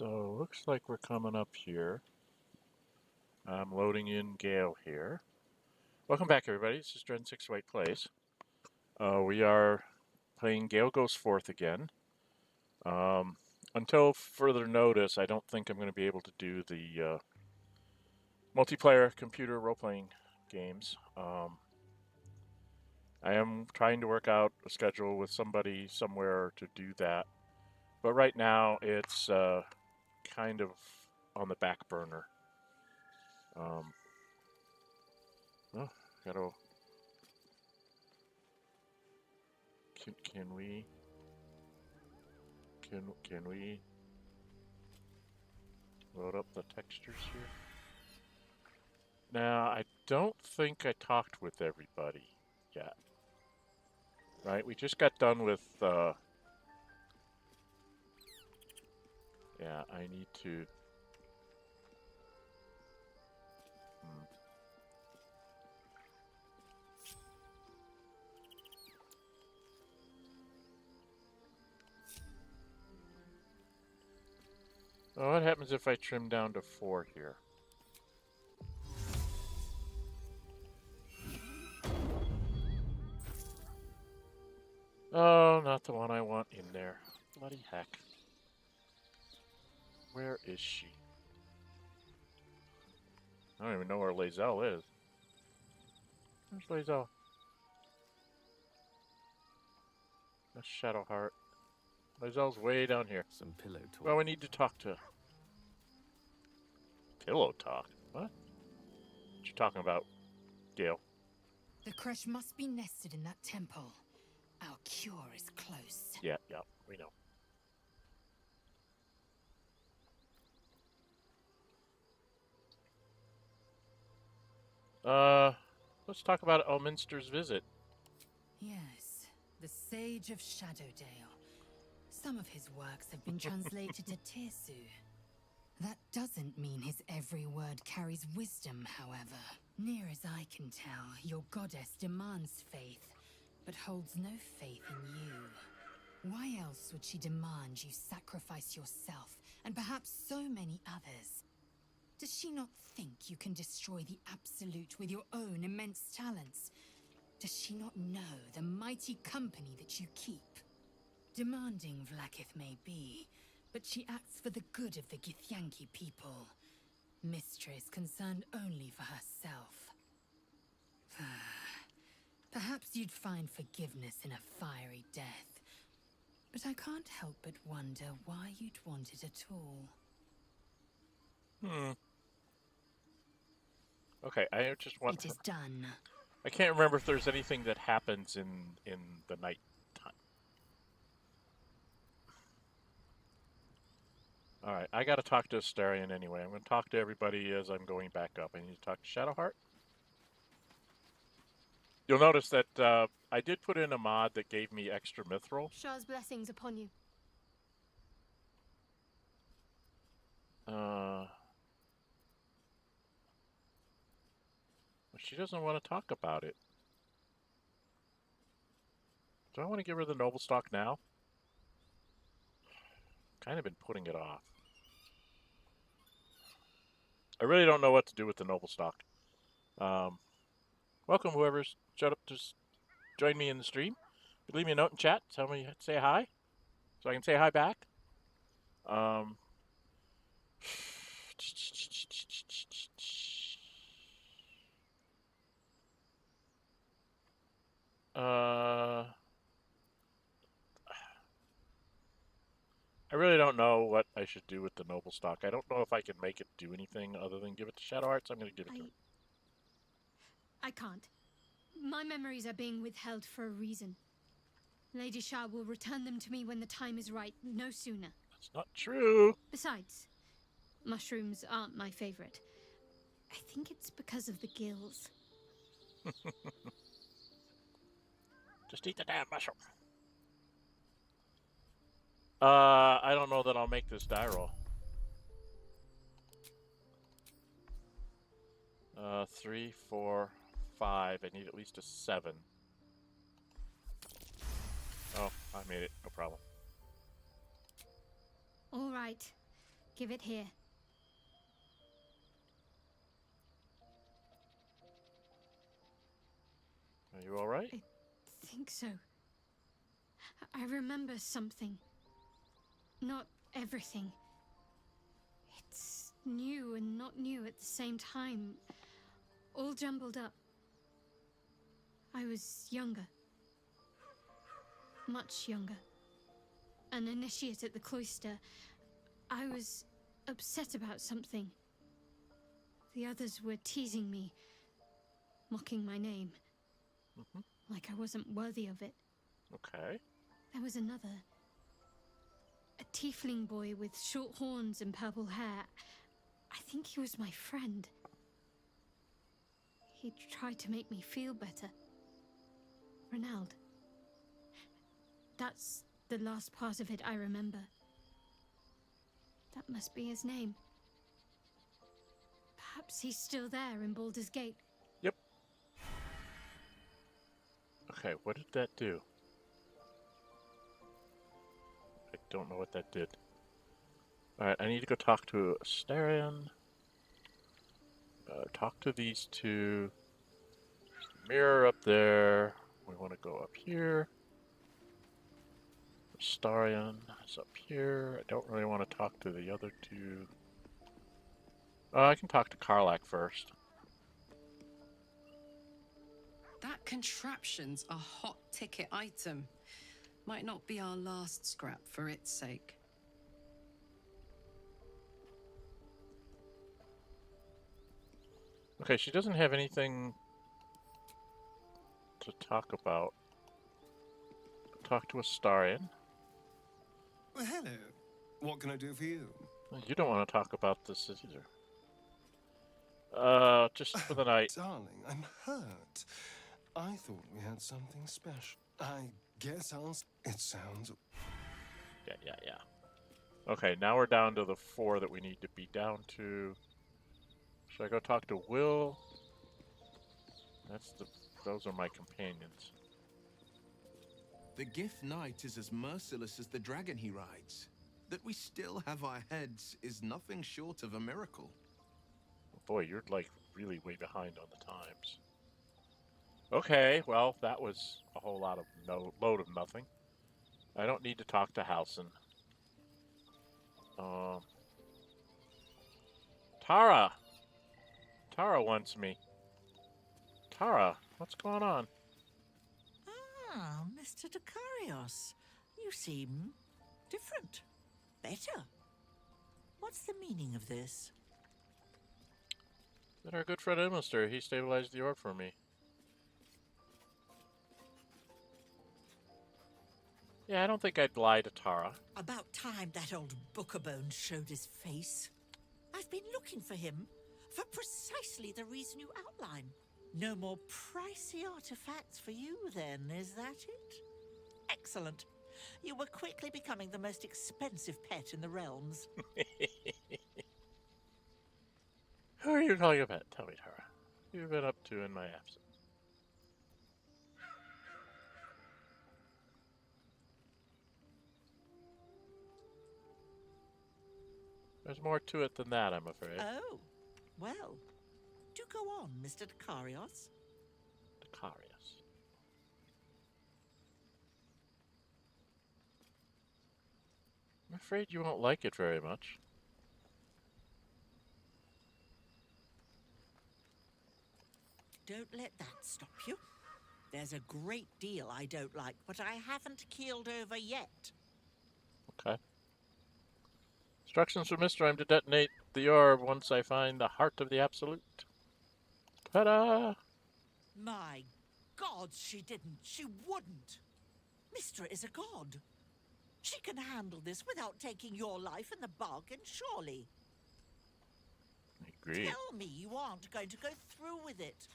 So, looks like we're coming up here. I'm loading in Gale here. Welcome back, everybody. This is Dren608 Plays. We are playing Gale Goes Forth again. Until further notice, I don't think I'm going to be able to do the multiplayer computer role-playing games. I am trying to work out a schedule with somebody somewhere to do that. But right now, it's kind of on the back burner. Oh, gotta... Can we load up the textures here? Now, I don't think I talked with everybody yet. Right? We just got done with, yeah, I need to... Oh, what happens if I trim down to 4 here? Oh, not the one I want in there. Bloody heck. Where is she? I don't even know where Lae'zel is. Where's Lae'zel? That's Shadowheart. Lae'zel's way down here. Some pillow talk. Well, we need to talk to... Pillow talk? What? What you talking about, Gale? The Creche must be nested in that temple. Our cure is close. Yeah, we know. Let's talk about Elminster's visit. Yes, the Sage of Shadowdale. Some of his works have been translated to Tirsu. That doesn't mean his every word carries wisdom, however. Near as I can tell, your goddess demands faith, but holds no faith in you. Why else would she demand you sacrifice yourself, and perhaps so many others? Does she not think you can destroy the Absolute with your own immense talents? Does she not know the mighty company that you keep? Demanding Vlaakith may be, but she acts for the good of the Githyanki people. Mistress concerned only for herself. Perhaps you'd find forgiveness in a fiery death, but I can't help but wonder why you'd want it at all. Okay, I just want... It is done. I can't remember if there's anything that happens in the night time. Alright, I gotta talk to Astarion anyway. I'm gonna talk to everybody as I'm going back up. I need to talk to Shadowheart. You'll notice that I did put in a mod that gave me extra Mithral. Shah's blessings upon you. She doesn't want to talk about it. Do I want to give her the noble stock now? Kind of been putting it off. I really don't know what to do with the noble stock. Welcome, whoever's showed up to join me in the stream. Leave me a note in chat. Tell me to say hi, so I can say hi back. I really don't know what I should do with the noble stock. I don't know if I can make it do anything other than give it to Shadowheart, so I'm going to give it to her. I can't. My memories are being withheld for a reason. Lady Shah will return them to me when the time is right, no sooner. That's not true. Besides, mushrooms aren't my favorite. I think it's because of the gills. Just eat the damn mushroom. I don't know that I'll make this die roll. 3, 4, 5. I need at least a 7. Oh, I made it. No problem. All right. Give it here. Are you alright? I think so. I remember something. Not everything. It's new and not new at the same time. All jumbled up. I was younger. Much younger. An initiate at the cloister. I was upset about something. The others were teasing me, mocking my name. Like I wasn't worthy of it. Okay. There was another. A tiefling boy with short horns and purple hair. I think he was my friend. He tried to make me feel better. Ronald. That's the last part of it I remember. That must be his name. Perhaps he's still there in Baldur's Gate. Yep. Okay, what did that do? I don't know what that did. Alright, I need to go talk to Astarion. Talk to these two. There's a mirror up there. We want to go up here. Astarion is up here. I don't really want to talk to the other two. I can talk to Karlach first. That contraption's a hot ticket item. Might not be our last scrap for its sake. Okay, she doesn't have anything to talk about. Talk to Astarion. Well, hello. What can I do for you? You don't want to talk about this either. Just for the night. Darling, I'm hurt. I thought we had something special. I guess it sounds... Yeah. Okay, now we're down to the 4 that we need to be down to. Should I go talk to Wyll? Those are my companions. The Gift Knight is as merciless as the dragon he rides. That we still have our heads is nothing short of a miracle. Boy, you're like really way behind on the times. Okay, well, that was a whole lot of load of nothing. I don't need to talk to Halsin. Tara! Tara wants me. Tara, what's going on? Ah, Mr. Dekarios. You seem different. Better. What's the meaning of this? That our good friend Monastery, he stabilized the orb for me. Yeah, I don't think I'd lie to Tara. About time that old Bookabone showed his face. I've been looking for him for precisely the reason you outline. No more pricey artifacts for you then, is that it? Excellent. You were quickly becoming the most expensive pet in the realms. Who are you calling a pet? Tell me, Tara. What have you been up to in my absence? There's more to it than that, I'm afraid. Oh, well, do go on, Mr. Dekarios. Dekarios. I'm afraid you won't like it very much. Don't let that stop you. There's a great deal I don't like, but I haven't keeled over yet. Okay. Instructions from Mr. I'm to detonate the orb once I find the heart of the Absolute. Ta-da! My God, she didn't. She wouldn't. Mistra is a god. She can handle this without taking your life in the bargain, surely. I agree. Tell me you aren't going to go through with it.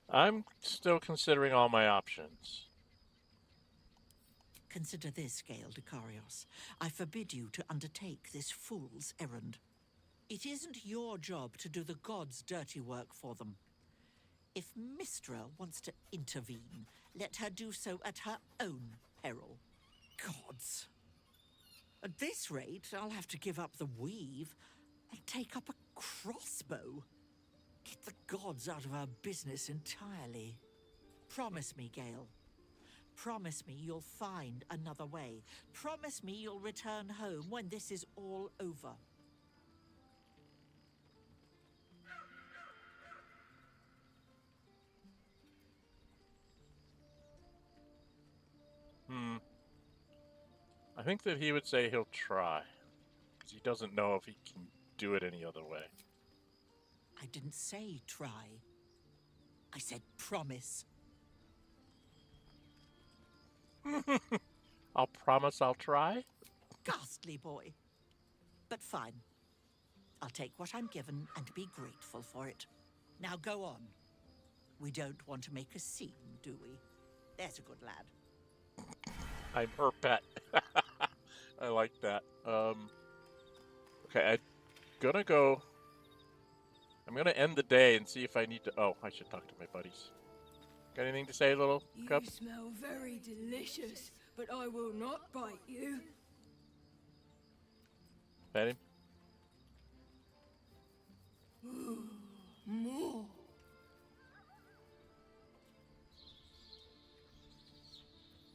I'm still considering all my options. Consider this, Gale Dekarios. I forbid you to undertake this fool's errand. It isn't your job to do the gods' dirty work for them. If Mithral wants to intervene, let her do so at her own peril. Gods. At this rate, I'll have to give up the weave and take up a crossbow. Get the gods out of our business entirely. Promise me, Gale. Promise me you'll find another way. Promise me you'll return home when this is all over. I think that he would say he'll try, because he doesn't know if he can do it any other way. I didn't say try. I said promise. I'll promise I'll try. Ghastly boy. But fine. I'll take what I'm given and be grateful for it. Now go on. We don't want to make a scene, do we? There's a good lad. I'm her pet. I like that. Okay, I'm gonna end the day and see if I need to. Oh, I should talk to my buddies. Got anything to say, little cup? You smell very delicious, but I will not bite you. Pet him? More.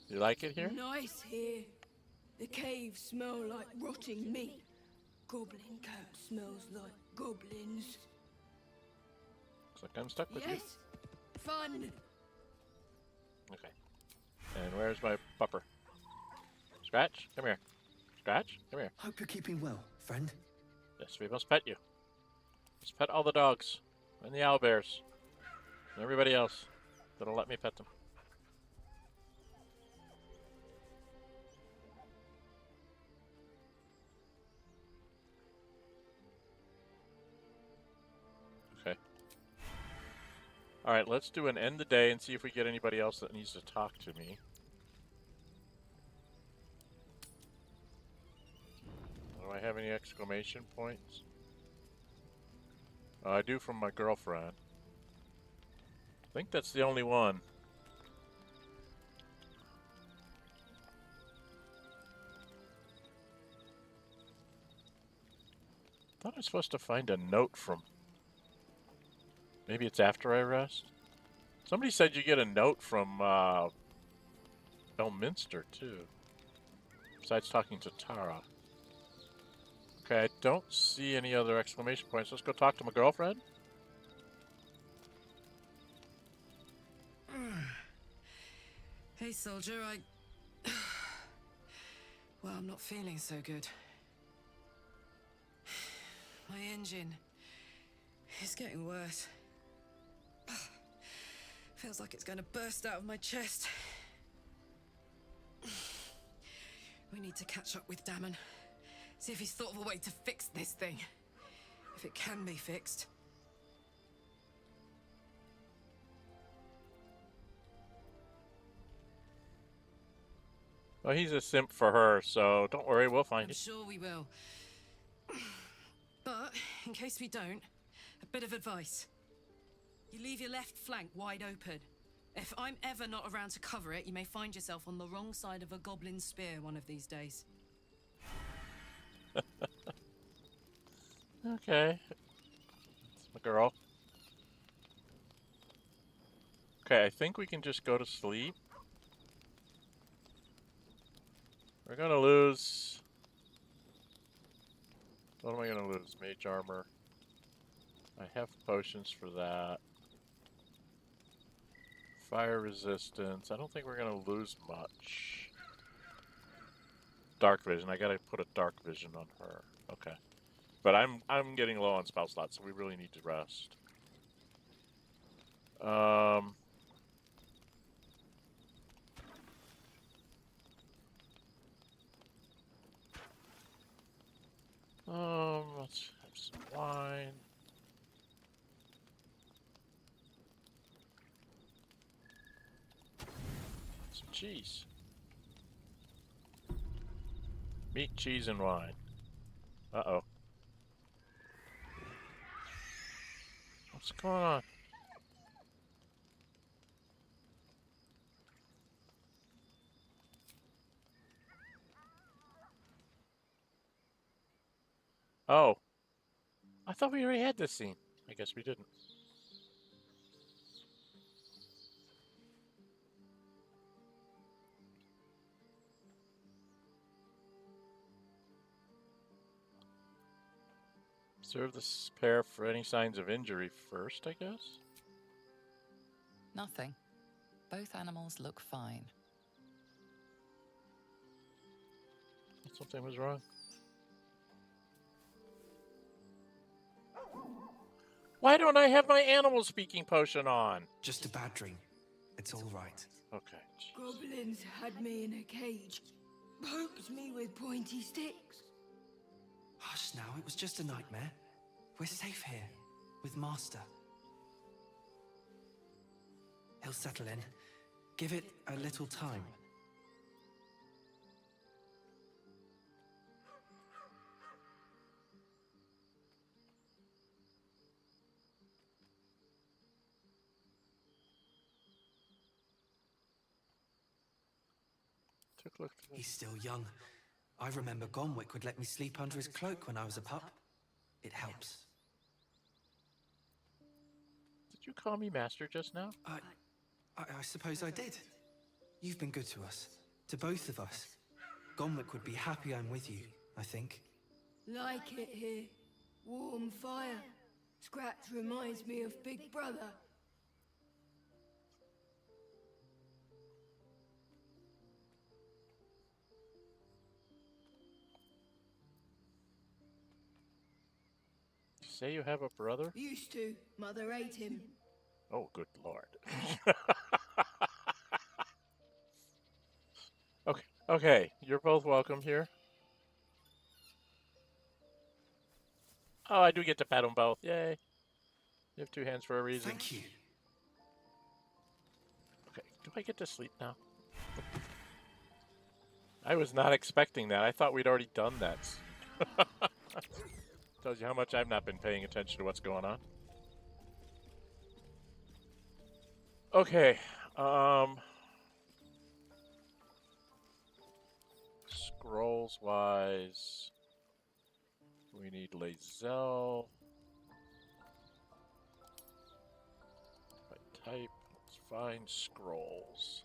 You like it here? Nice here. The caves smell like rotting meat. Goblin camp smells like goblins. Looks like I'm stuck with you. Yes, fun. Okay. And where's my pupper? Scratch, come here. Scratch, come here. Hope you're keeping well, friend. Yes, we must pet you. Let's pet all the dogs, and the owlbears, and everybody else that'll let me pet them. Okay. Alright, let's do an end the day and see if we get anybody else that needs to talk to me. Do I have any exclamation points? I do from my girlfriend. I think that's the only one. I thought I was supposed to find a note from... Maybe it's after I rest? Somebody said you get a note from Elminster too. Besides talking to Tara. Okay, I don't see any other exclamation points. Let's go talk to my girlfriend. Hey, soldier, well, I'm not feeling so good. My engine is getting worse. Feels like it's going to burst out of my chest. We need to catch up with Damon. See if he's thought of a way to fix this thing. If it can be fixed. Well, he's a simp for her, so don't worry, we'll find I'm it. sure we will. But, in case we don't, a bit of advice. You leave your left flank wide open. If I'm ever not around to cover it, you may find yourself on the wrong side of a goblin spear one of these days. Okay. It's my girl. Okay, I think we can just go to sleep. We're gonna lose... What am I gonna lose? Mage armor. I have potions for that. Fire resistance. I don't think we're gonna lose much. Dark vision. I gotta put a dark vision on her. Okay. But I'm getting low on spell slots, so we really need to rest. Let's have some wine. Some cheese. Meat, cheese, and wine. Uh-oh. What's going on? Oh. I thought we already had this scene. I guess we didn't. Observe this pair for any signs of injury first, I guess? Nothing. Both animals look fine. Something was wrong. Why don't I have my animal speaking potion on? Just a bad dream. It's all right. Okay. Goblins had me in a cage, poked me with pointy sticks. Hush now, it was just a nightmare. We're safe here, with Master. He'll settle in. Give it a little time. Took a look. He's still young. I remember Gonwick would let me sleep under his cloak when I was a pup. It helps. Did you call me master just now? I suppose I did. You've been good to us. To both of us. Gonwick would be happy I'm with you, I think. Like it here. Warm fire. Scratch reminds me of Big Brother. Say you have a brother? Used to. Mother ate him. Oh, good lord. Okay, you're both welcome here. Oh, I do get to pet them both. Yay. You have two hands for a reason. Thank you. Okay, do I get to sleep now? I was not expecting that. I thought we'd already done that. Tells you how much I've not been paying attention to what's going on. Okay, scrolls-wise, we need Lae'zel. By type, let's find scrolls.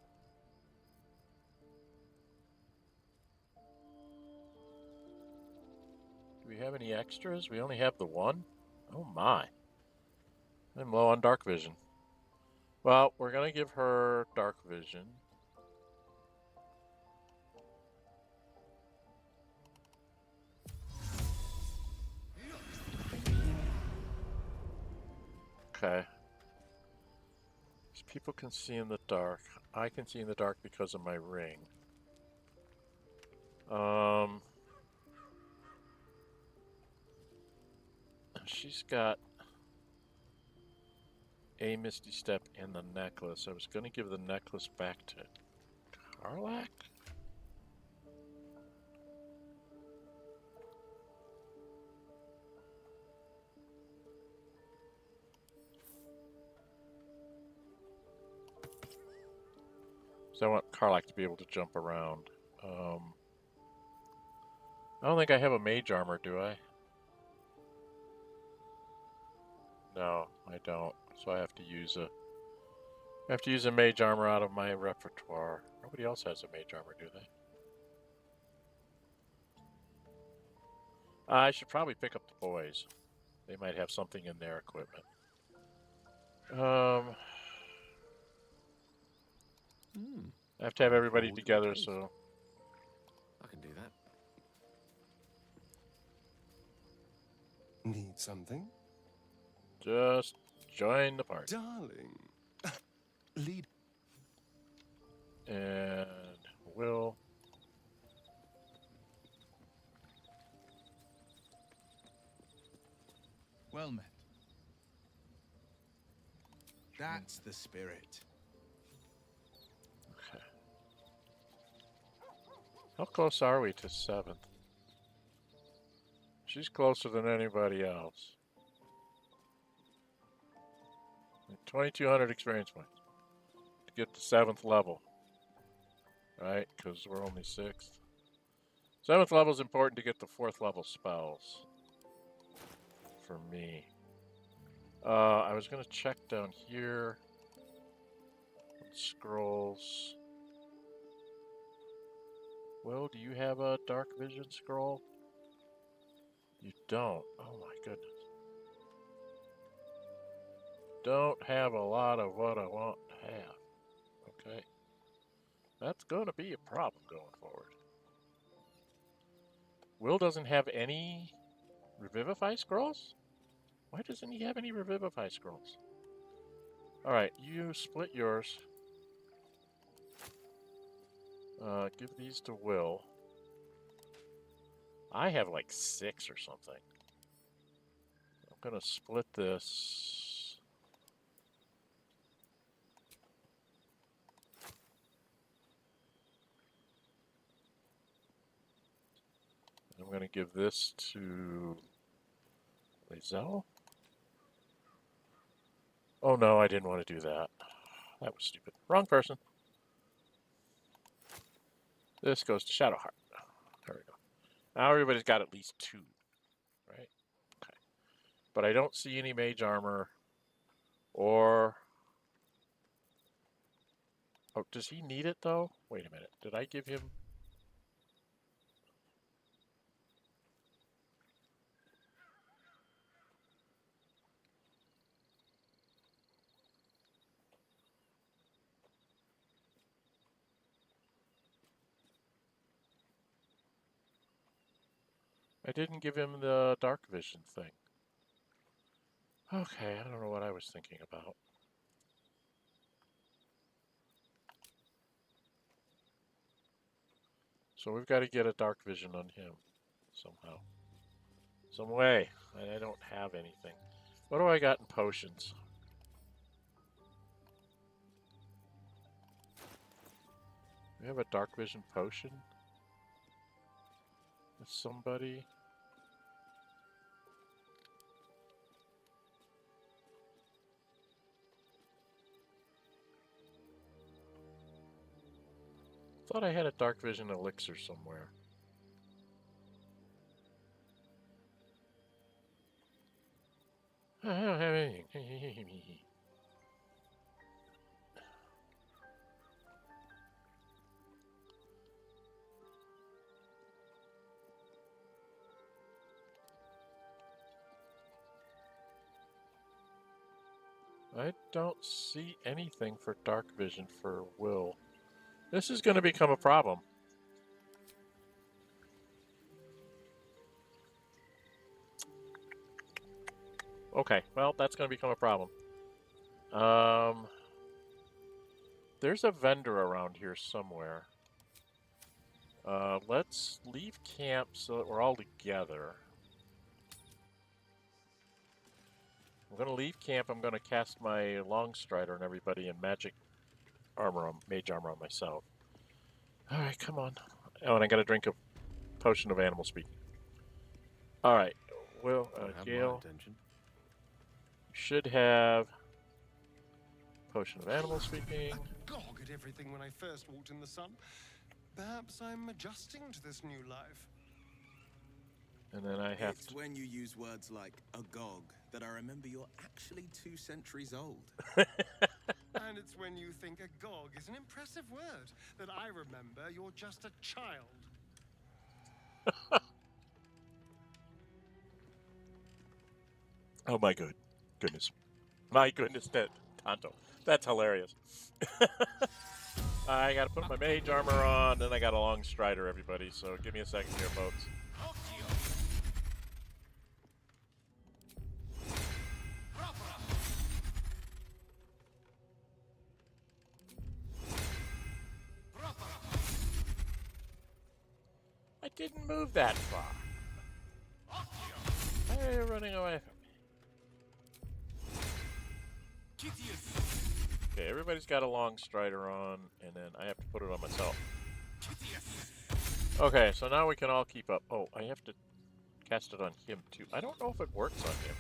Do we have any extras? We only have the one? Oh my. I'm low on dark vision. Well, we're going to give her dark vision. Okay. So people can see in the dark. I can see in the dark because of my ring. She's got a Misty Step and the necklace. I was going to give the necklace back to Karlach? So I want Karlach to be able to jump around. I don't think I have a mage armor, do I? No, I don't. So I have to use a mage armor out of my repertoire. Nobody else has a mage armor, do they? I should probably pick up the boys. They might have something in their equipment. I have to have everybody together, so I can do that. Need something? just join the party. Darling. Lead. And Wyll. Well met. That's the spirit. Okay. How close are we to 7th? She's closer than anybody else. 2,200 experience points to get to 7th level. Right? Because we're only 6th. 7th level is important to get the 4th level spells. for me. I was going to check down here. Scrolls. Wyll, do you have a dark vision scroll? You don't. Oh my goodness. Don't have a lot of what I want to have. Okay. That's going to be a problem going forward. Wyll doesn't have any Revivify scrolls? Why doesn't he have any Revivify scrolls? Alright, you split yours. Give these to Wyll. I have like 6 or something. I'm gonna split this. I'm gonna give this to Lae'zel. Oh no, I didn't want to do that. That was stupid. Wrong person. This goes to Shadowheart. There we go. Now everybody's got at least 2, right? Okay. But I don't see any mage armor or... Oh, does he need it though? Wait a minute. Did I give him... I didn't give him the dark vision thing. Okay, I don't know what I was thinking about. So we've got to get a dark vision on him somehow. Some way. I don't have anything. What do I got in potions? We have a dark vision potion? With somebody? Thought I had a dark vision elixir somewhere. I don't have anything. I don't see anything for dark vision for Wyll. This is going to become a problem. Okay, well, that's going to become a problem. There's a vendor around here somewhere. Let's leave camp so that we're all together. I'm going to leave camp. I'm going to cast my Long Strider on everybody and magic armor, mage armor on myself. Alright, come on. Oh, and I got to drink a potion of animal speaking. Alright, Wyll, Gale, you should have potion of animal speaking. Agog at everything when I first walked in the sun. Perhaps I'm adjusting to this new life. And then I have It's when you use words like agog that I remember you're actually 2 centuries old. And it's when you think agog is an impressive word that I remember you're just a child. Oh my goodness. My goodness, Tonto. That's hilarious. I gotta put my mage armor on, then I got a Long Strider, everybody, so give me a second here, folks. I didn't move that far. Why are you running away from me? Okay, everybody's got a Long Strider on, and then I have to put it on myself. Okay, so now we can all keep up. Oh, I have to cast it on him too. I don't know if it works on him.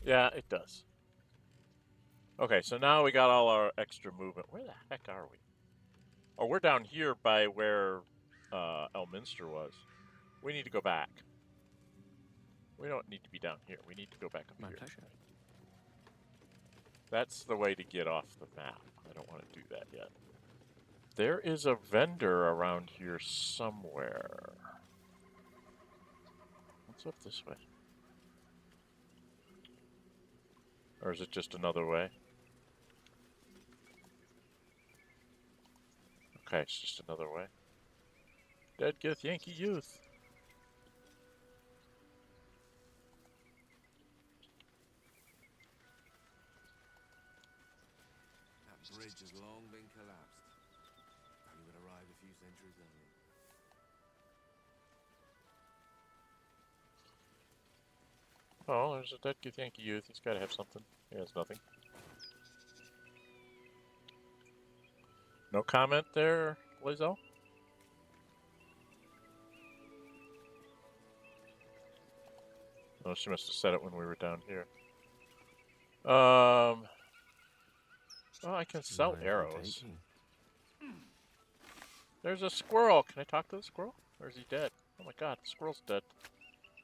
Yeah, it does. Okay, so now we got all our extra movement. Where the heck are we? Oh, we're down here by where Elminster was. We need to go back. We don't need to be down here. We need to go back up My here. pleasure. That's the way to get off the map. I don't want to do that yet. There is a vendor around here somewhere. What's up this way? Or is it just another way? Okay, it's just another way. Dead Githyanki youth. That bridge has long been collapsed. Only would arrive a few centuries early. Oh, there's a dead Githyanki youth. He's got to have something. He has nothing. No comment there, Lae'zel? Oh, she must have said it when we were down here. Oh, I can sell arrows. There's a squirrel. Can I talk to the squirrel? Or is he dead? Oh my god, the squirrel's dead.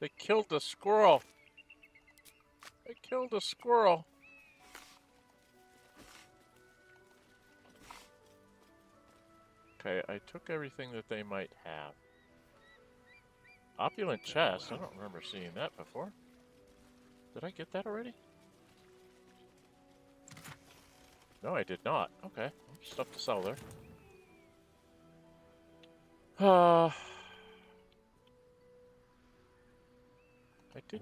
They killed the squirrel. They killed the squirrel. Okay, I took everything that they might have. Opulent chest. I don't remember seeing that before. Did I get that already? No, I did not. Okay, stuff to sell there. I did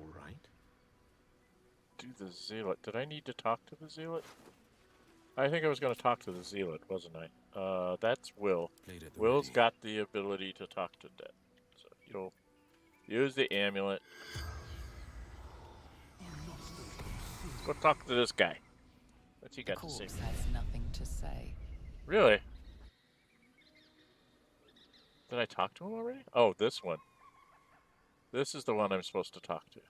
do the zealot. Did I need to talk to the zealot? I think I was going to talk to the zealot, wasn't I? That's Wyll. Will's got the ability to talk to dead. So you'll use the amulet. Go talk to this guy. What's he got to say? The corpse has nothing to say. Really? Did I talk to him already? Oh, this one. This is the one I'm supposed to talk to.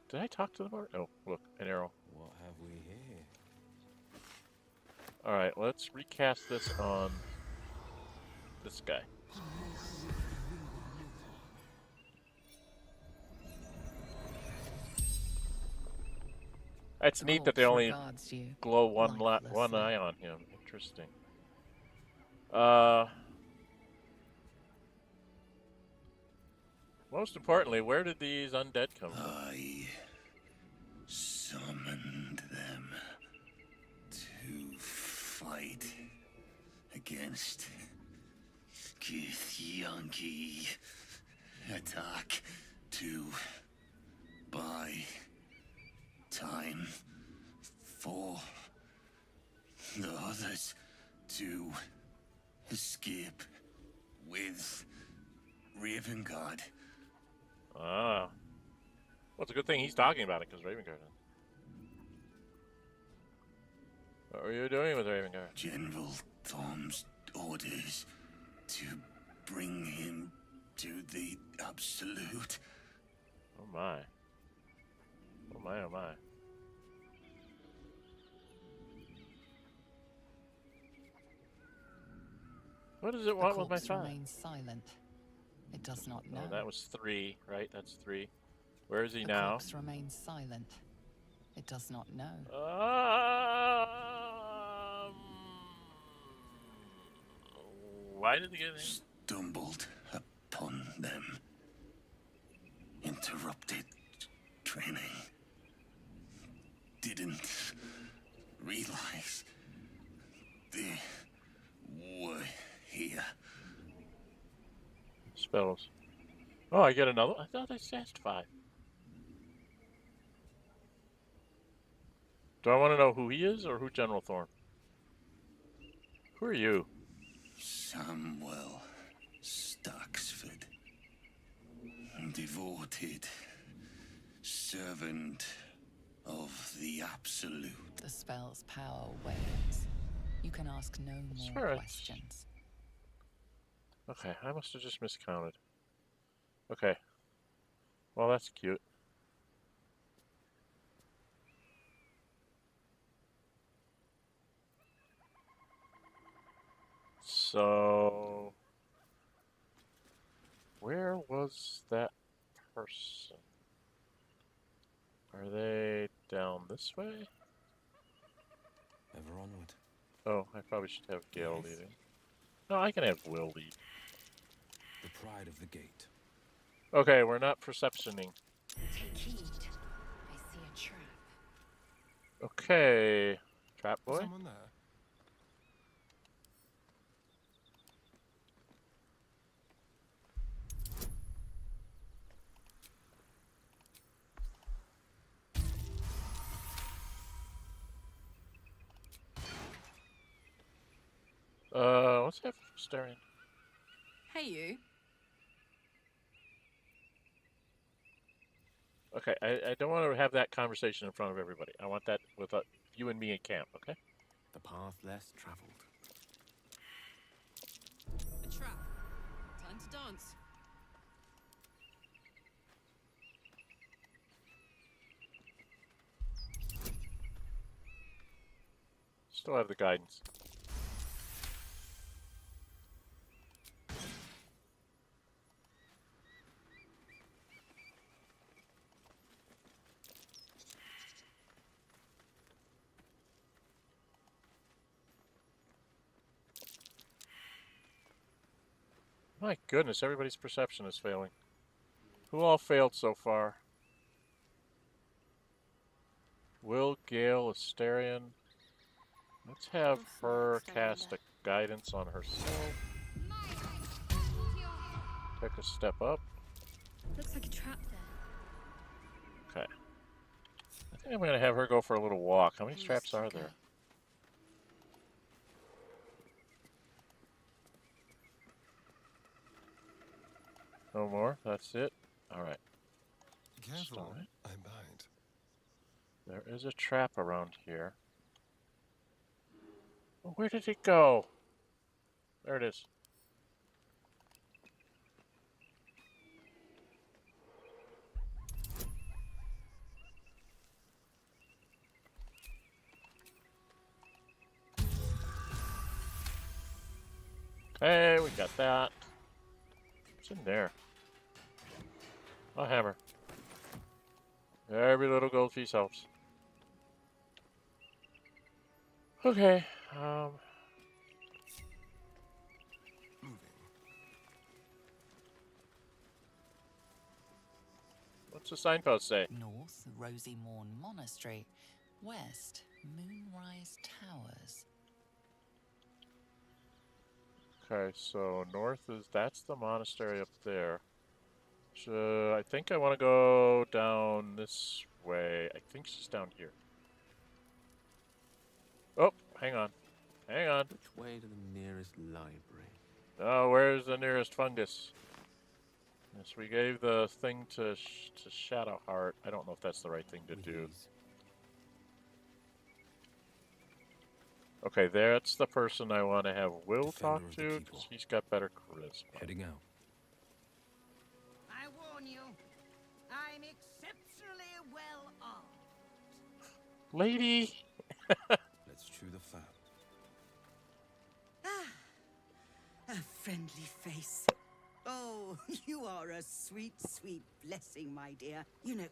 Did I talk to them already? Oh, look, an arrow. What have we here? Alright, let's recast this on this guy. It's neat that they only glow one eye on him. Interesting. Most importantly, where did these undead come from? I summoned them to fight against Githyanki. Attack to buy time for the others to escape with Ravengard. Ah. Well, it's a good thing he's talking about it, because Ravengard. What were you doing with Ravengard? General Thom's orders to bring him to the Absolute. Oh my. Oh my, oh my. What does it want with my phone? Remains silent. It does not know. Oh, that was 3, right? That's 3. Where is he the now? Corpse remains silent. It does not know. Why did they get in? Stumbled upon them. Interrupted training. Didn't realize they were here. Spells. Oh, I get another. I thought I asked 5. Do I want to know who he is or who General Thorn? Who are you? Samuel Staxford. Devoted servant of the Absolute. The spell's power wanes. You can ask no more questions. Okay, I must have just miscounted. Okay. Well, that's cute. So... Where was that person? Are they down this way? Ever onward. Oh, I probably should have Gale leading. No, I can have Wyll lead. The pride of the gate. Okay, we're not perceptioning. Take heed. I see a trap. Okay. Trap boy? Someone there? Let's have Astarion. Hey, you. Okay, I don't want to have that conversation in front of everybody. I want that with you and me in camp, okay? The path less traveled. A trap. Time to dance. Still have the guidance. My goodness, everybody's perception is failing. Who all failed so far? Wyll, Gale, Astarion. Let's have her cast a guidance on herself. Take a step up. Looks like a trap there. Okay. I think I'm going to have her go for a little walk. How many traps are there? No more? That's it? Alright. Careful, I bite. There is a trap around here. Oh, where did it go? There it is. Okay, we got that. What's in there? A hammer. Every little gold piece helps. Okay, Moving. what's the signpost say? North, Rosy Morn Monastery. West, Moonrise Towers. Okay, so north that's the monastery up there. So I think I want to go down this way. I think she's down here. Oh, hang on. Hang on. Which way to the nearest library? Oh, where's the nearest fungus? Yes, we gave the thing to Shadowheart. I don't know if that's the right thing to do. Okay, that's the person I want to have Wyll talk to, because he's got better charisma. Heading out. I warn you, I'm exceptionally well armed. Lady! Let's chew the fat. Ah, a friendly face. Oh, you are a sweet, sweet blessing, my dear. You know,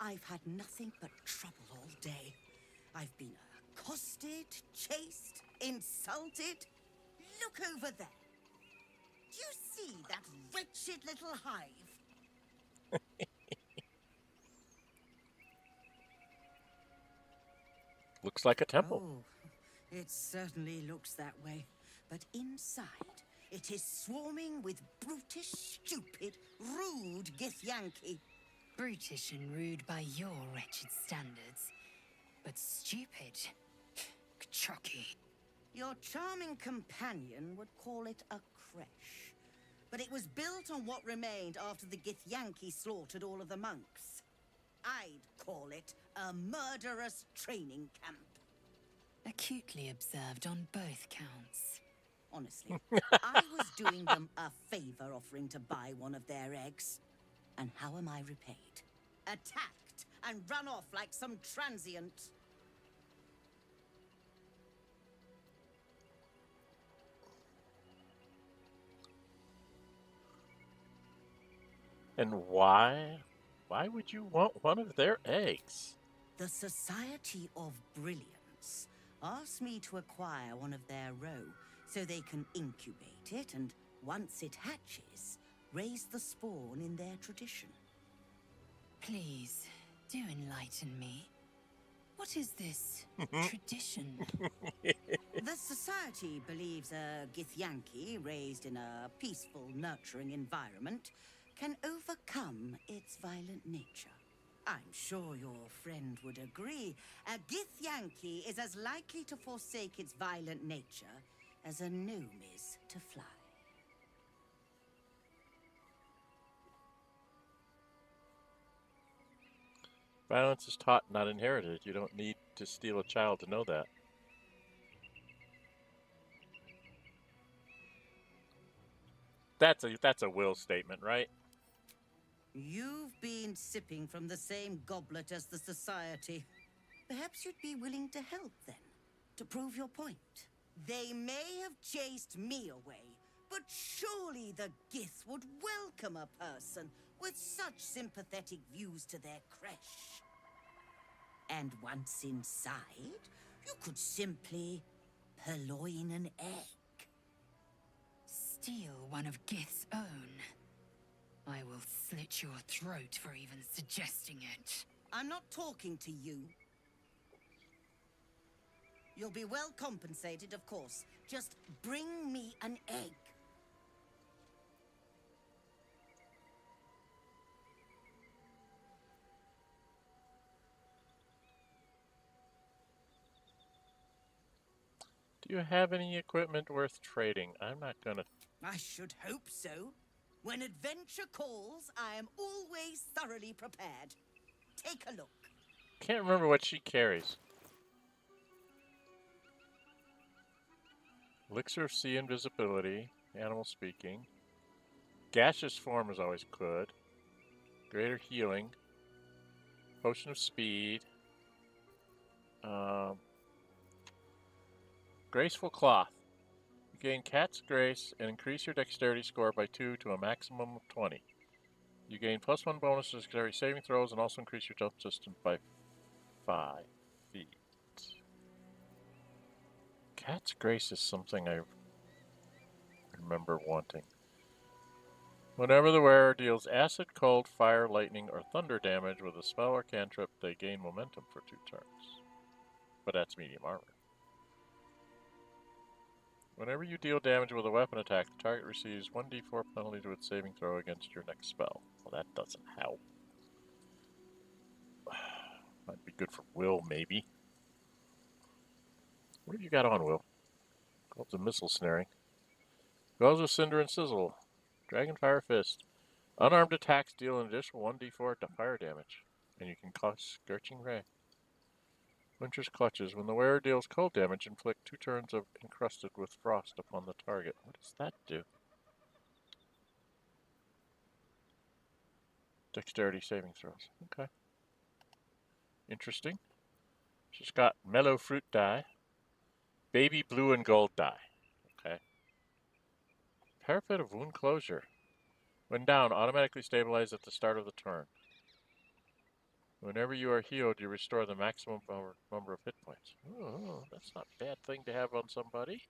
I've had nothing but trouble all day. I've been accosted, chased, insulted. Look over there. Do you see that wretched little hive? Looks like a temple. Oh, it certainly looks that way. But inside, it is swarming with brutish, stupid, rude Githyanki. Brutish and rude by your wretched standards, but stupid. Chucky. Your charming companion would call it a creche, but it was built on what remained after the Githyanki slaughtered all of the monks. I'd call it a murderous training camp. Acutely observed on both counts. Honestly, I was doing them a favor offering to buy one of their eggs. And how am I repaid? Attacked and run off like some transient. And why? Why would you want one of their eggs? The Society of Brilliance asked me to acquire one of their roe so they can incubate it and, once it hatches, raise the spawn in their tradition. Please, do enlighten me. What is this tradition? The Society believes a Githyanki raised in a peaceful, nurturing environment can overcome its violent nature. I'm sure your friend would agree. A Githyanki is as likely to forsake its violent nature as a gnome is to fly. Violence is taught, not inherited. You don't need to steal a child to know that. That's a Wyll statement, right? You've been sipping from the same goblet as the Society. Perhaps you'd be willing to help then, to prove your point. They may have chased me away, but surely the Gith would welcome a person with such sympathetic views to their creche. And once inside, you could simply purloin an egg. Steal one of Gith's own. I will slit your throat for even suggesting it. I'm not talking to you. You'll be well compensated, of course. Just bring me an egg. Do you have any equipment worth trading? I'm not gonna... I should hope so. When adventure calls, I am always thoroughly prepared. Take a look. Can't remember what she carries. Elixir of Sea Invisibility, Animal Speaking. Gaseous Form is always good. Greater Healing. Potion of Speed. Graceful Cloth. You gain Cat's Grace and increase your Dexterity score by 2 to a maximum of 20. You gain +1 bonus to Dexterity saving throws and also increase your jump distance by 5 feet. Cat's Grace is something I remember wanting. Whenever the wearer deals acid, cold, fire, lightning, or thunder damage with a spell or cantrip, they gain momentum for 2 turns. But that's medium armor. Whenever you deal damage with a weapon attack, the target receives 1d4 penalty to its saving throw against your next spell. Well, that doesn't help. Might be good for Wyll, maybe. What have you got on, Wyll? Gloves of Missile Snaring. Gloves of Cinder and Sizzle. Dragonfire Fist. Unarmed attacks deal an additional 1d4 to fire damage, and you can cause Scorching Ray. Winter's Clutches. When the wearer deals cold damage, inflict 2 turns of Encrusted with Frost upon the target. What does that do? Dexterity saving throws. Okay. Interesting. She's got Mellow Fruit die. Baby Blue and Gold die. Okay. Parapet of Wound Closure. When down, automatically stabilize at the start of the turn. Whenever you are healed, you restore the maximum number of hit points. Oh, that's not a bad thing to have on somebody.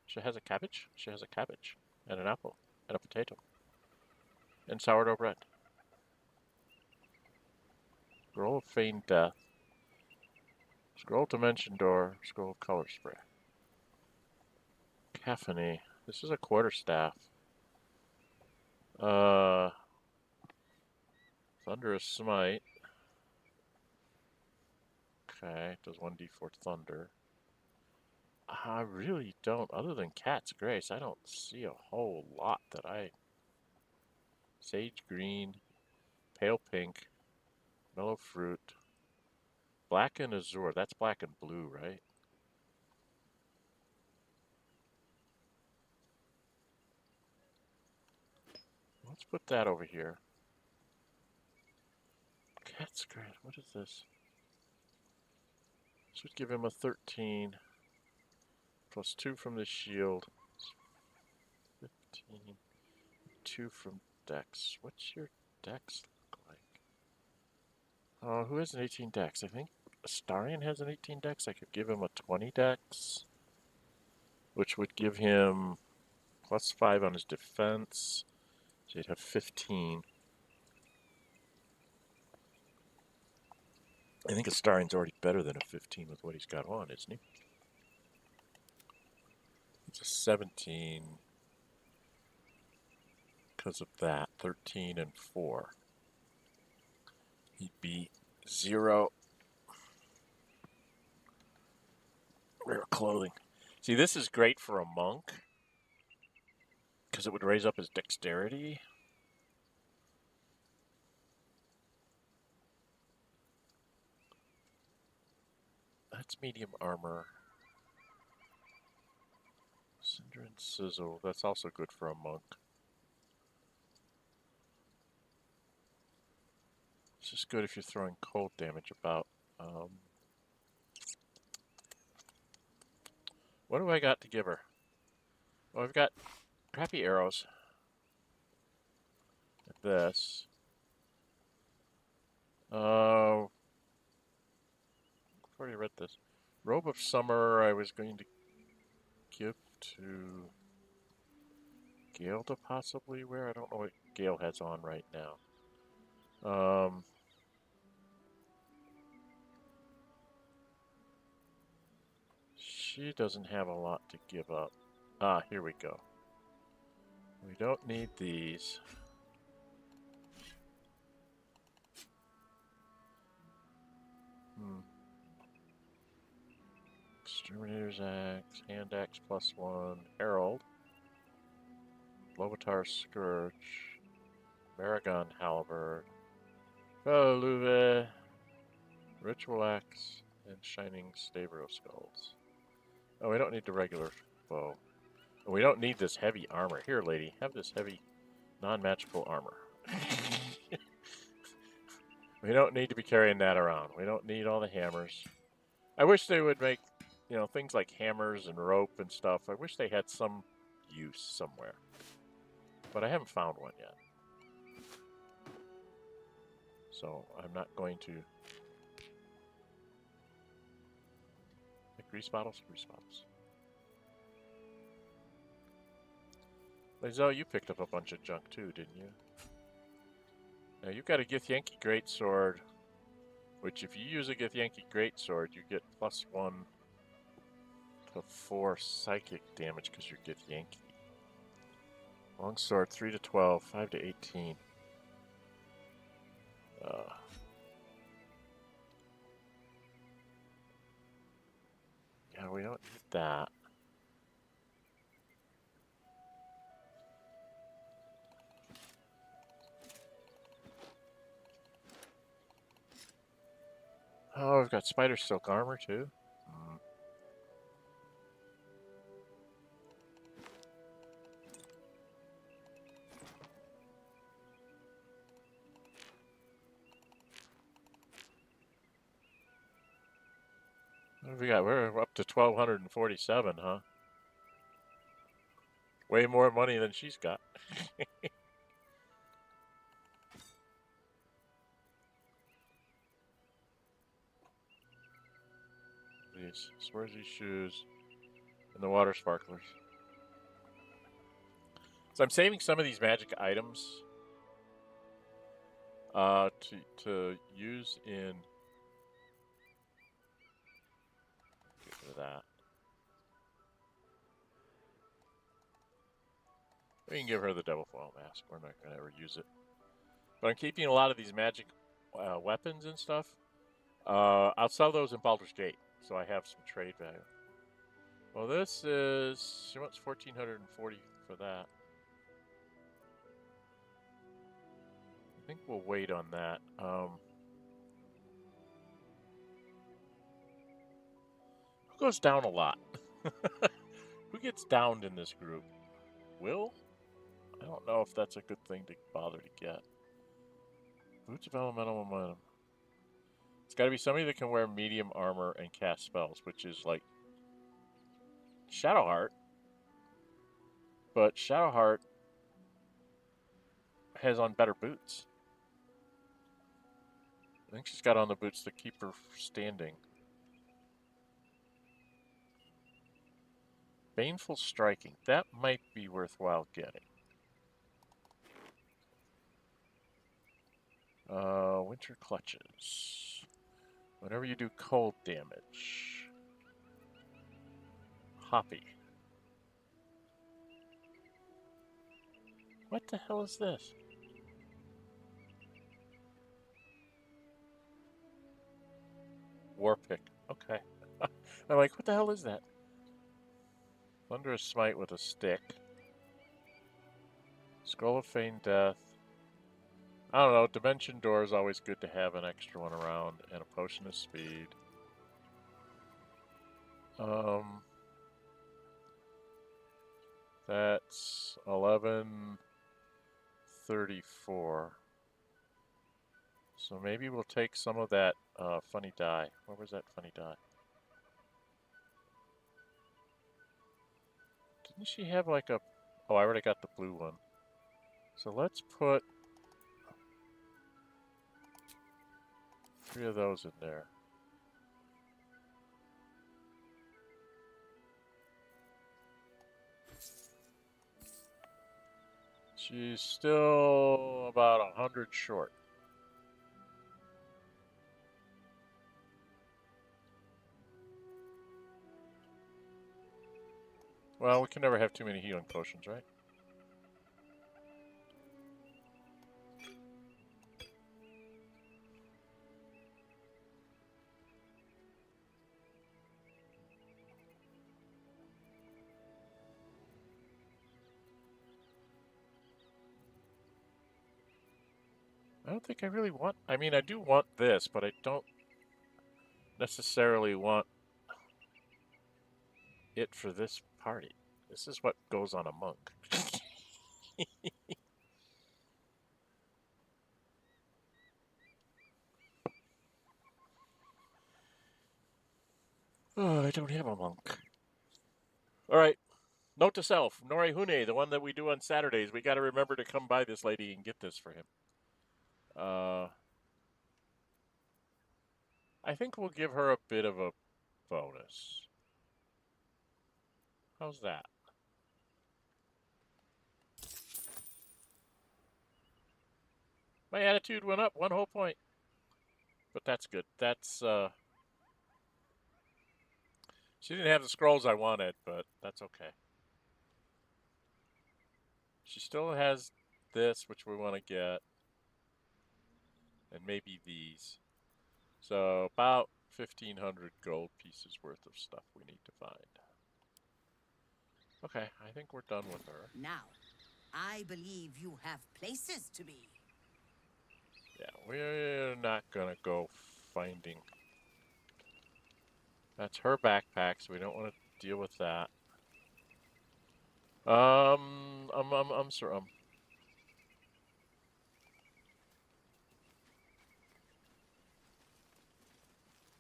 She has a cabbage. She has a cabbage. And an apple. And a potato. And sourdough bread. Scroll of Feigned Death. Scroll Dimension Door. Scroll of Color Spray. Caphony. This is a quarterstaff. Thunderous Smite. Okay, does 1d4 thunder. I really don't, other than Cat's Grace, I don't see a whole lot that I... Sage Green, Pale Pink, Mellow Fruit, Black and Azure, that's black and blue, right? Let's put that over here. Cat's Grace, what is this? This would give him a 13, plus 2 from the shield. 15, 2 from dex. What's your dex look like? Oh, who has an 18 dex? I think Astarion has an 18 dex. I could give him a 20 dex, which would give him +5 on his defense. So he'd have 15. I think Astarion's already better than a 15 with what he's got on, isn't he? It's a 17 because of that. 13 and 4. He'd be 0. Rare clothing. See, this is great for a monk because it would raise up his dexterity. That's medium armor. Cinder and Sizzle. That's also good for a monk. It's just good if you're throwing cold damage about. What do I got to give her? Well, I've got crappy arrows. Like this. I've already read this. Robe of Summer I was going to give to Gale to possibly wear. I don't know what Gale has on right now. She doesn't have a lot to give up. Ah, here we go. We don't need these. Exterminator's Axe, Hand Axe +1, Herald, Lobatar Scourge, Maragon Halberd, Louve, Ritual Axe, and Shining Stavro Skulls. Oh, we don't need the regular bow. And we don't need this heavy armor. Here, lady, have this heavy, non-magical armor. We don't need to be carrying that around. We don't need all the hammers. I wish they would make, you know, things like hammers and rope and stuff. I wish they had some use somewhere. But I haven't found one yet. So I'm not going to... Grease bottles? Grease bottles. Lae'zel, you picked up a bunch of junk too, didn't you? Now you've got a Githyanki Greatsword, which if you use a Githyanki Greatsword, you get +1 to 4 psychic damage because you're Githyanki. Longsword 3 to 12, 5 to 18. Yeah, we don't need that. Oh, we've got spider silk armor too. What have we got? We're up to 1,247, huh? Way more money than she's got. These swearsy shoes and the water sparklers. So I'm saving some of these magic items to use in. Get rid of that. We can give her the double foil mask. We're not going to ever use it. But I'm keeping a lot of these magic weapons and stuff. I'll sell those in Baldur's Gate, so I have some trade value. Well, this is... She wants 1,440 for that. I think we'll wait on that. Who goes down a lot? Who gets downed in this group? Wyll? I don't know if that's a good thing to bother to get. Boots of Elemental Momentum. It's got to be somebody that can wear medium armor and cast spells, which is like Shadowheart. But Shadowheart has on better boots. I think she's got on the boots to keep her standing. Baneful striking. That might be worthwhile getting. Winter clutches. Whenever you do cold damage. Hoppy. What the hell is this? War pick. Okay. I'm like, what the hell is that? Thunderous Smite with a stick. Scroll of Feigned Death. I don't know. Dimension Door is always good to have an extra one around. And a Potion of Speed. That's 1134. So maybe we'll take some of that funny die. Where was that funny die? Didn't she have like a... Oh, I already got the blue one. So let's put 3 of those in there. She's still about 100 short. Well, we can never have too many healing potions, right? I don't think I really want... I mean, I do want this, but I don't necessarily want it for this party. This is what goes on a monk. Oh, I don't have a monk. Alright. Note to self. Norihune, the one that we do on Saturdays. We got to remember to come by this lady and get this for him. I think we'll give her a bit of a bonus. How's that? My attitude went up 1 whole point. But that's good. That's, she didn't have the scrolls I wanted, but that's okay. She still has this, which we want to get. And maybe these. So, about 1,500 gold pieces worth of stuff we need to find. Okay, I think we're done with her. Now, I believe you have places to be. Yeah, we're not gonna go finding. That's her backpack, so we don't want to deal with that. Sorry.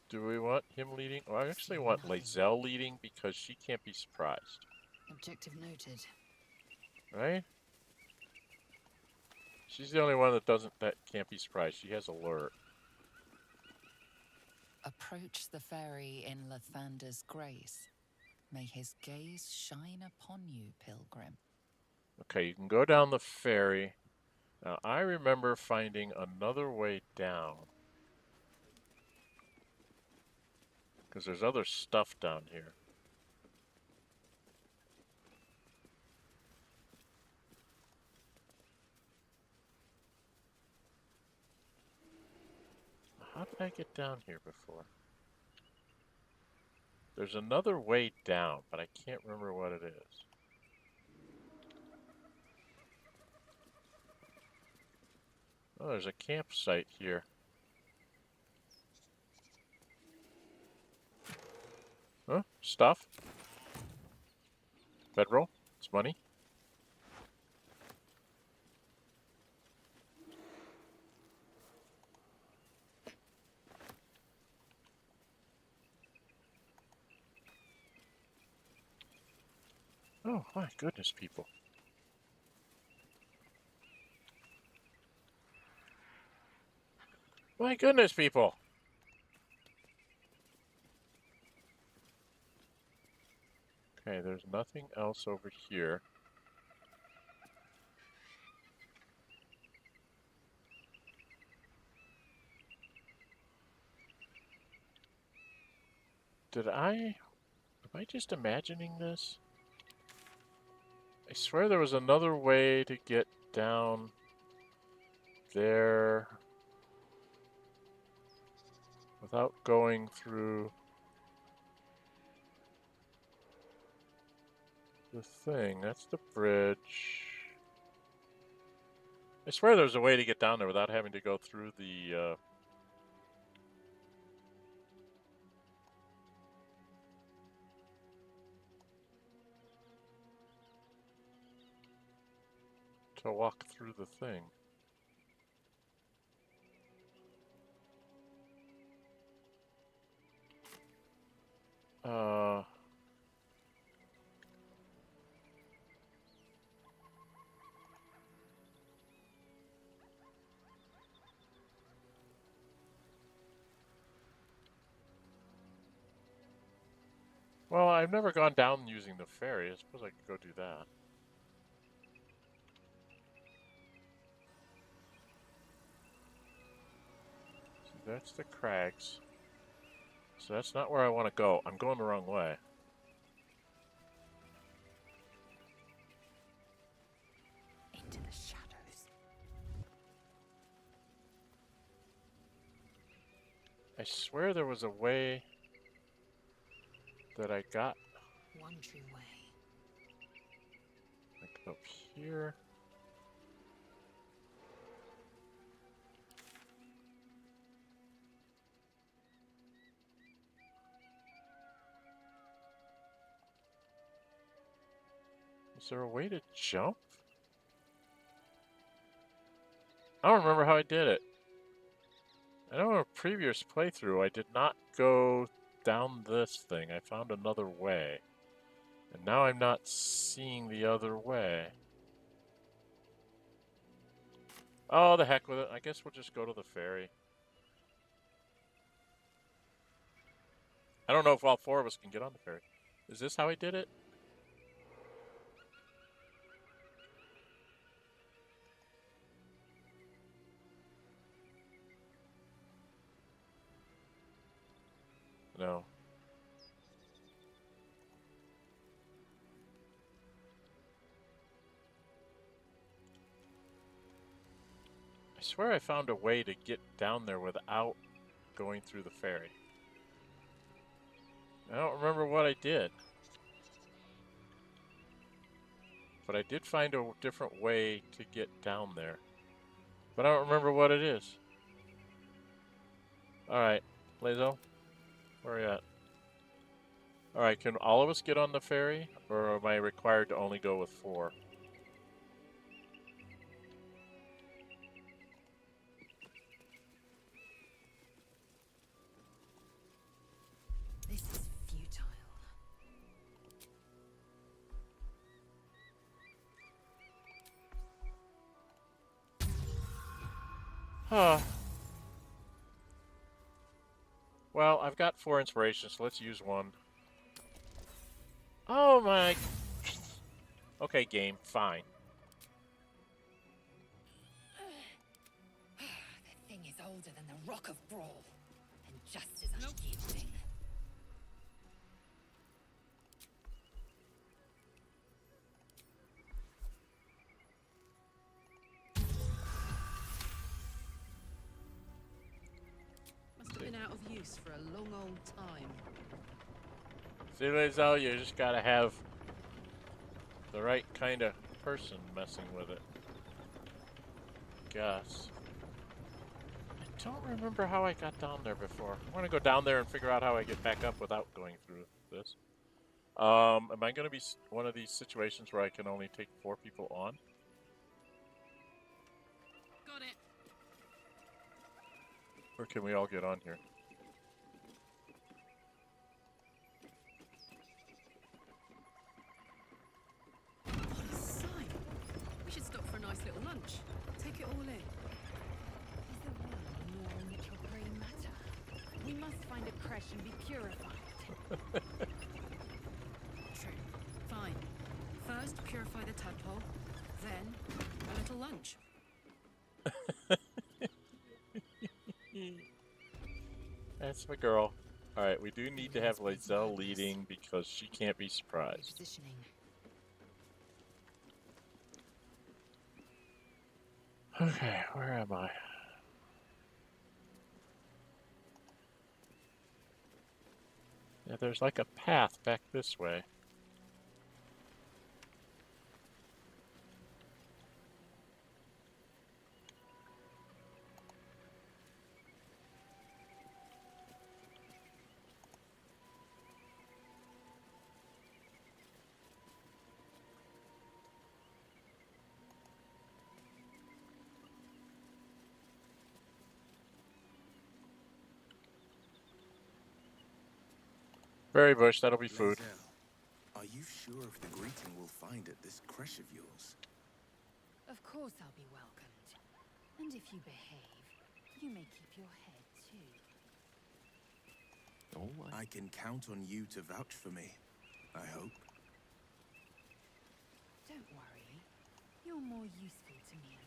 Do we want him leading? Well, I actually want Lae'zel leading because she can't be surprised. Objective noted. Right? She's the only one that can't be surprised. She has alert. Approach the ferry in Lathander's grace. May his gaze shine upon you, pilgrim. Okay, you can go down the ferry. Now, I remember finding another way down. Because there's other stuff down here. How did I get down here before? There's another way down, but I can't remember what it is. Oh, there's a campsite here. Huh? Stuff? Bedroll? It's money? Oh, my goodness, people. My goodness, people. Okay, there's nothing else over here. Am I just imagining this? I swear there was another way to get down there without going through the thing. That's the bridge. I swear there's a way to get down there without having to go through the to walk through the thing. Well, I've never gone down using the ferry. I suppose I could go do that. So that's the crags. So that's not where I want to go. I'm going the wrong way. Into the shadows. I swear there was a way that I got. One true way. Like up here. Is there a way to jump? I don't remember how I did it. I know in a previous playthrough I did not go down this thing. I found another way. And now I'm not seeing the other way. Oh, the heck with it. I guess we'll just go to the ferry. I don't know if all four of us can get on the ferry. Is this how I did it? No. I swear I found a way to get down there without going through the ferry. I don't remember what I did. But I did find a different way to get down there. But I don't remember what it is. Alright, Lae'zel, where are you at? Alright, can all of us get on the ferry? Or am I required to only go with 4? This is futile. Huh. Well, I've got 4 inspiration, so let's use 1. Oh my... Okay, game, fine. The thing is older than the Rock of Brawl, and just as unyielding. Must have been out of use for a long old time. See, Lae'zel, you just gotta have the right kind of person messing with it. Guess. I don't remember how I got down there before. I want to go down there and figure out how I get back up without going through this. Am I going to be one of these situations where I can only take 4 people on? Got it. Or can we all get on here? What a sight. We should stop for a nice little lunch. Take it all in. Is there one more on which your fresh and be purified. True. Fine. First, purify the tadpole, then a little lunch. That's my girl. Alright, we do need to have Lae'zel leading because she can't be surprised. Positioning. Okay, where am I? Yeah, there's like a path back this way. Berry bush, that'll be food. Lae'zel, are you sure of the greeting we'll find at this creche of yours? Of course I'll be welcomed. And if you behave, you may keep your head too. Oh, I can count on you to vouch for me, I hope. Don't worry. You're more useful to me alive.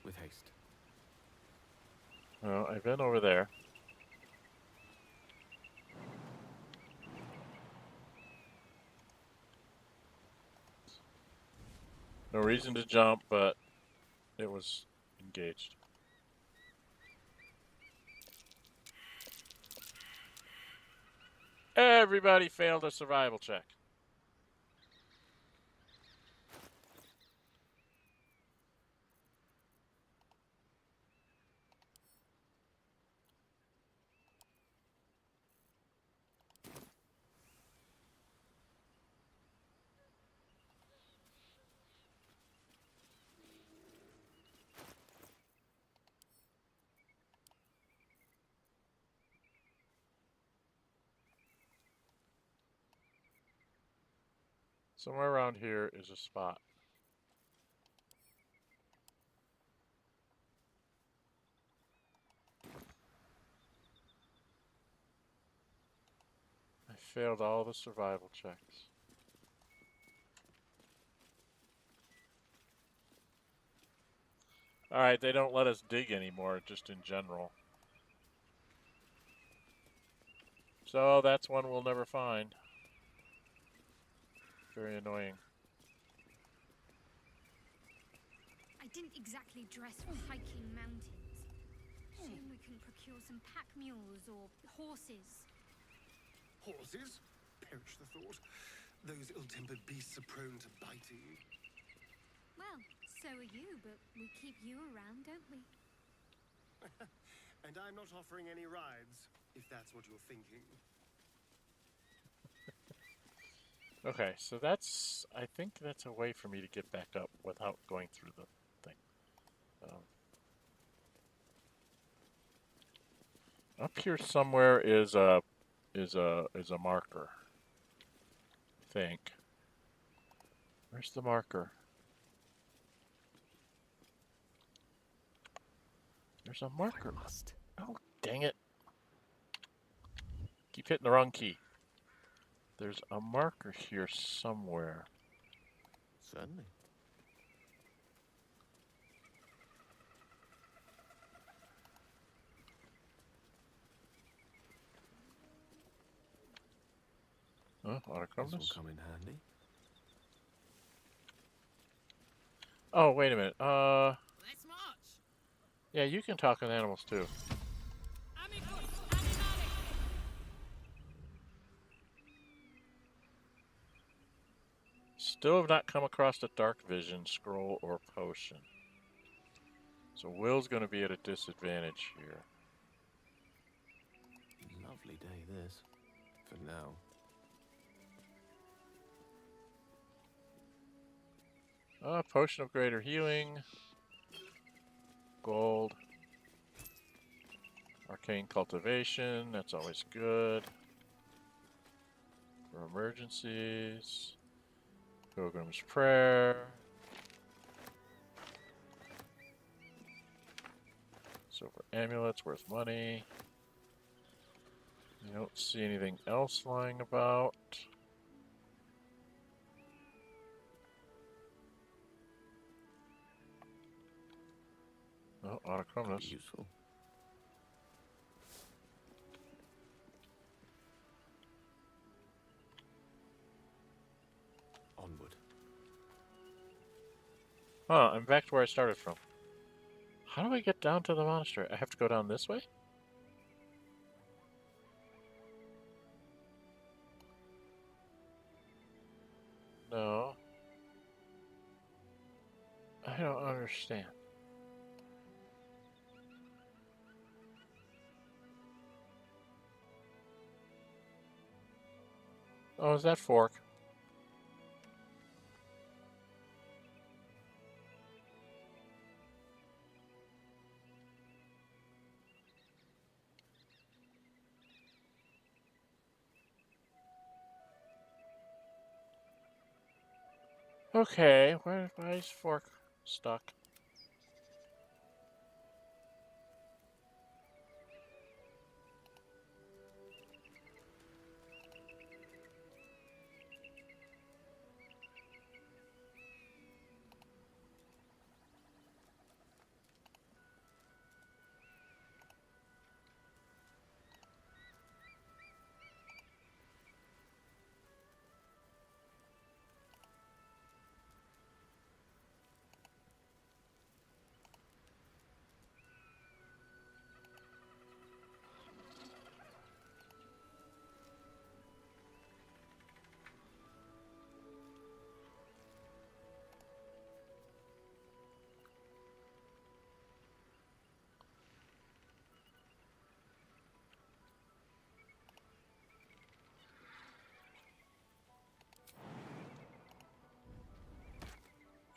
With haste. Well, I've been over there. No reason to jump, but it was engaged. Everybody failed a survival check. Somewhere around here is a spot. I failed all the survival checks. Alright, they don't let us dig anymore, just in general. So that's one we'll never find. Very annoying. I didn't exactly dress for hiking mountains. Shame we couldn't procure some pack mules or horses. Horses? Perish the thought. Those ill-tempered beasts are prone to biting. Well, so are you, but we keep you around, don't we? And I'm not offering any rides, if that's what you're thinking. Okay, so that's... I think that's a way for me to get back up without going through the thing. Up here somewhere is a marker. I think. Where's the marker? There's a marker. Oh, dang it. Keep hitting the wrong key. There's a marker here somewhere. Certainly. Oh, autochronos. This will come in handy. Oh, wait a minute. Let's march. Yeah, you can talk with animals too. Still have not come across a dark vision, scroll, or potion. So Wyll's going to be at a disadvantage here. Lovely day this. For now. Potion of greater healing. Gold. Arcane cultivation, that's always good. For emergencies. Pilgrim's prayer. Silver amulets worth money. I don't see anything else lying about. Oh, autochronous. Useful. Onward. Huh, I'm back to where I started from. How do I get down to the monastery? I have to go down this way? No. I don't understand. Oh, is that fork? Okay, why is fork stuck?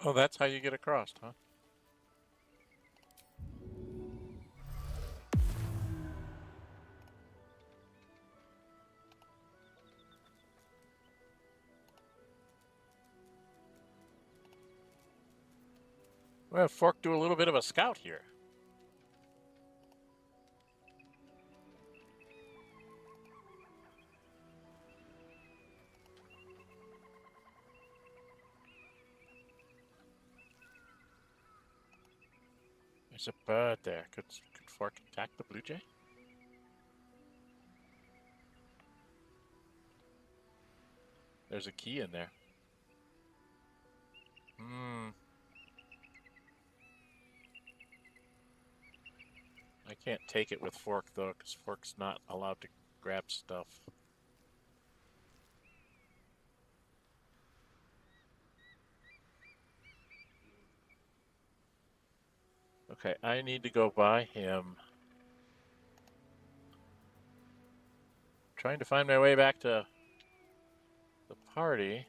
Oh, that's how you get across, huh? Well, fork do a little bit of a scout here. There's a bird there. Could fork attack the blue jay? There's a key in there. Hmm. I can't take it with fork though, because fork's not allowed to grab stuff. Okay, I need to go by him. Trying to find my way back to the party.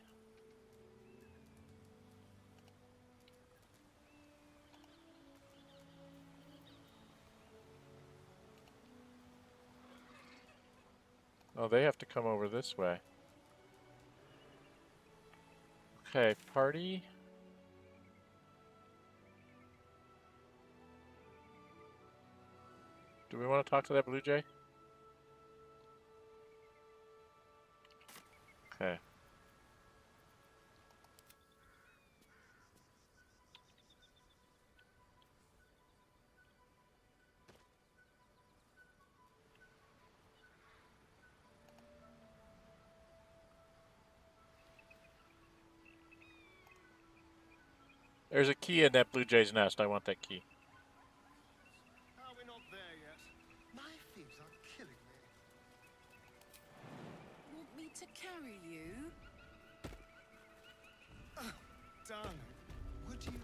Oh, they have to come over this way. Okay, party. Do we want to talk to that blue jay? Okay. There's a key in that blue jay's nest. I want that key. Are we not there yet? My feet are killing me. Want me to carry you? Oh, darling, would you?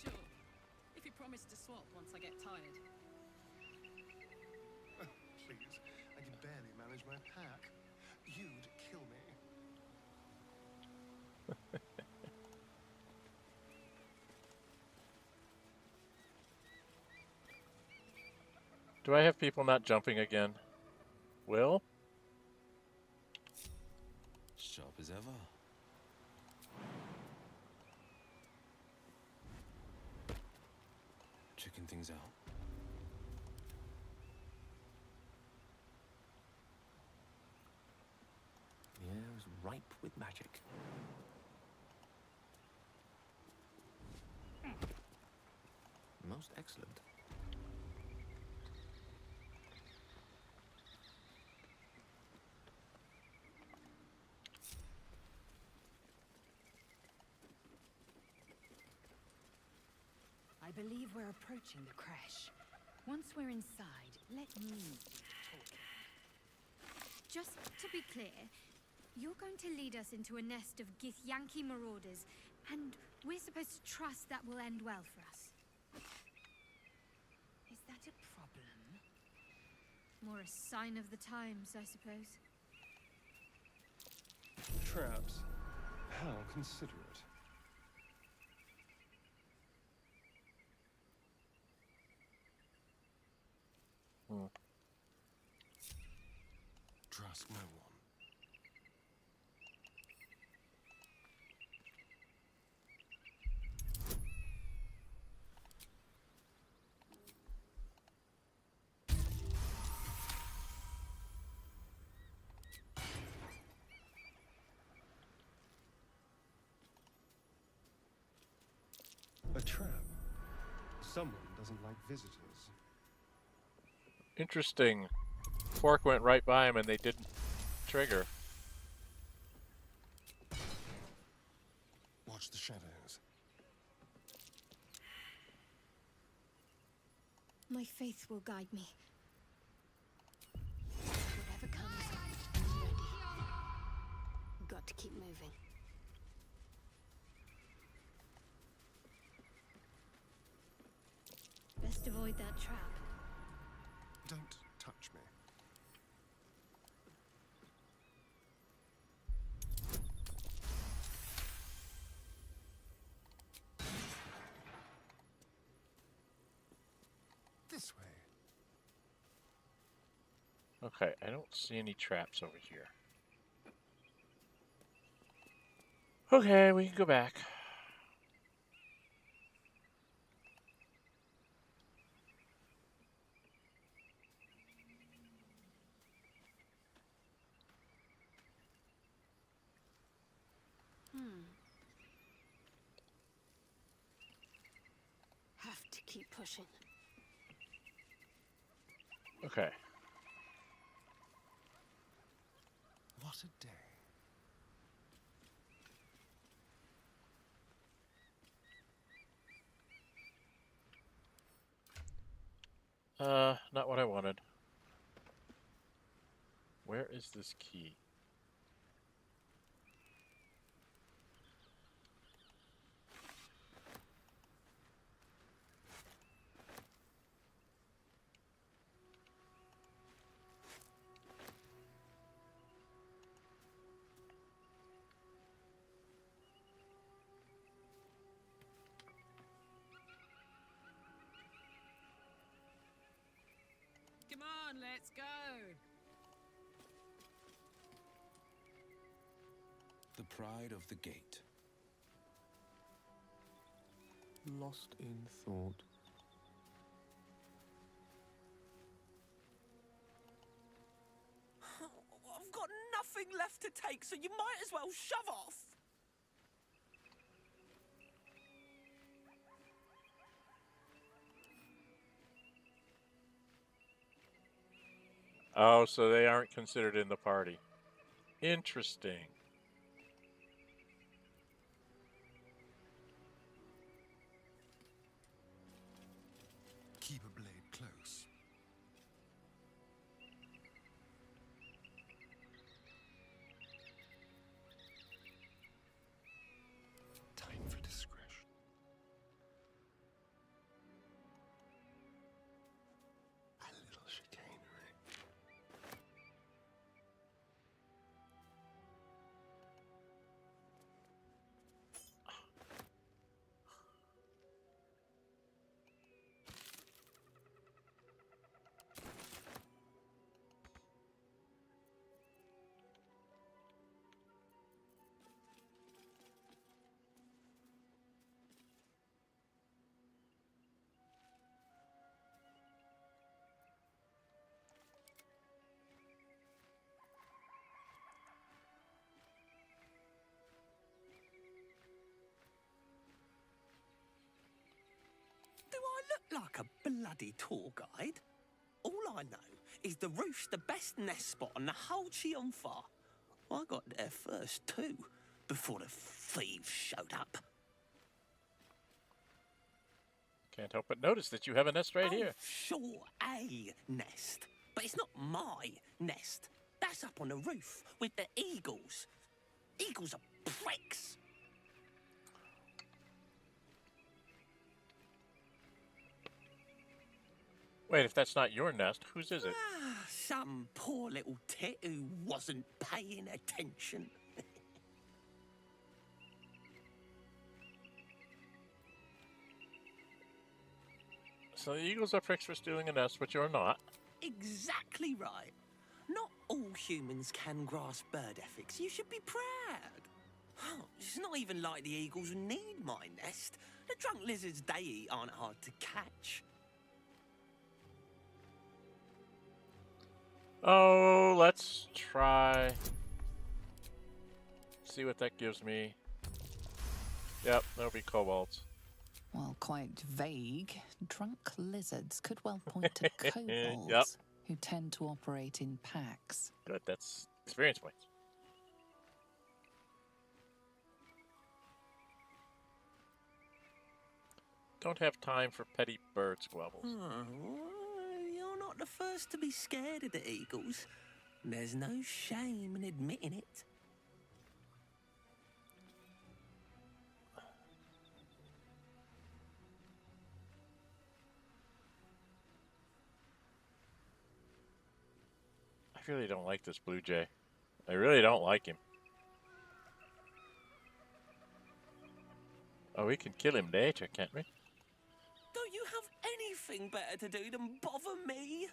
Sure. If you promise to swap once I get tired. Oh, please, I can barely manage my pack. You'd kill me. Do I have people not jumping again? Wyll? Sharp as ever. things out. The air is ripe with magic. Most excellent. I believe we're approaching the Creche. Once we're inside, let me do the talking. Just to be clear, you're going to lead us into a nest of Githyanki marauders, and we're supposed to trust that will end well for us. Is that a problem? More a sign of the times, I suppose. Traps. How considerate. Trust no one. A trap. Someone doesn't like visitors. Interesting. Fork went right by him and they didn't trigger. Watch the shadows. My faith will guide me. Whatever comes, I'm ready. Got to keep moving. Best avoid that trap. Don't touch me. This way. Okay, I don't see any traps over here. Okay, we can go back. Have to keep pushing. Okay. What a day. Not what I wanted. Where is this key? Come on, let's go. The pride of the gate. Lost in thought. I've got nothing left to take, so you might as well shove off. Oh, so they aren't considered in the party. Interesting. Keep a blade close. Time for discretion. A little chicanery. look like a bloody tour guide? All I know is the roof's the best nest spot on the whole Chionfar. I got there first, too, before the thieves showed up. Can't help but notice that you have a nest right here. Sure, a nest. But it's not my nest. That's up on the roof with the eagles. Eagles are pricks. Wait, if that's not your nest, whose is it? Some poor little tit who wasn't paying attention. So the eagles are pricks for stealing a nest, but you're not. Exactly right. Not all humans can grasp bird ethics. You should be proud. It's not even like the eagles need my nest. The drunk lizards they eat aren't hard to catch. Oh, let's try. See what that gives me. Yep, that'll be kobolds. While quite vague, drunk lizards could well point to kobolds, Yep. who tend to operate in packs. Good, that's experience points. Don't have time for petty bird squabbles. You're not the first to be scared of the eagles. There's no shame in admitting it. I really don't like this blue jay. I really don't like him. Oh, we can kill him later, can't we? Don't you have anything better to do than bother me?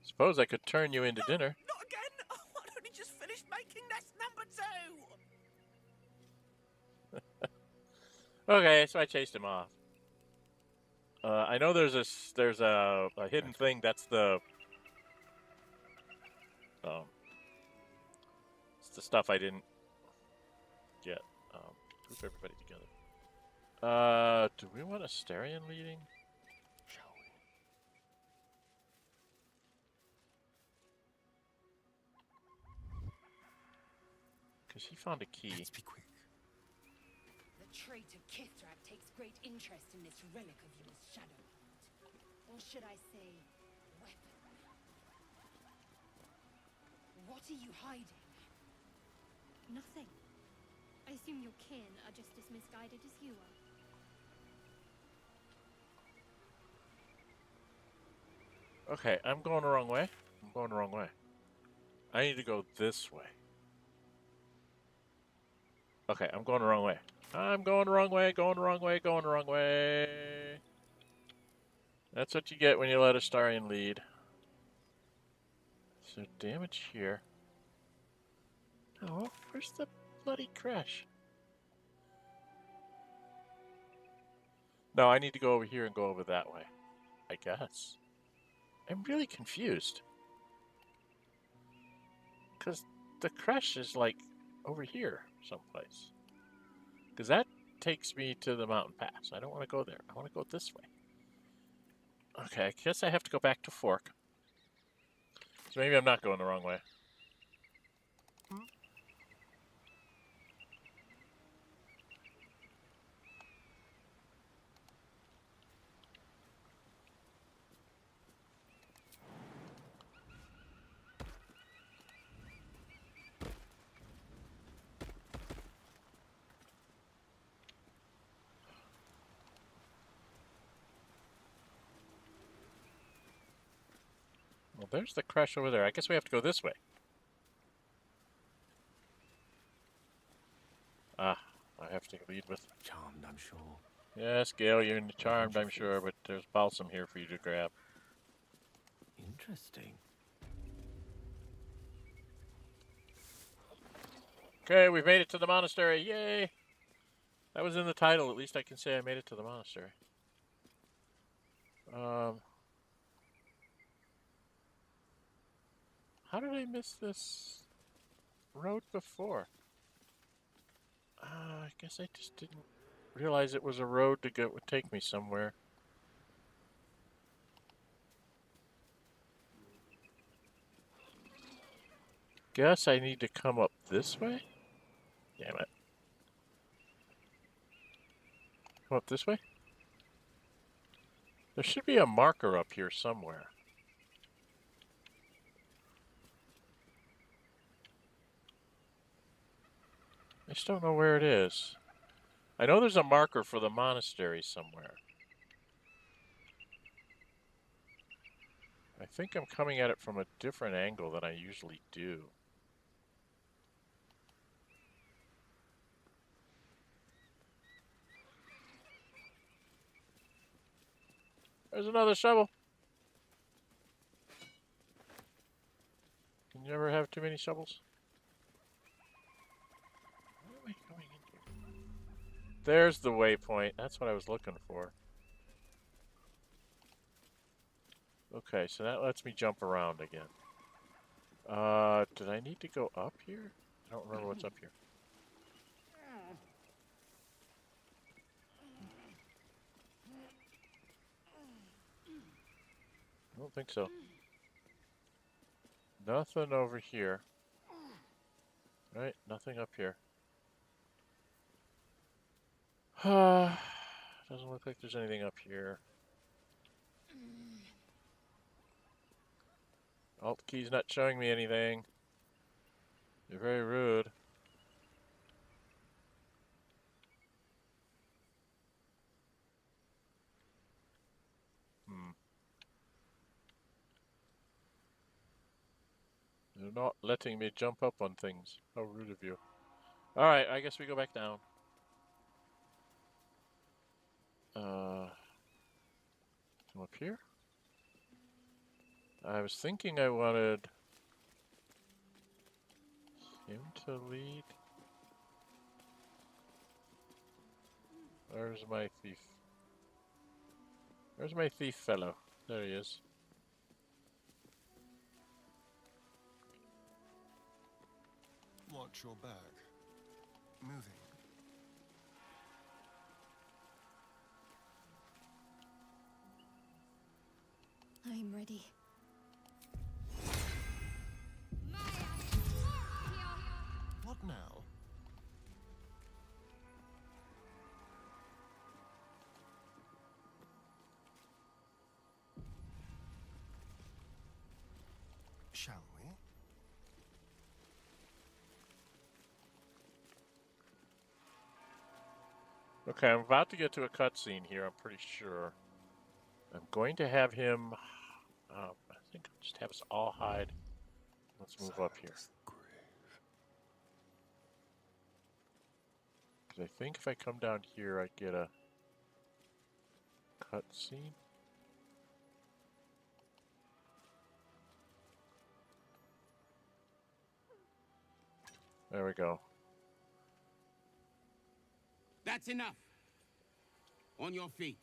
Suppose I could turn you into dinner. Not again! I'd only just finished making nest number 2! Okay, so I chased him off. I know there's a hidden thing. That's the it's the stuff I didn't get. Group everybody together. Do we want Astarion leading? Shall we? Because he found a key. Let's be quick. The traitor Kithrak takes great interest in this relic of yours, Shadowheart. Or should I say, weapon? What are you hiding? Nothing. I assume your kin are just as misguided as you are. Okay, I'm going the wrong way. I'm going the wrong way. I need to go this way. Okay, I'm going the wrong way. I'm going the wrong way, going the wrong way, going the wrong way. That's what you get when you let Astarion lead. So damage here. Oh, where's the bloody Creche? No, I need to go over here and go over that way, I guess. I'm really confused. Because the Creche is like over here someplace. Because that takes me to the mountain pass. I don't want to go there. I want to go this way. Okay, I guess I have to go back to Fork. So maybe I'm not going the wrong way. Well, there's the Creche over there. I guess we have to go this way. Ah, I have to lead with... Charmed, I'm sure. Yes, Gale, you're charmed, I'm sure, but there's balsam here for you to grab. Interesting. Okay, we've made it to the monastery. Yay! That was in the title. At least I can say I made it to the monastery. How did I miss this road before? I guess I just didn't realize it was a road to go would take me somewhere. Guess I need to come up this way? Damn it. Come up this way? There should be a marker up here somewhere. I just don't know where it is. I know there's a marker for the monastery somewhere. I think I'm coming at it from a different angle than I usually do. There's another shovel. Can you ever have too many shovels? Where am I going into? There's the waypoint. That's what I was looking for. Okay, so that lets me jump around again. Did I need to go up here? I don't remember what's up here. I don't think so. Nothing over here. Right, nothing up here. Doesn't look like there's anything up here. Alt key's not showing me anything. You're very rude. You're not letting me jump up on things. How rude of you. Alright, I guess we go back down. Come up here? I was thinking I wanted him to lead. Where's my thief? Where's my thief fellow? There he is. Watch your back. Moving. I'm ready. What now? Shall we? Okay, I'm about to get to a cutscene here, I'm pretty sure. I'm going to have him... I think I'll just have us all hide. Let's move up here. Because I think if I come down here, I get a cutscene. There we go. That's enough. On your feet.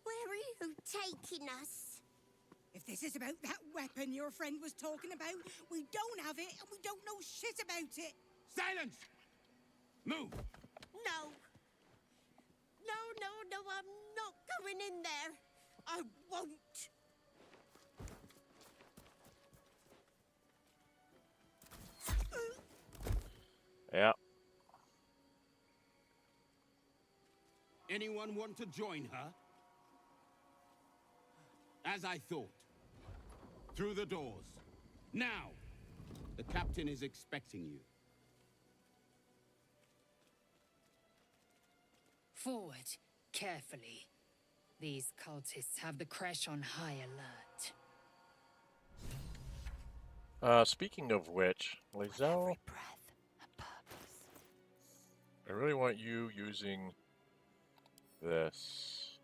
Where are you taking us? If this is about that weapon your friend was talking about, we don't have it and we don't know shit about it. Silence! Move! No. No, I'm not going in there. I won't. Yeah. Anyone want to join her? As I thought. Through the doors. Now! The captain is expecting you. Forward, carefully. These cultists have the Creche on high alert. Speaking of which, Lae'zel, I really want you using this.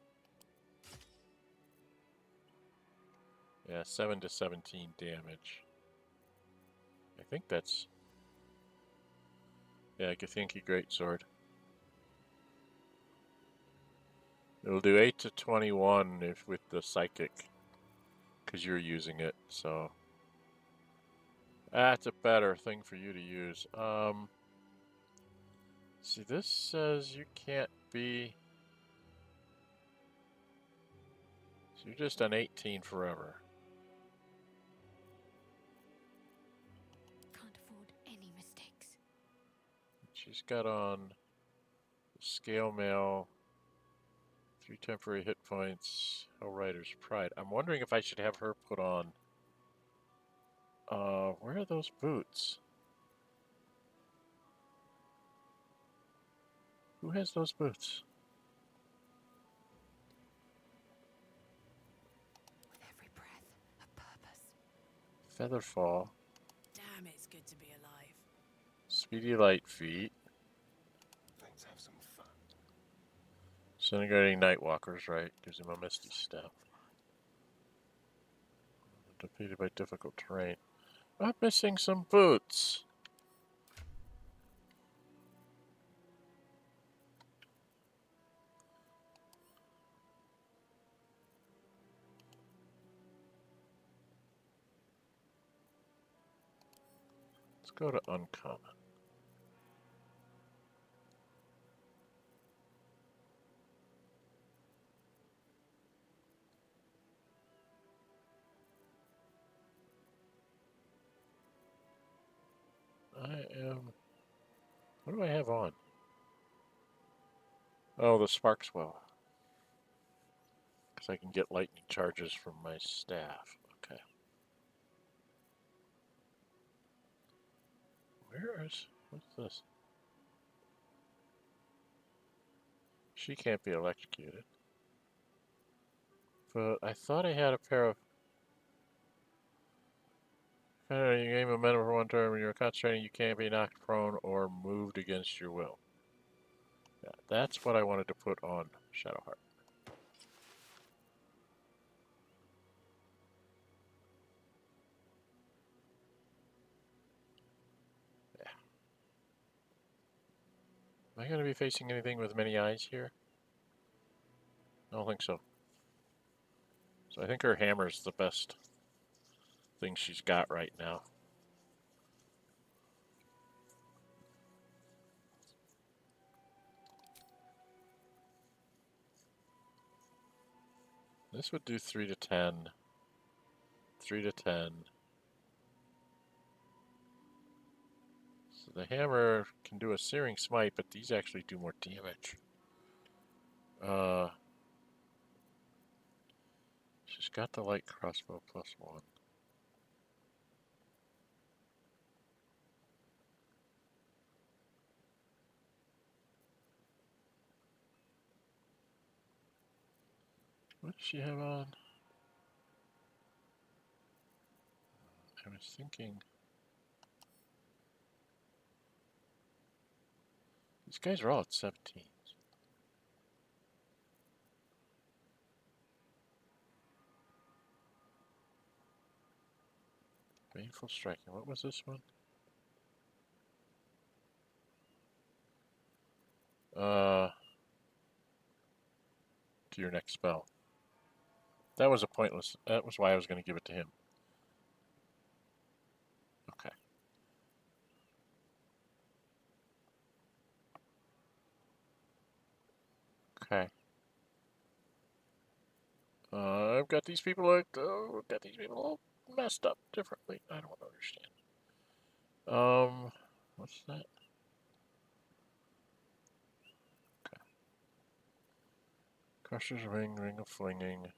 Yeah, 7 to 17 damage. I think that's... Yeah, Githyanki Greatsword. It'll do 8 to 21 if with the Psychic, because you're using it, so... That's a better thing for you to use. See, this says you can't be... So you're just on 18 forever. Can't afford any mistakes. She's got on scale mail, 3 temporary hit points, Hellrider's Pride. I'm wondering if I should have her put on... where are those boots? Who has those boots? With every breath, a purpose. Featherfall. Damn, it's good to be alive. Speedy Light Feet. Let's have some fun. Disintegrating Nightwalkers, right? Gives him a Misty Step. Defeated by difficult terrain. I'm missing some boots. Let's go to uncommon. What do I have on? Oh, the Sparkswell. Because I can get lightning charges from my staff. Okay. What's this? She can't be electrocuted. But I thought I had a pair of... You gain momentum for one turn when you're concentrating, you can't be knocked prone or moved against your will. Yeah, that's what I wanted to put on Shadowheart. Yeah. Am I going to be facing anything with many eyes here? I don't think so. So I think her hammer's the best thing she's got right now. This would do 3 to 10. 3 to 10. So the hammer can do a searing smite, but these actually do more damage. She's got the light crossbow +1. What does she have on? I was thinking... These guys are all at 17s. Painful striking. What was this one? To your next spell. That was a pointless... That was why I was going to give it to him. Okay. Okay. I've got these people like... Oh, I've got these people all messed up differently. I don't understand. What's that? Okay. Crusher's Ring, Ring of Flinging.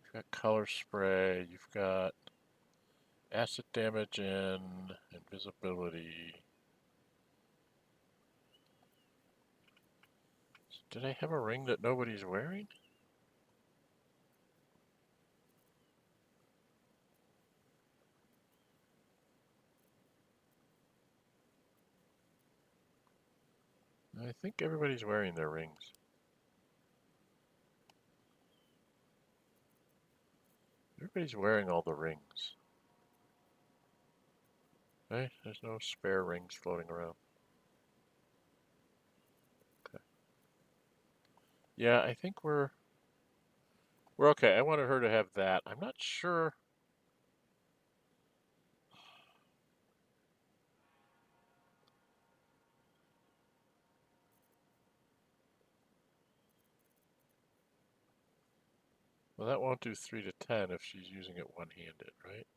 You've got Color Spray. You've got acid damage and invisibility. Did I have a ring that nobody's wearing? I think everybody's wearing their rings. Everybody's wearing all the rings. Okay, there's no spare rings floating around. Okay. Yeah, I think we're okay. I wanted her to have that. I'm not sure. So that won't do 3 to 10 if she's using it one-handed, right?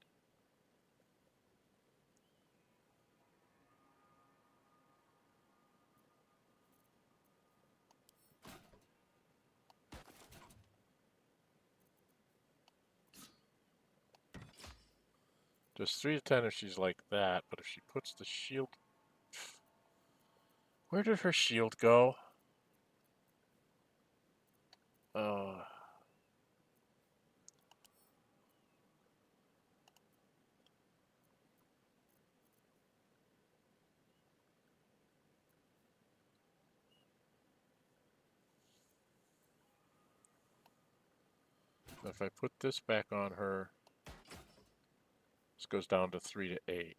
Does 3 to 10 if she's like that, but if she puts the shield... Where did her shield go? If I put this back on her, this goes down to 3 to 8.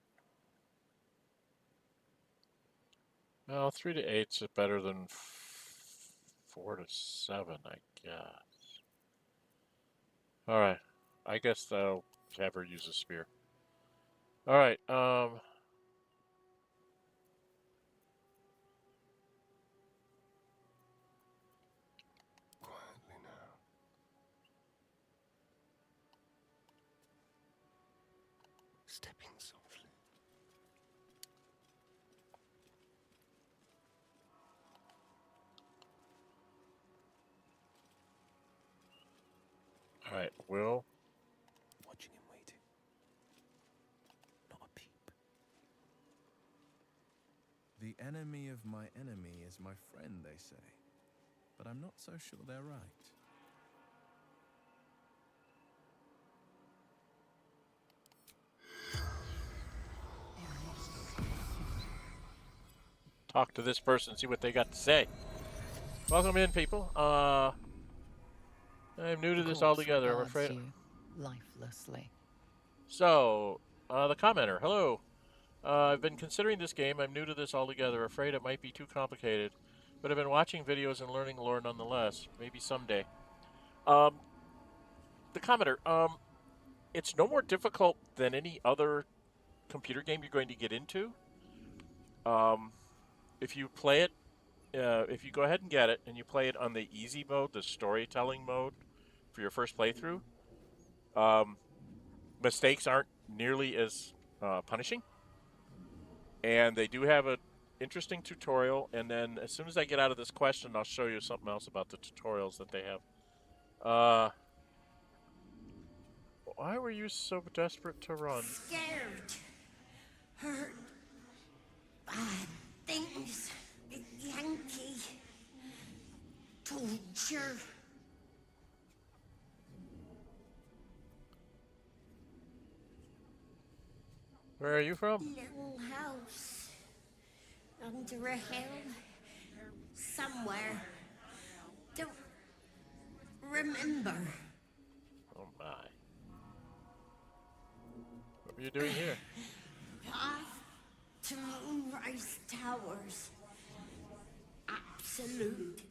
Well, 3 to 8's better than 4 to 7, I guess. Alright. I guess I'll have her use a spear. Alright, Quietly now. Stepping softly. Alright, Wyll. Watching and waiting. Not a peep. The enemy of my enemy is my friend, they say. But I'm not so sure they're right. Talk to this person, see what they got to say. Welcome in, people. I'm new to this altogether, I'm afraid. You lifelessly. So, the commenter, hello. I've been considering this game. I'm new to this altogether. Afraid it might be too complicated, but I've been watching videos and learning lore nonetheless. Maybe someday. The commenter, it's no more difficult than any other computer game you're going to get into. If you play it, if you go ahead and get it, and you play it on the easy mode, the storytelling mode, for your first playthrough, mistakes aren't nearly as punishing. And they do have an interesting tutorial, and then as soon as I get out of this question, I'll show you something else about the tutorials that they have. Why were you so desperate to run? Scared. Hurt. Bad things. Githyanki. Torture. Where are you from? Little house. Under a hill. Somewhere. Don't remember. Oh my. What are you doing here? Path to Moonrise Towers. Absolute.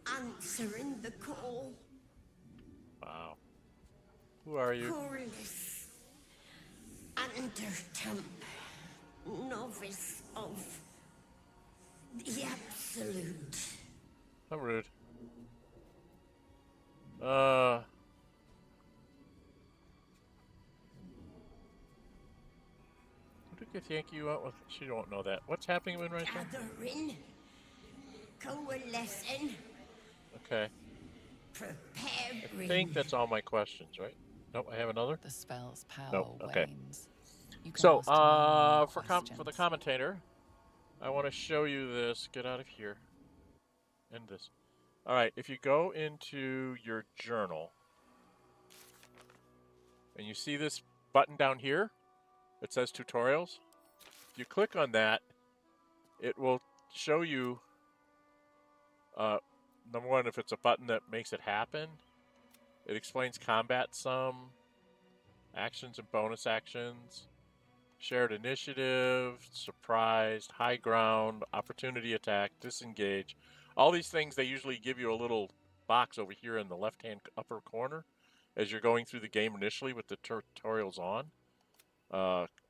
Answering the call. Wow. Who are you? Corliss. Undertump. Novice of the Absolute. How rude. Who did Githyanki you out with? She won't know that. What's happening right now? Gathering. Coalescing. Okay. Preparing. I think that's all my questions, right? Nope, I have another. The spell's power Nope. Okay. wanes. You can So, ask no more for the commentator, I want to show you this. Get out of here. End this. All right. If you go into your journal, and you see this button down here, it says tutorials. If you click on that, it will show you. Number one, if it's a button that makes it happen, it explains combat some, actions and bonus actions, shared initiative, surprised, high ground, opportunity attack, disengage. All these things, they usually give you a little box over here in the left-hand upper corner as you're going through the game initially with the tutorials on.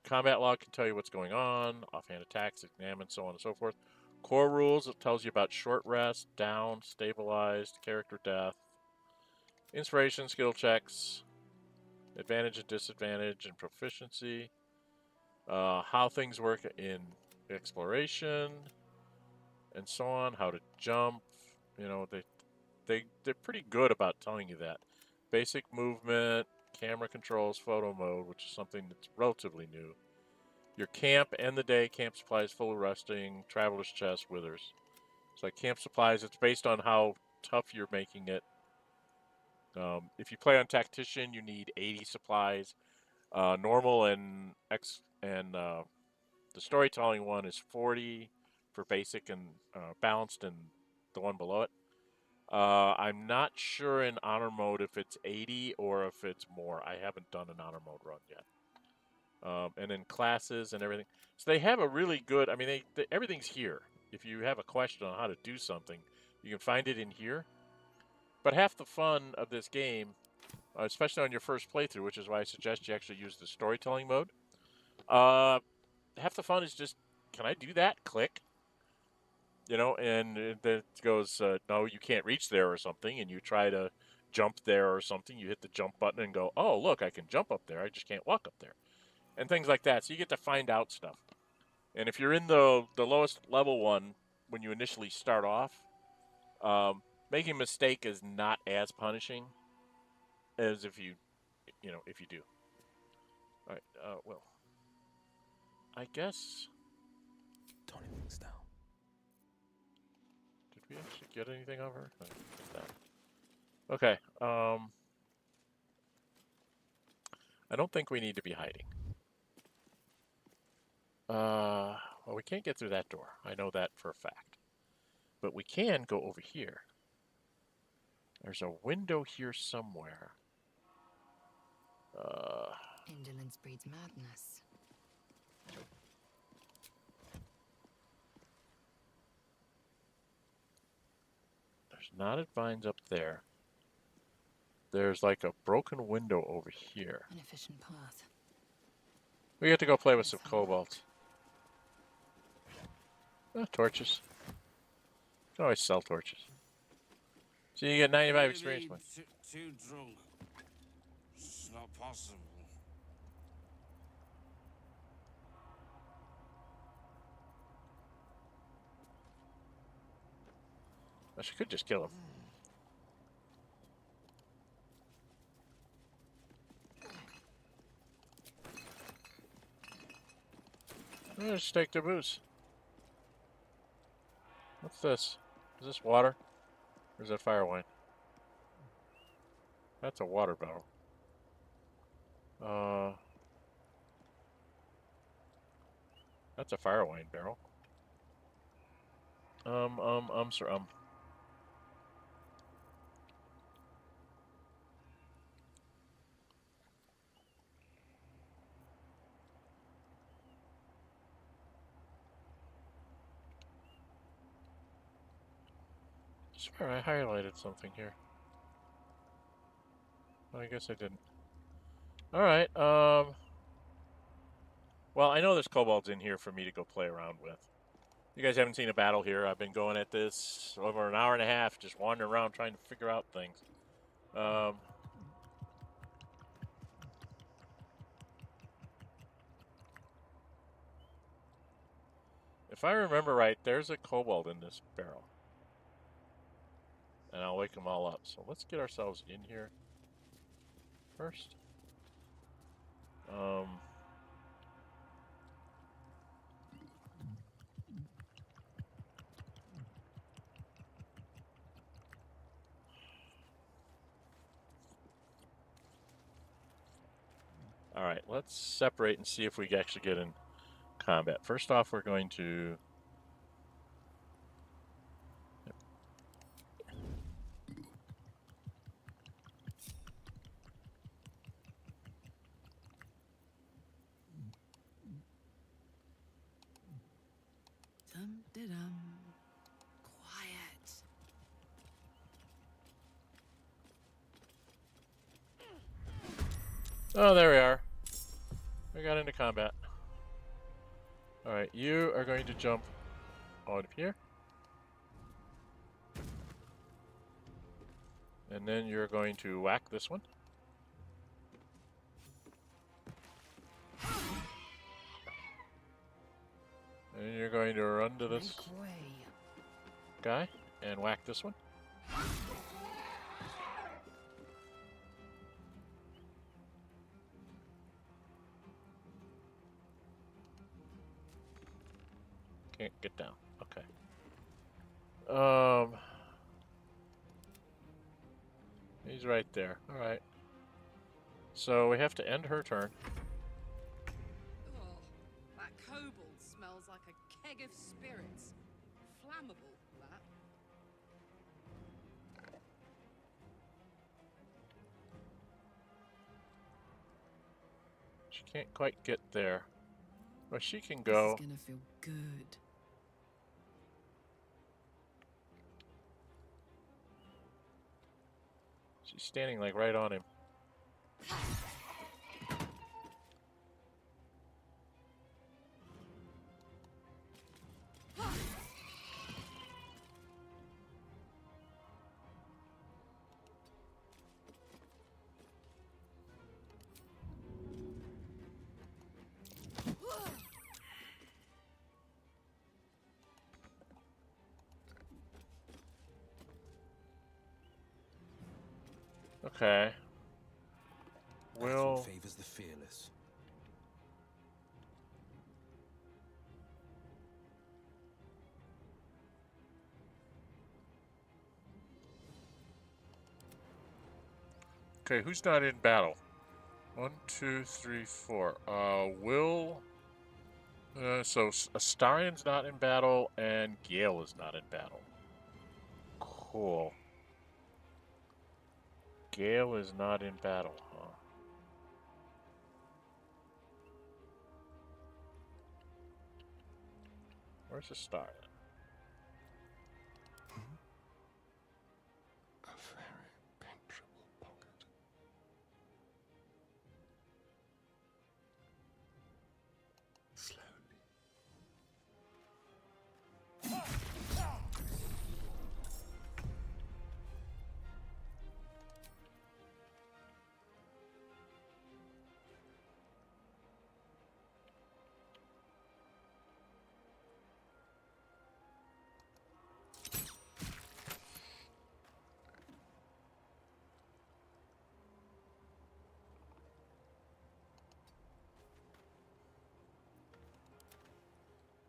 Combat log can tell you what's going on, offhand attacks, examine, so on and so forth. Core rules, it tells you about short rest, down, stabilized, character death. Inspiration, skill checks, advantage and disadvantage, and proficiency. How things work in exploration, and so on. How to jump. You know, they're pretty good about telling you that. Basic movement, camera controls, photo mode, which is something that's relatively new. Your camp, end the day, camp supplies, full resting, traveler's chest, withers. It's like camp supplies. It's based on how tough you're making it. If you play on tactician, you need 80 supplies. Normal and the storytelling one is 40 for basic and balanced, and the one below it. I'm not sure in honor mode if it's 80 or if it's more. I haven't done an honor mode run yet. And then classes and everything. So they have a really good. I mean, everything's here. If you have a question on how to do something, you can find it in here. But half the fun of this game, especially on your first playthrough, which is why I suggest you actually use the storytelling mode, half the fun is just, can I do that? Click. You know, and then it goes, no, you can't reach there or something, and you try to jump there or something. You hit the jump button and go, oh, look, I can jump up there. I just can't walk up there. And things like that. So you get to find out stuff. And if you're in the lowest level one, when you initially start off, making a mistake is not as punishing as if you do. All right, well, I guess. Toning things down. Did we actually get anything over? Okay. I don't think we need to be hiding. Well, we can't get through that door. I know that for a fact. But we can go over here. There's a window here somewhere. Indolence breeds madness. There's knotted vines up there. There's like a broken window over here. An efficient path. We get to go play with some kobolds. Torches. You can always sell torches. So you get 95 experience points. Too drunk. It's not possible. Well, she could just kill him. Let's take the booze. What's this? Is this water? Or is that fire wine? That's a water barrel. That's a fire wine barrel. Sir. I swear I highlighted something here. I guess I didn't. Alright, well, I know there's kobolds in here for me to go play around with. You guys haven't seen a battle here. I've been going at this over an hour and a half, just wandering around trying to figure out things. If I remember right, there's a kobold in this barrel. And I'll wake them all up. So let's get ourselves in here first. Alright, let's separate and see if we actually get in combat. First off, we're going to... Dum-de-dum. Quiet. Oh, there we are. We got into combat. Alright, you are going to jump out of here. And then you're going to whack this one. And you're going to run to this guy and whack this one. Can't get down. Okay. He's right there. All right. So we have to end her turn. Oh, that kobold smells like a keg of spirits. Flammable, that. She can't quite get there. Well, she can go. This is gonna feel good. She's standing like right on him. Okay. Wyll favors the fearless. Okay, who's not in battle? 1, 2, 3, 4. Wyll. So Astarion's not in battle, and Gale is not in battle. Cool. Gale is not in battle, huh? Where's Astarion? A very pinchable pocket. Slowly.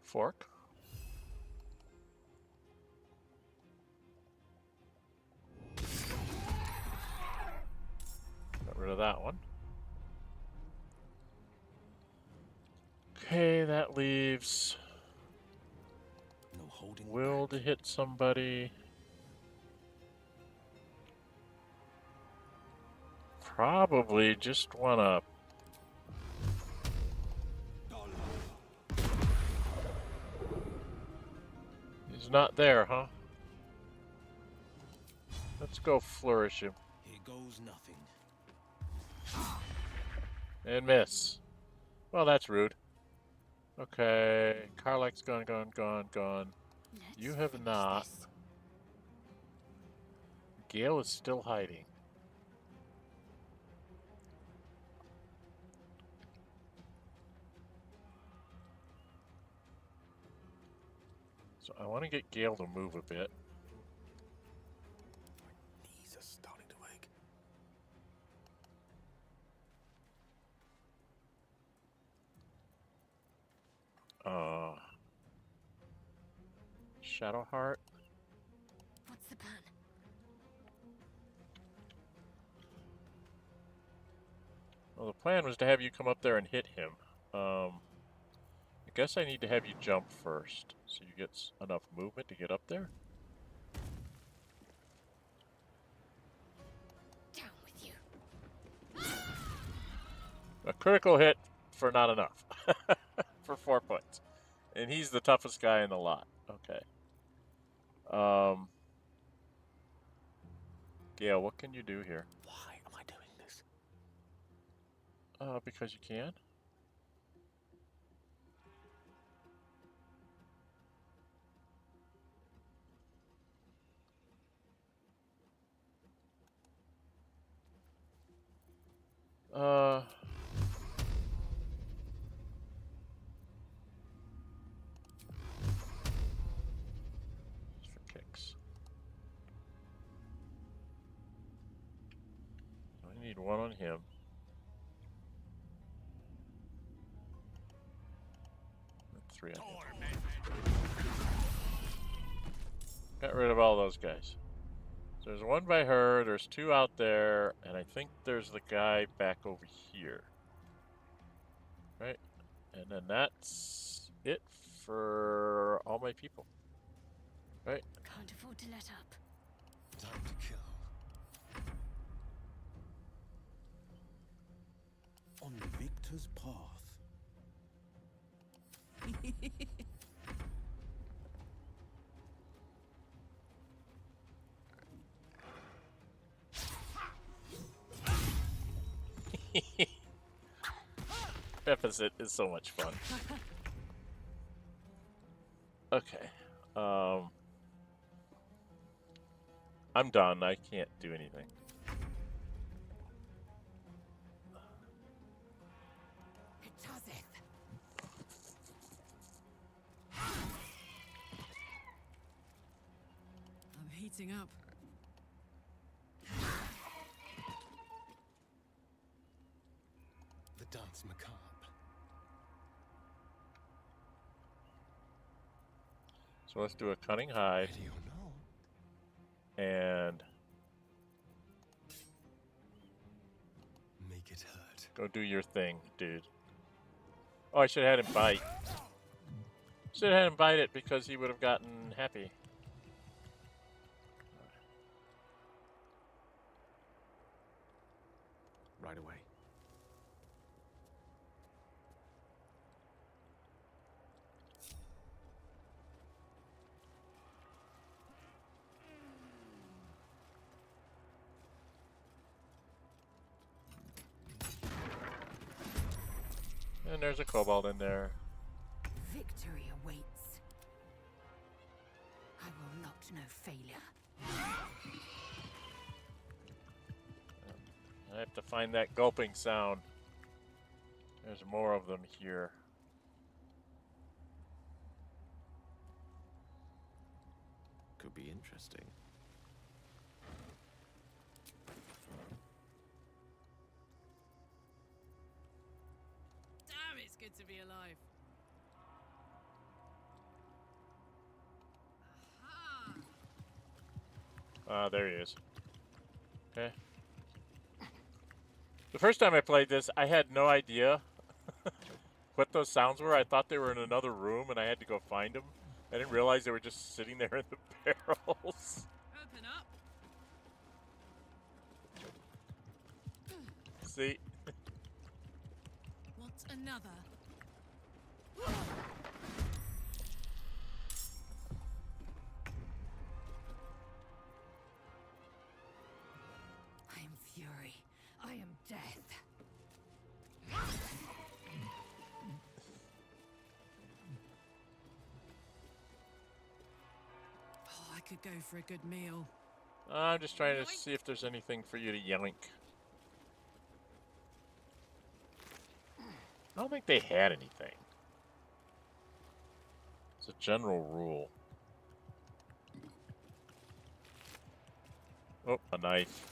Fork. Got rid of that one. Okay, that leaves No holding Wyll to hit somebody. Probably just wanna. He's not there, huh? Let's go flourish him. Here goes nothing. And miss. Well, that's rude. Okay, Karlach's gone, gone, gone, gone. You have not. Gale is still hiding. So I want to get Gale to move a bit. Knees are starting to ache. Shadowheart. What's the plan? Well, the plan was to have you come up there and hit him. I guess I need to have you jump first, so you get enough movement to get up there. Down with you. A critical hit for not enough. For 4 points. And he's the toughest guy in the lot. Okay. Gale, what can you do here? Why am I doing this? Because you can. him. Three on him. Got rid of all those guys. So there's one by her, there's two out there, and I think there's the guy back over here. Right? And then that's it for all my people. Right? Can't afford to let up. Time to kill. On the victor's path. Deficit is so much fun. Okay. I'm done. I can't do anything. I'm heating up. The dance macabre. So let's do a cunning hide. And make it hurt. Go do your thing, dude. Oh, I should have had him bite. Should have had him bite it because he would have gotten happy. Right away. And there's a kobold in there. Victory awaits. I will not know failure. I have to find that gulping sound. There's more of them here. Could be interesting. Damn, it's good to be alive. Ah, there he is. Okay. The first time I played this, I had no idea what those sounds were. I thought they were in another room, and I had to go find them. I didn't realize they were just sitting there in the barrels. Open up. See? Want another? I am fury. I am death. Oh, I could go for a good meal. I'm just trying to see if there's anything for you to yoink. I don't think they had anything. It's a general rule. Oh, a knife.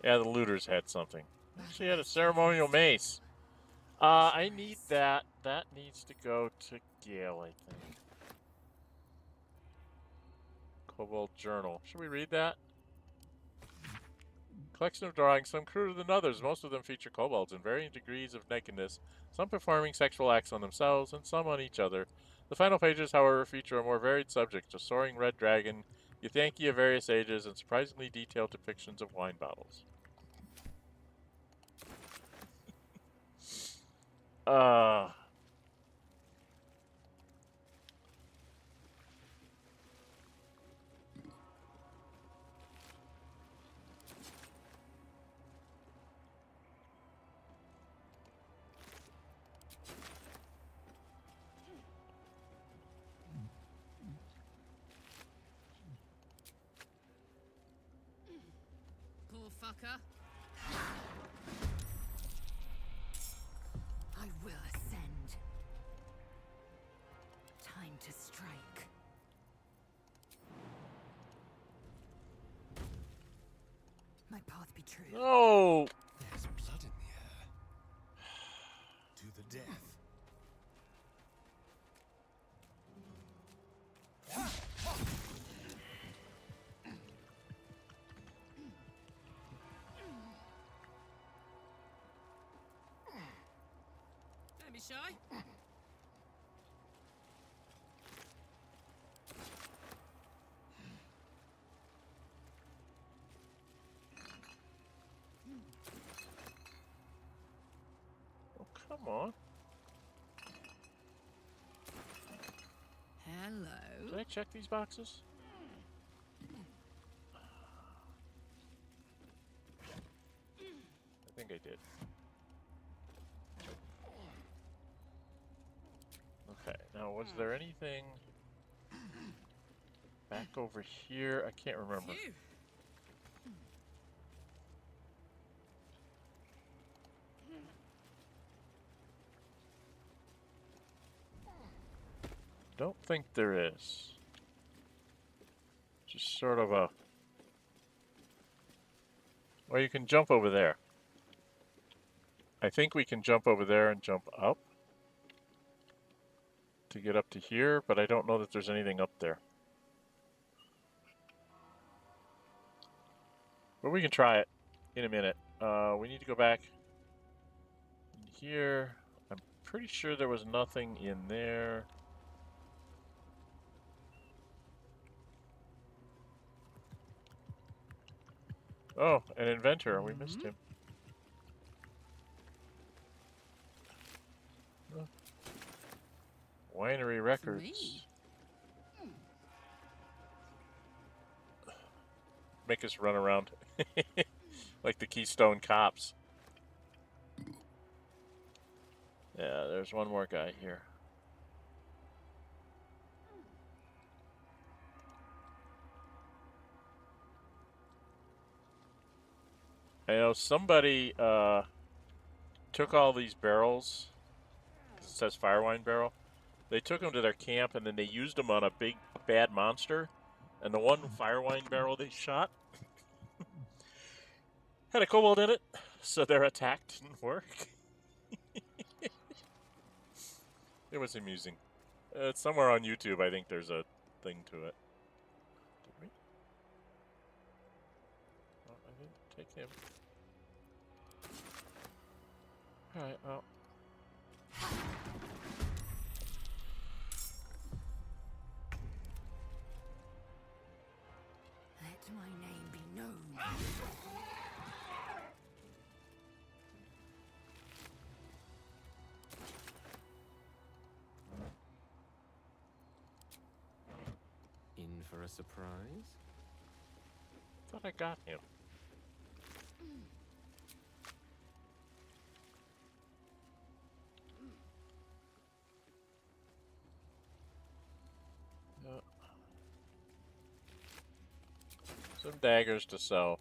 Yeah, the looters had something. She had a ceremonial mace. I need that. That needs to go to Gale, I think. Kobold Journal. Should we read that? Collection of drawings, some cruder than others. Most of them feature kobolds in varying degrees of nakedness, some performing sexual acts on themselves and some on each other. The final pages, however, feature a more varied subject, a soaring red dragon, Githyanki of various ages, and surprisingly detailed depictions of wine bottles. Poor fucker. I will ascend. Time to strike. path be true. No! There's blood in the air. To the death. Don't be shy. Oh, come on. Hello. Did I check these boxes? I think I did. Okay, now was there anything back over here? I can't remember. Phew. Don't think there is. Just sort of a... Well, you can jump over there. I think we can jump over there and jump up to get up to here, but I don't know that there's anything up there. But we can try it in a minute. We need to go back in here. I'm pretty sure there was nothing in there. Oh, an inventor. We missed him. Oh. Winery records. Make us run around like the Keystone Cops. Yeah, there's one more guy here. I know somebody took all these barrels. It says Firewine barrel. They took them to their camp and then they used them on a big bad monster. And the one Firewine barrel they shot had a kobold in it, so their attack didn't work. It was amusing. It's somewhere on YouTube. I think there's a thing to it. Did we? Oh, I didn't take him. Alright, well. Let my name be known. In for a surprise? Thought I got him. Some daggers to sell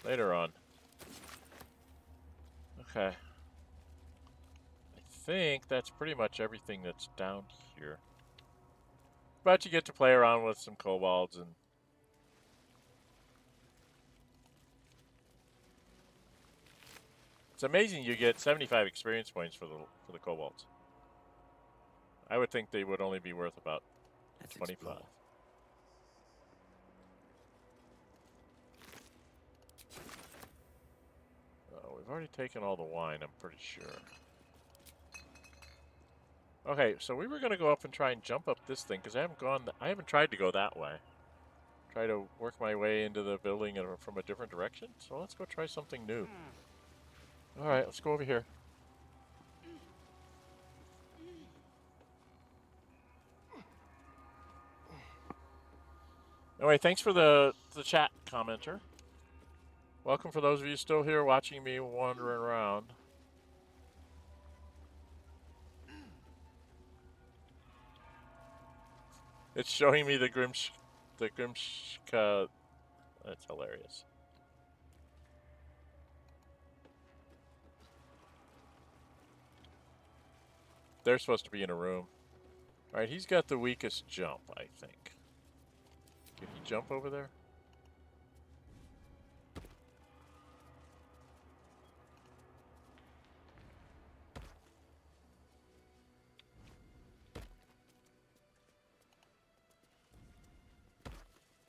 later on. Okay. I think that's pretty much everything that's down here. But you get to play around with some kobolds and it's amazing you get 75 experience points for the kobolds. I would think they would only be worth about 25. We've already taken all the wine, I'm pretty sure. Okay, so we were gonna go up and try and jump up this thing because I haven't tried to go that way. Try to work my way into the building from a different direction. So let's go try something new. All right, let's go over here. Anyway, thanks for the chat commenter. Welcome for those of you still here watching me wandering around. It's showing me the Gremishka. That's hilarious. They're supposed to be in a room. All right, he's got the weakest jump, I think. Can he jump over there?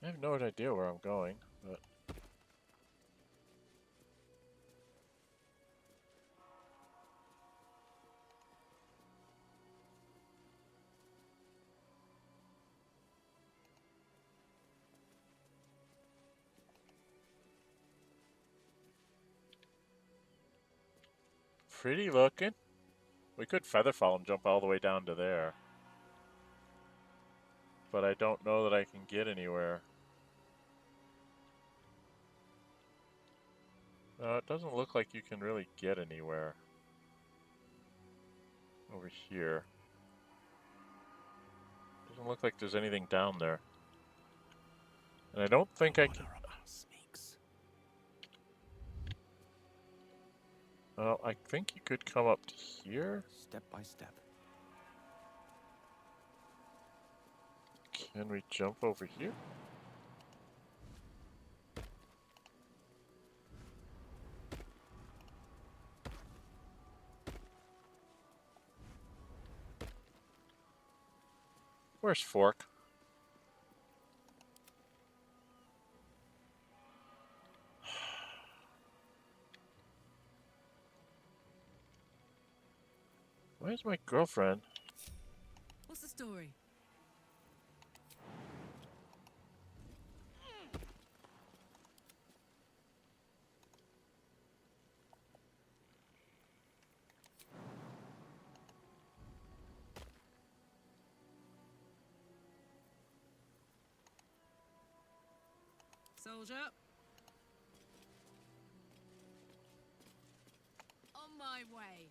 I have no idea where I'm going, but... Pretty looking. We could featherfall and jump all the way down to there. But I don't know that I can get anywhere. No, it doesn't look like you can really get anywhere. Over here. Doesn't look like there's anything down there. And I don't think I can... Well, I think you could come up to here. Step by step. Can we jump over here? Where's Fork? Where's my girlfriend? What's the story? Soldier. On my way.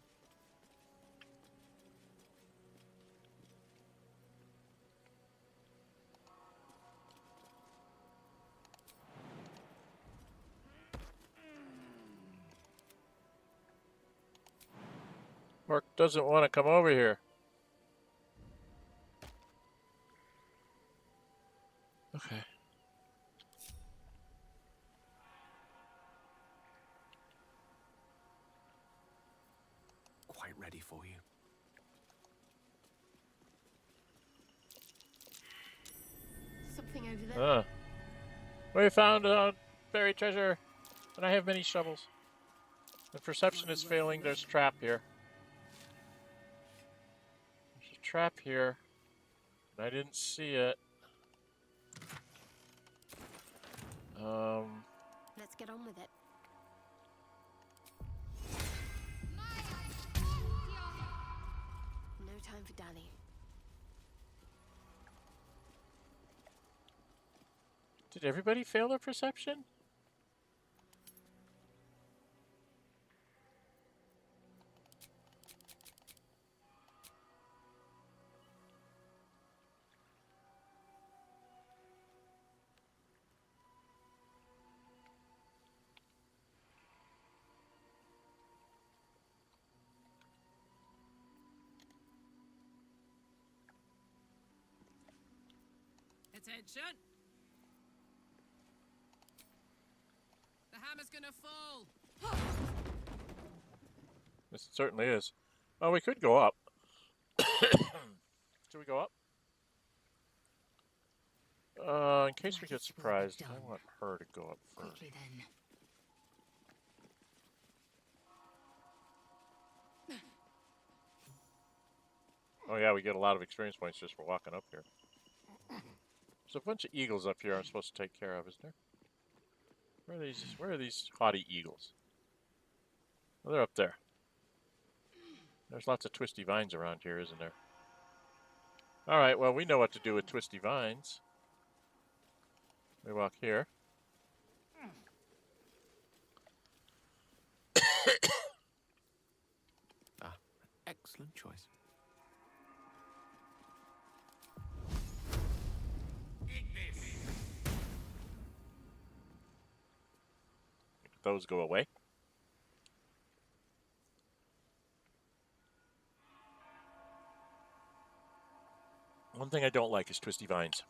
Mark doesn't want to come over here. Okay. Quite ready for you. Something over there. We found buried treasure, and I have many shovels. The perception is failing. There's a trap here. There's a trap here, and I didn't see it. Let's get on with it. No time for dally. Did everybody fail their perception? Attention! The hammer's gonna fall! This certainly is. Oh, we could go up. Should we go up? In case we get surprised, I want her to go up first. Quickly then. Oh yeah, we get a lot of experience points just for walking up here. There's a bunch of eagles up here I'm supposed to take care of, isn't there? Where are these haughty eagles? Oh, they're up there. There's lots of twisty vines around here, isn't there? Alright, well, we know what to do with twisty vines. We walk here. Excellent choice. Those go away. One thing I don't like is twisty vines.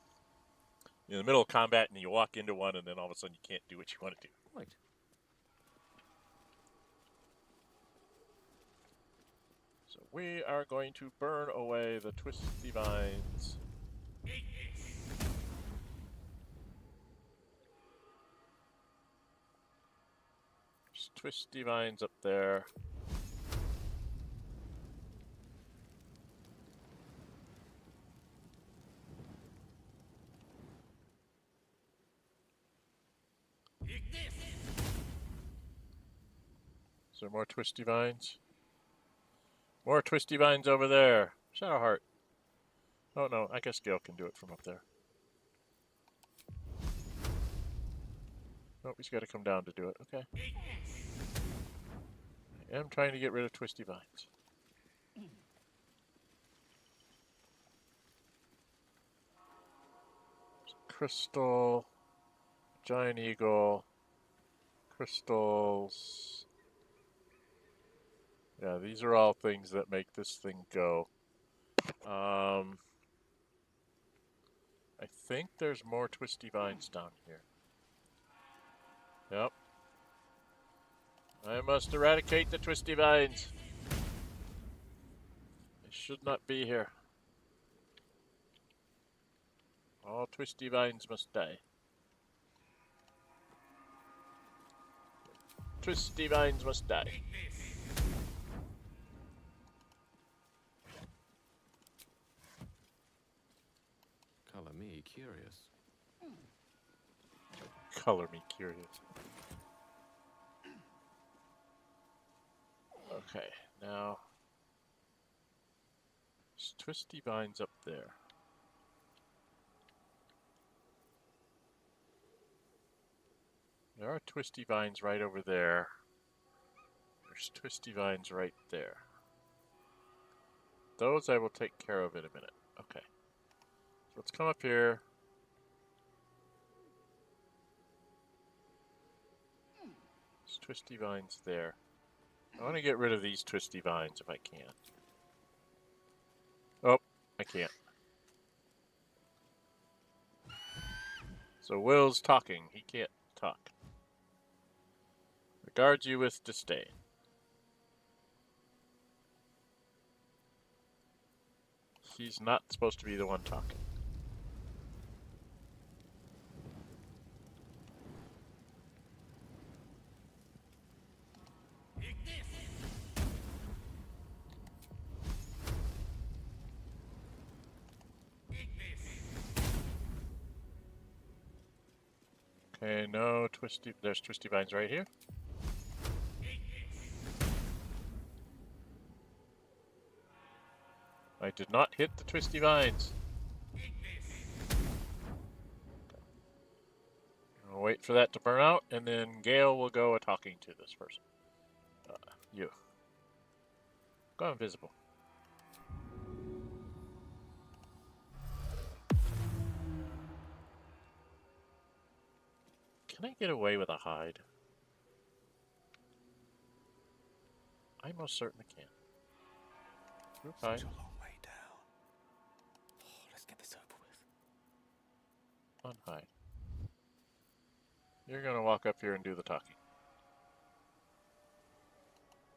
You're in the middle of combat and you walk into one and then all of a sudden you can't do what you want to do. Right. So we are going to burn away the twisty vines. There's twisty vines up there. Is there more twisty vines? More twisty vines over there. Shadowheart. Oh no, I guess Gale can do it from up there. Nope, he's got to come down to do it. Okay. I am trying to get rid of twisty vines. Crystal, giant eagle, crystals. Yeah, these are all things that make this thing go. I think there's more twisty vines down here. Yep. I must eradicate the twisty vines. They should not be here. All twisty vines must die. Twisty vines must die. Color me curious. Color me curious. Okay, now there's twisty vines up there. There are twisty vines right over there. There's twisty vines right there. Those I will take care of in a minute. Okay. So let's come up here. There's twisty vines there. I want to get rid of these twisty vines if I can. Oh, I can't. So Wyll's talking. He can't talk. Regards you with disdain. He's not supposed to be the one talking. Okay, no twisty. There's twisty vines right here. I did not hit the twisty vines. I'll wait for that to burn out, and then Gale will go talking to this person. You. Go invisible. Can I get away with a hide? I most certainly can. Group hide. Such a long way down. Oh, let's get this over with. Unhide. You're gonna walk up here and do the talking.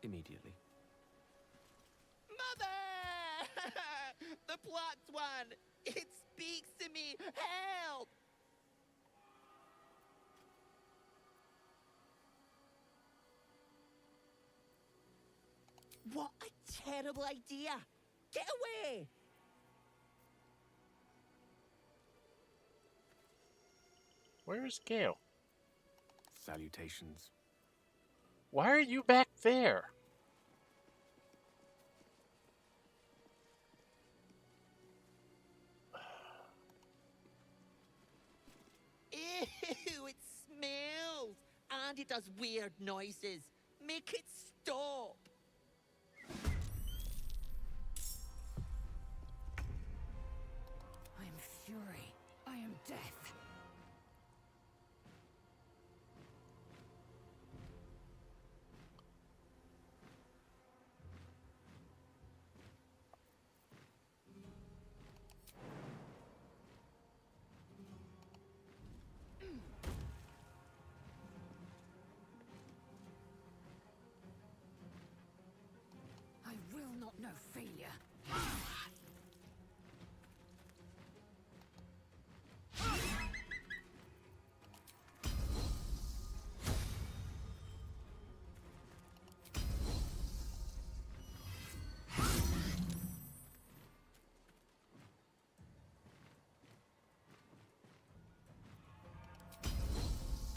Immediately. Mother! The plot's won! It speaks to me! Help! What a terrible idea! Get away! Where is Gale? Salutations. Why are you back there? Ew, it smells! And it does weird noises. Make it stop! I am fury. I am death. I will not know failure.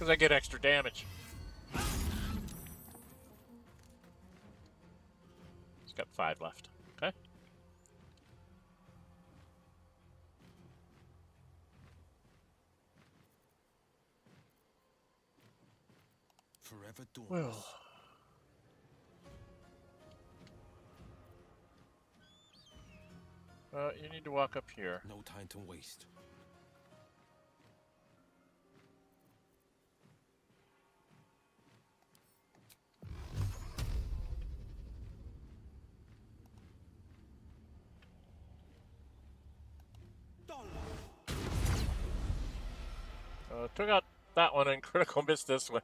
Because I get extra damage. He's got 5 left. Okay. Forever dawns. Well. You need to walk up here. No time to waste. Took out that one and critical missed this one.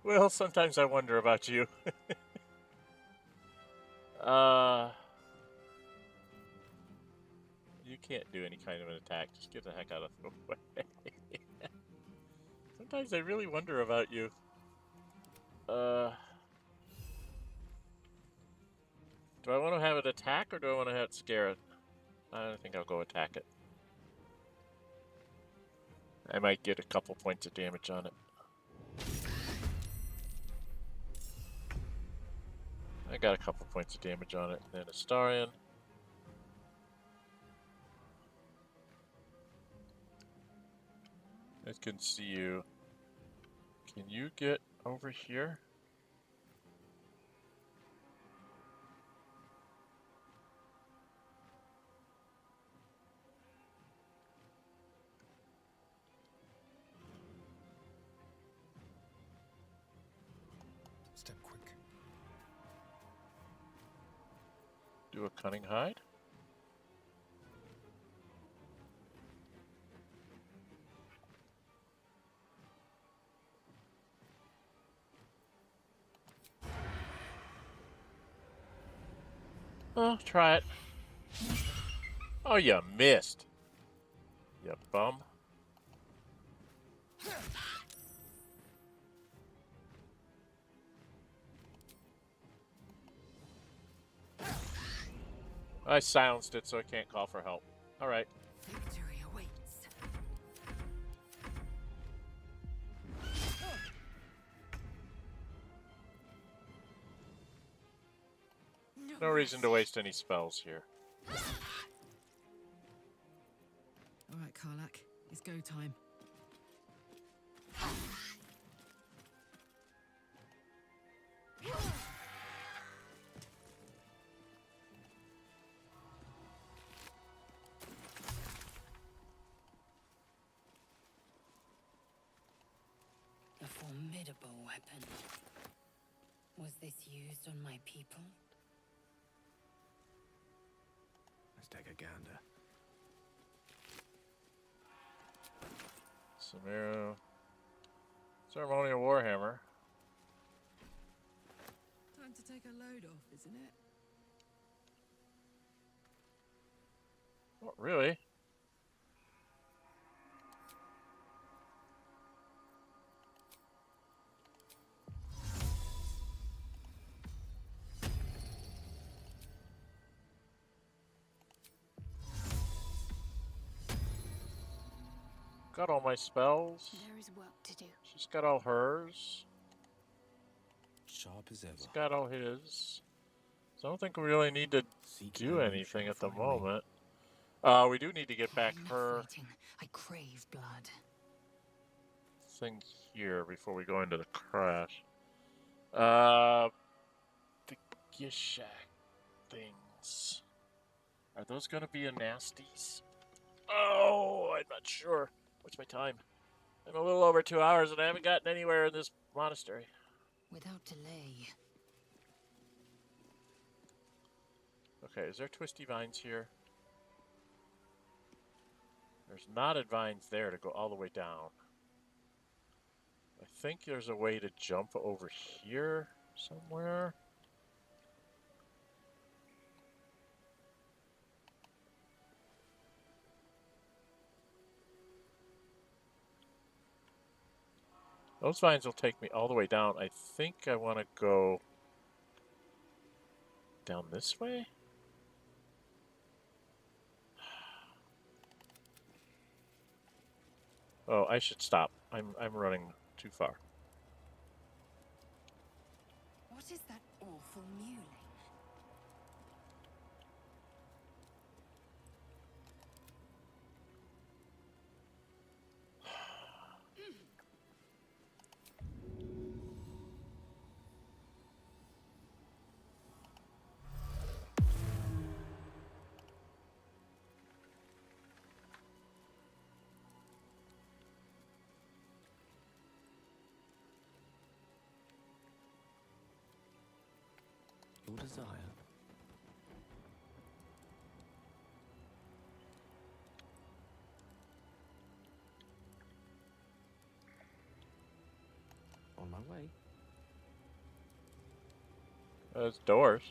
Well, sometimes I wonder about you. You can't do any kind of an attack. Just get the heck out of the way. Sometimes I really wonder about you. Do I want to have it attack or do I want to have it scare it? I think I'll go attack it. I might get a couple points of damage on it. I got a couple points of damage on it. And then Astarion. I can see you. Can you get over here? Step quick. Do a cunning hide? Oh, try it. Oh, you missed. You bum. I silenced it so I can't call for help. Alright. Victory awaits. No reason to waste any spells here. Alright, Karlach. It's go time. A formidable weapon. Was this used on my people? Let's take a gander. Samara. Ceremonial Warhammer. Time to take a load off, isn't it? Not really. Got all my spells. There is work to do. She's got all hers. Sharp as ever. He's got all his. So I don't think we really need to do anything at the moment. We do need to get back her I crave blood. thing here before we go into the crash. The Gishak things. Are those going to be a nasties? Oh, I'm not sure. What's my time? I'm a little over 2 hours and I haven't gotten anywhere in this monastery. Without delay. Okay, is there twisty vines here? There's knotted vines there to go all the way down. I think there's a way to jump over here somewhere. Those vines will take me all the way down. I think I want to go down this way. Oh, I should stop. I'm running too far. What is that awful mewling? Your desire. On my way. There's doors.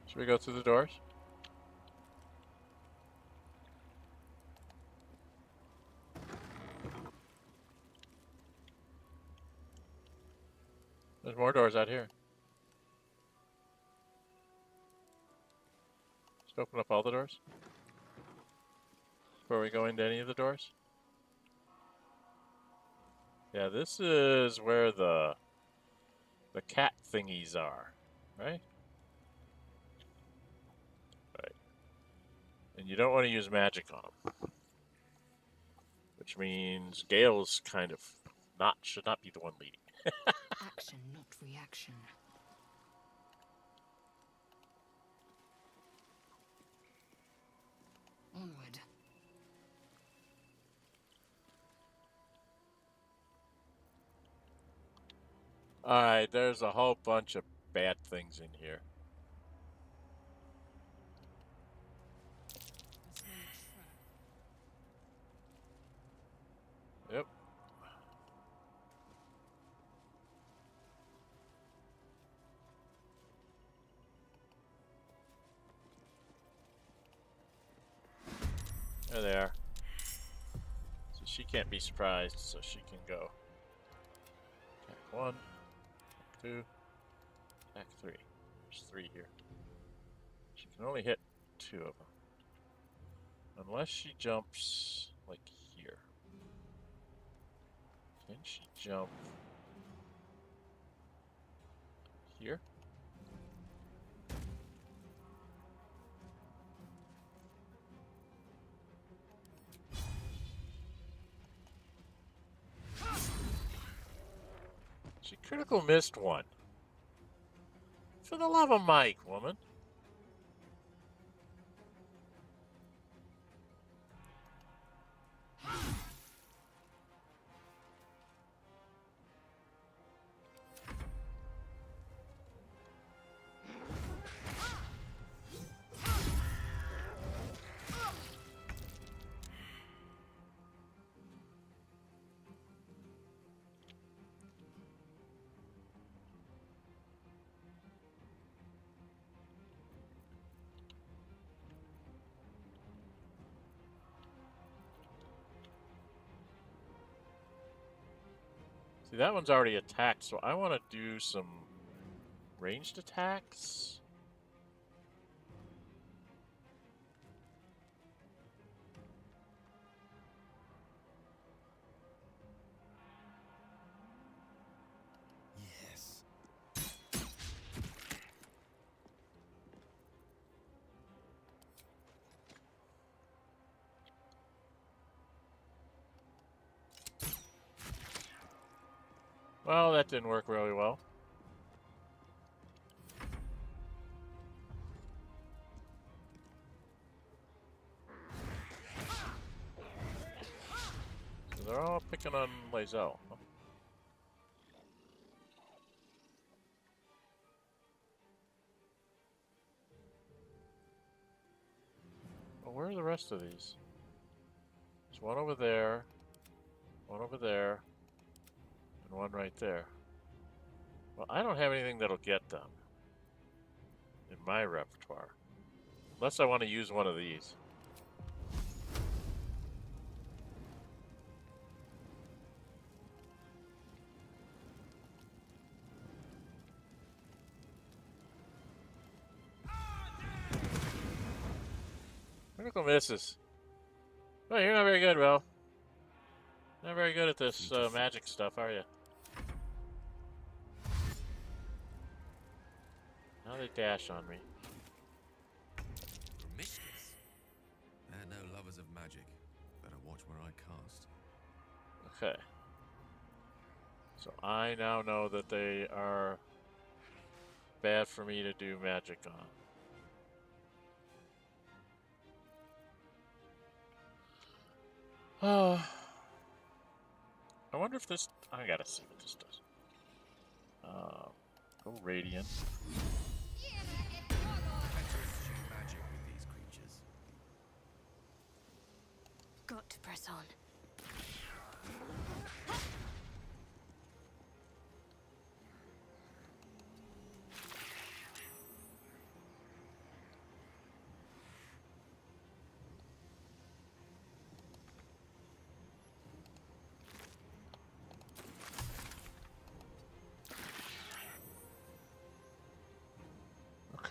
Should we go through the doors? There's more doors out here. Just open up all the doors before we go into any of the doors. Yeah, this is where the cat thingies are, right? Right. And you don't want to use magic on them, which means Gale's kind of should not be the one leading. Action, not reaction. Onward. Alright, there's a whole bunch of bad things in here. Yep. There they are. So she can't be surprised, so she can go. Attack 1, attack 2, attack 3. There's 3 here. She can only hit 2 of them. Unless she jumps, like, here. Can she jump here? She critical missed one. For the love of Mike, woman. See, that one's already attacked, so I want to do some ranged attacks. Yes. Well, that didn't work really well. So they're all picking on Lae'zel. Huh? Well, where are the rest of these? There's one over there, one over there, and one right there. Well, I don't have anything that'll get them in my repertoire. Unless I want to use one of these. Critical misses. Oh, you're not very good, Will. Not very good at this magic stuff, are you? Now they dash on me. Gremishkas? They're no lovers of magic. Better watch where I cast. Okay. So I now know that they are bad for me to do magic on. I wonder if this... I gotta see what this does. Go Radiant. Magic with these creatures. Got to press on.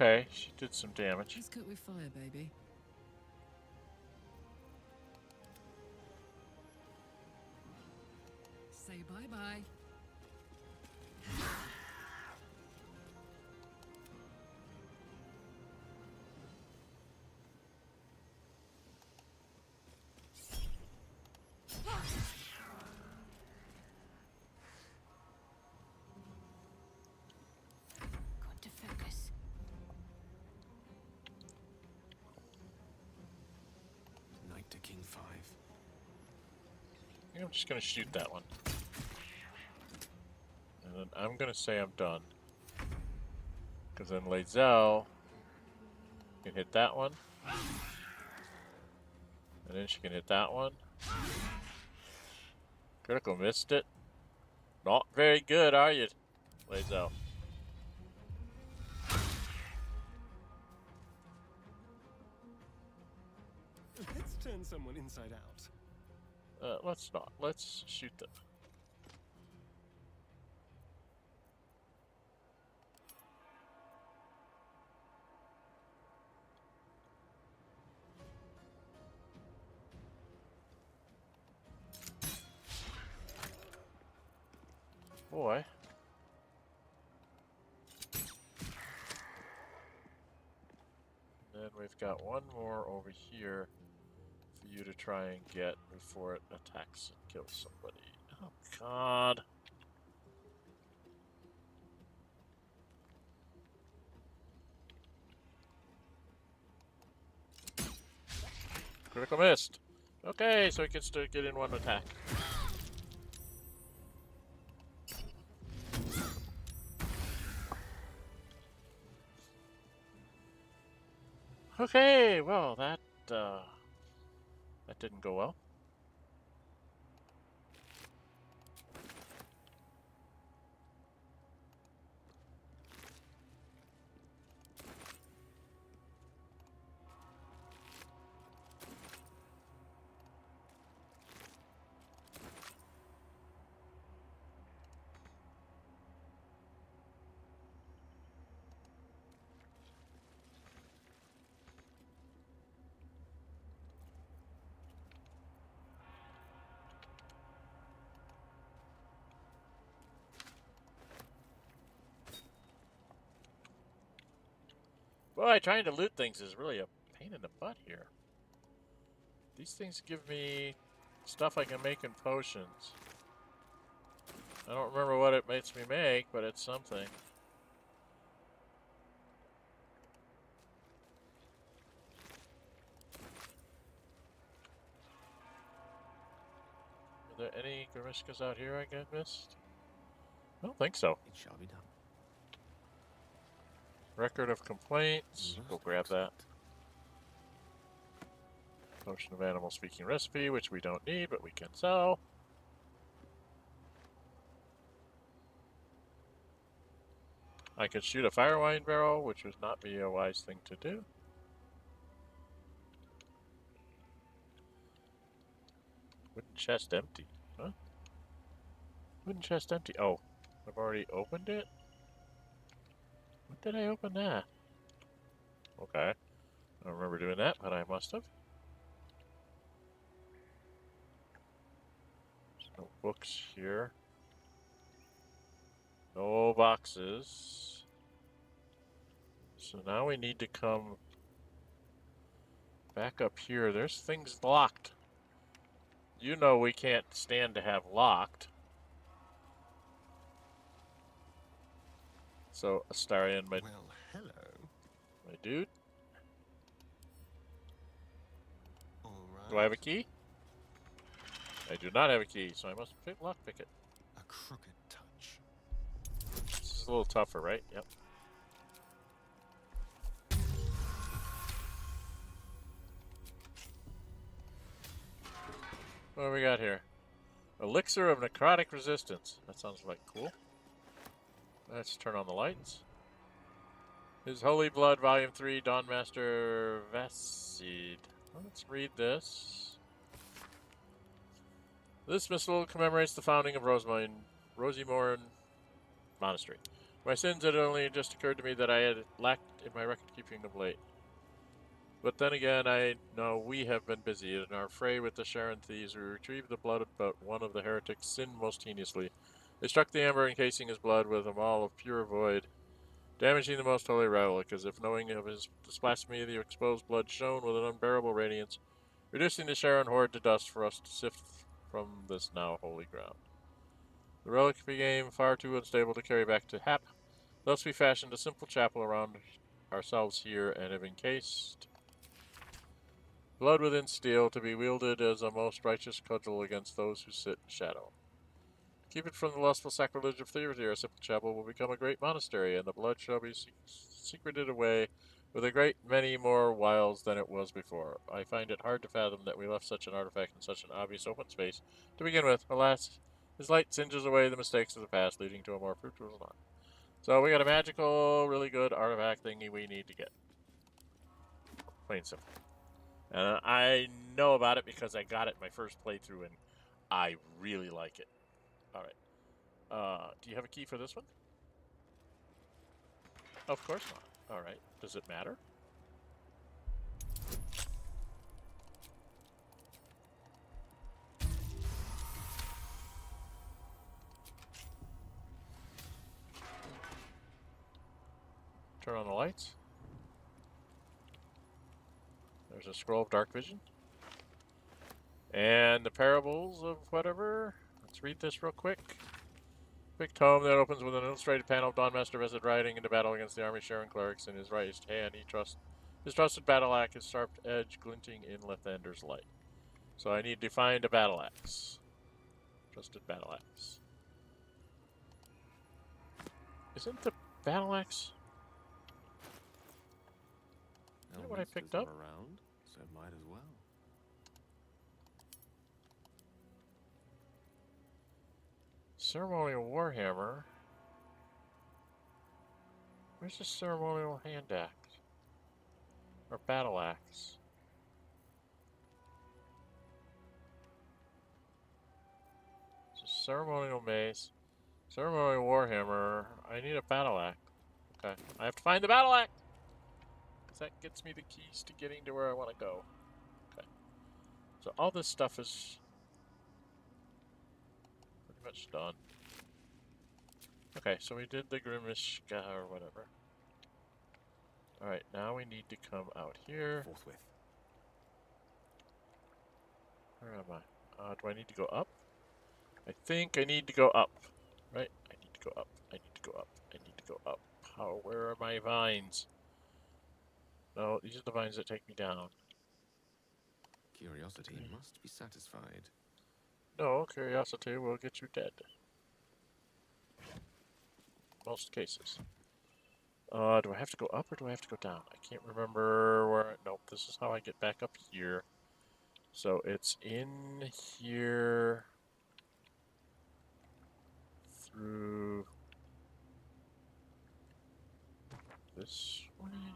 Okay, she did some damage. Let's cook with fire, baby. Say bye-bye. Got to focus. Knight to King 5. I think I'm just gonna shoot that one. And then I'm gonna say I'm done. Because then Lae'zel can hit that one. And then she can hit that one. Critical missed it. Not very good, are you, Lae'zel? Let's turn someone inside out. Let's not. Let's shoot them. Boy. Then we've got one more over here for you to try and get before it attacks and kills somebody. Oh, God. Critical missed. Okay, so he gets to get in one attack. Okay, well, that didn't go well. Boy, trying to loot things is really a pain in the butt here. These things give me stuff I can make in potions. I don't remember what it makes me make, but it's something. Are there any Gremishkas out here I got missed? I don't think so. It shall be done. Record of complaints. Go grab that. Potion of animal speaking recipe, which we don't need, but we can sell. I could shoot a fire wine barrel, which would not be a wise thing to do. Wooden chest empty. Huh? Wooden chest empty. Oh, I've already opened it? When did I open that? Okay. I don't remember doing that, but I must have. books here. No boxes. So now we need to come back up here. There's things locked. You know we can't stand to have locked. So, Astarion, my dude. Do I have a key? I do not have a key, so I must lockpick it. A crooked touch. This is a little tougher, right? Yep. What do we got here? Elixir of Necrotic Resistance. That sounds like cool. Let's turn on the lights. His Holy Blood, Volume 3, Dawnmaster Vasid. Let's read this. This missal commemorates the founding of Rosimorn Monastery. My sins had only just occurred to me that I had lacked in my record-keeping of late. But then again, I know we have been busy. In our fray with the Sharon thieves, we retrieved the blood of one of the heretics, sinned most heinously. They struck the amber encasing his blood with a maul of pure void, damaging the most holy relic, as if knowing of his blasphemy, the exposed blood shone with an unbearable radiance, reducing the Sharon horde to dust for us to sift from this now holy ground. The relic became far too unstable to carry back to Hap. Thus we fashioned a simple chapel around ourselves here and have encased blood within steel to be wielded as a most righteous cudgel against those who sit in shadow. Keep it from the lustful sacrilege of theurgy, our simple chapel will become a great monastery, and the blood shall be secreted away with a great many more wiles than it was before. I find it hard to fathom that we left such an artifact in such an obvious open space to begin with. Alas, his light singes away the mistakes of the past, leading to a more fruitful one. So we got a magical, really good artifact thingy we need to get. Plain simple. And I know about it because I got it my first playthrough, and I really like it. All right. Do you have a key for this one? Of course not. All right. Does it matter? Turn on the lights. There's a scroll of dark vision. And the parables of whatever. Let's read this real quick. Big tome that opens with an illustrated panel of Dawnmaster Vezed riding into battle against the army Sharon clerics. In his right hand, his trusted battle axe, his sharp edge glinting in Lathander's light. So I need to find a battle axe. Trusted battle axe. Isn't the battle axe? Is that what I picked up? Around, so might as well. Ceremonial Warhammer. Where's the ceremonial hand axe? Or battle axe? So ceremonial mace. Ceremonial Warhammer. I need a battle axe. Okay. I have to find the battle axe! Because that gets me the keys to getting to where I want to go. Okay. So all this stuff is pretty much done. Okay, so we did the Gremishka or whatever. Alright, now we need to come out here. Forthwith. Where am I? Do I need to go up? I think I need to go up. Right? I need to go up. I need to go up. I need to go up. How? Where are my vines? No, these are the vines that take me down. Curiosity must be satisfied. No, curiosity will get you dead. Most cases. Do I have to go up or do I have to go down? I can't remember where. Nope, this is how I get back up here. So it's in here through this way.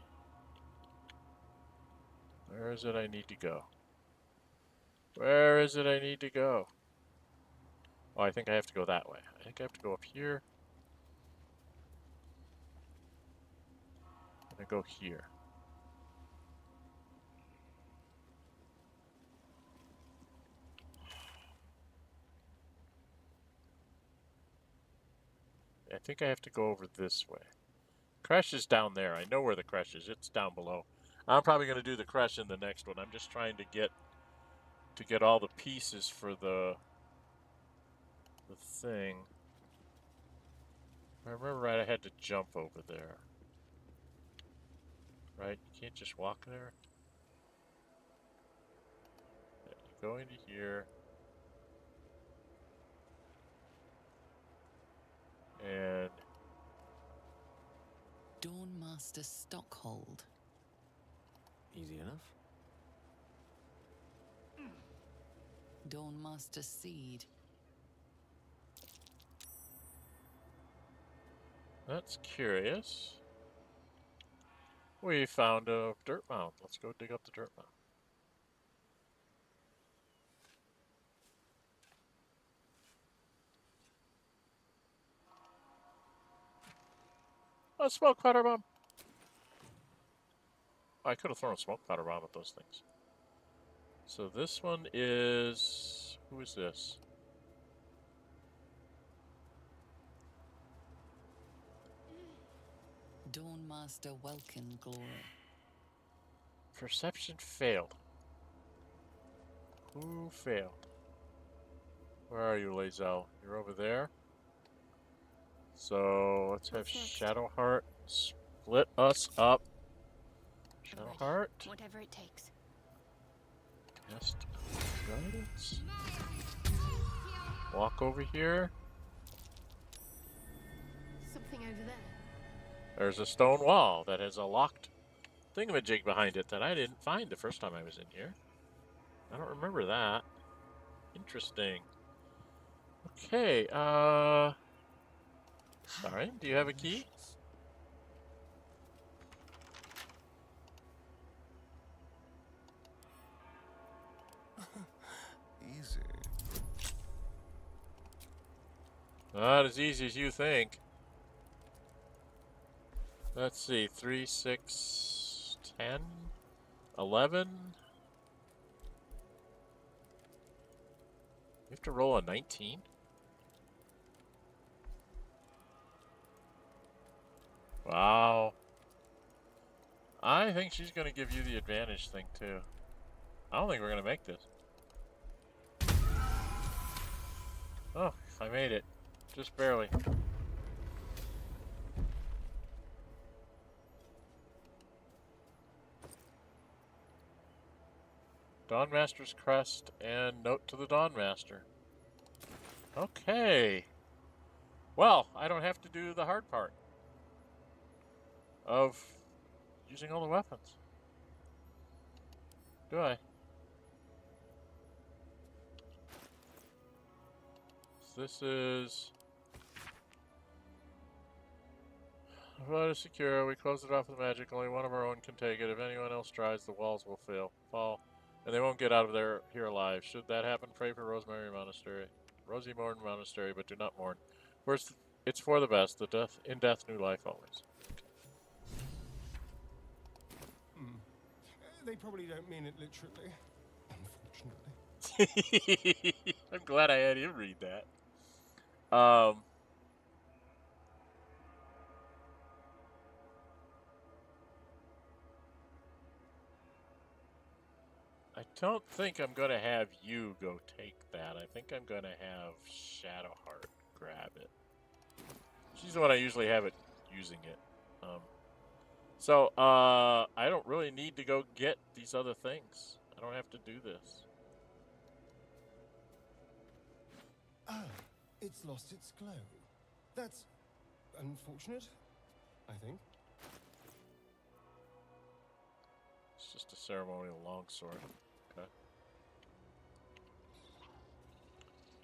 Where is it I need to go? Where is it I need to go? Oh, I think I have to go that way. I think I have to go up here. And I go here. I think I have to go over this way. Creche is down there. I know where the Creche is. It's down below. I'm probably going to do the Creche in the next one. I'm just trying to get all the pieces for the thing. If I remember right, I had to jump over there. Right? You can't just walk there. You go into here. And Dawnmaster Stockhold. Easy enough. Dawnmaster Seed. that's curious. We found a dirt mound. Let's go dig up the dirt mound. A smoke powder bomb. I could have thrown a smoke powder bomb at those things. So this one is... Who is this? Dawnmaster Welkin Glory. Perception failed. Who failed? Where are you, Lae'zel? You're over there. So let's have Shadowheart split us up. Shadowheart. Whatever it takes. Cast guidance. Walk over here. Something over there. There's a stone wall that has a locked thingamajig behind it that I didn't find the first time I was in here. I don't remember that. Interesting. Okay, sorry, do you have a key? Easy. Not as easy as you think. Let's see, 3, 6, 10, 11. You have to roll a 19? Wow. I think she's going to give you the advantage thing, too. I don't think we're going to make this. Oh, I made it. Just barely. Dawnmaster's Crest and note to the Dawnmaster. Okay. Well, I don't have to do the hard part of using all the weapons. Do I? So this is... What is secure. We close it off with magic. Only one of our own can take it. If anyone else tries, the walls will fall. And they won't get out of there here alive. Should that happen, pray for Rosemary Monastery. Rosie Mourn Monastery, but do not mourn. It's for the best. In death, new life always. They probably don't mean it literally, unfortunately. I'm glad I had him read that. I don't think I'm going to have you go take that. I think I'm going to have Shadowheart grab it. She's the one I usually have it using it. So, I don't really need to go get these other things. I don't have to do this. Ah, it's lost its glow. That's unfortunate, I think. It's just a ceremonial longsword. Okay.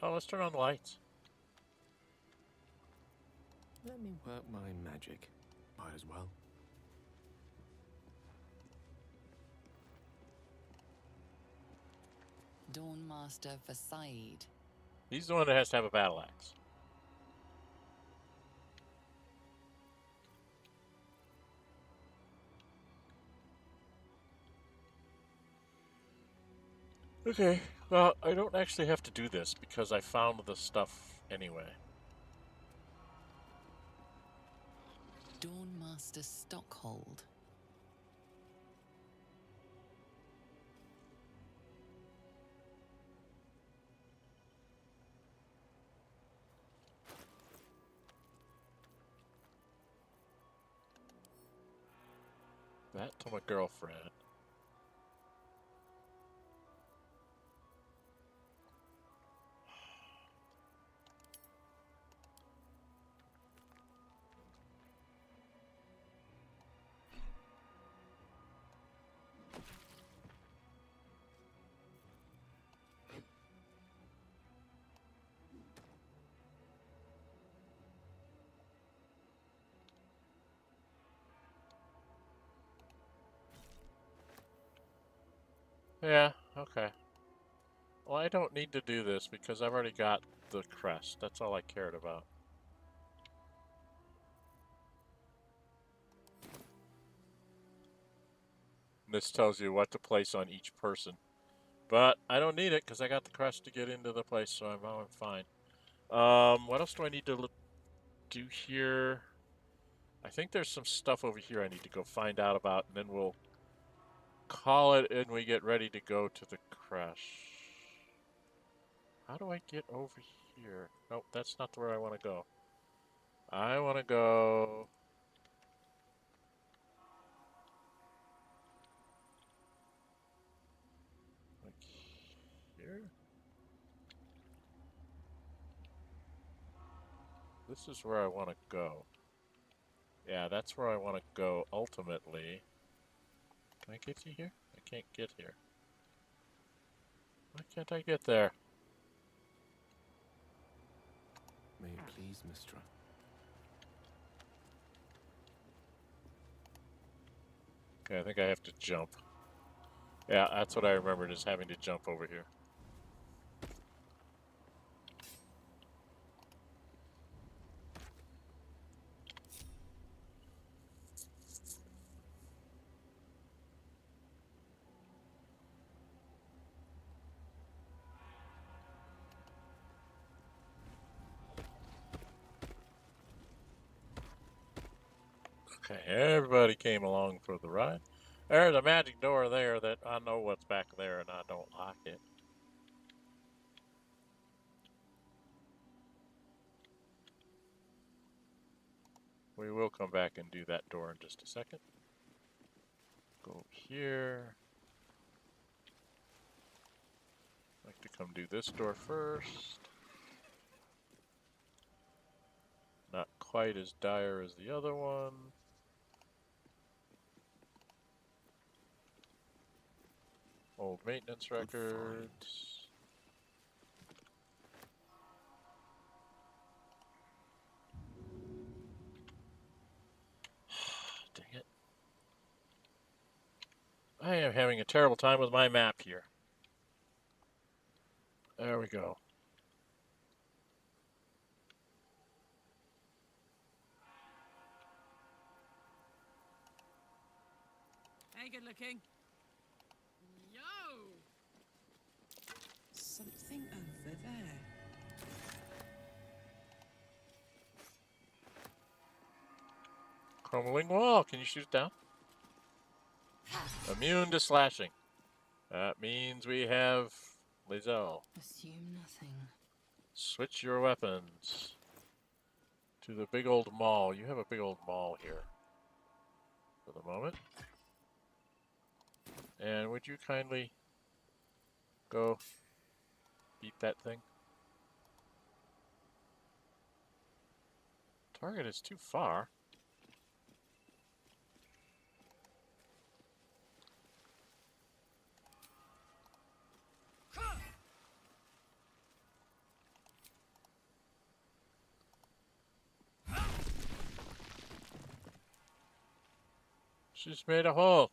Oh, let's turn on the lights. Let me work my magic. Might as well. Dawnmaster Versailles. He's the one that has to have a battle axe. Okay, well, I don't actually have to do this because I found the stuff anyway. Dawnmaster Stockhold. That to my girlfriend. Yeah, okay. Well, I don't need to do this because I've already got the crest. That's all I cared about. This tells you what to place on each person. But I don't need it because I got the crest to get into the place, so I'm fine. What else do I need to do here? I think there's some stuff over here I need to go find out about, and then we'll call it and we get ready to go to the Creche. How do I get over here? Nope, that's not where I want to go. I want to go... like here? This is where I want to go. Yeah, that's where I want to go ultimately. Can I get you here? I can't get here. Why can't I get there? May it please, Mithral. Okay, I think I have to jump. Yeah, that's what I remembered, is having to jump over here. Okay, everybody came along for the ride. There's a magic door there that I know what's back there and I don't like it. We will come back and do that door in just a second. Go here. I'd like to come do this door first. Not quite as dire as the other one. Old maintenance records. Dang it. I am having a terrible time with my map here. There we go. Hey, good looking. Yo! Something over there. Crumbling wall. Can you shoot down? Immune to slashing. That means we have Lae'zel. Assume nothing. Switch your weapons to the big old maul. You have a big old maul here for the moment. And would you kindly go beat that thing? Target is too far. She's made a hole.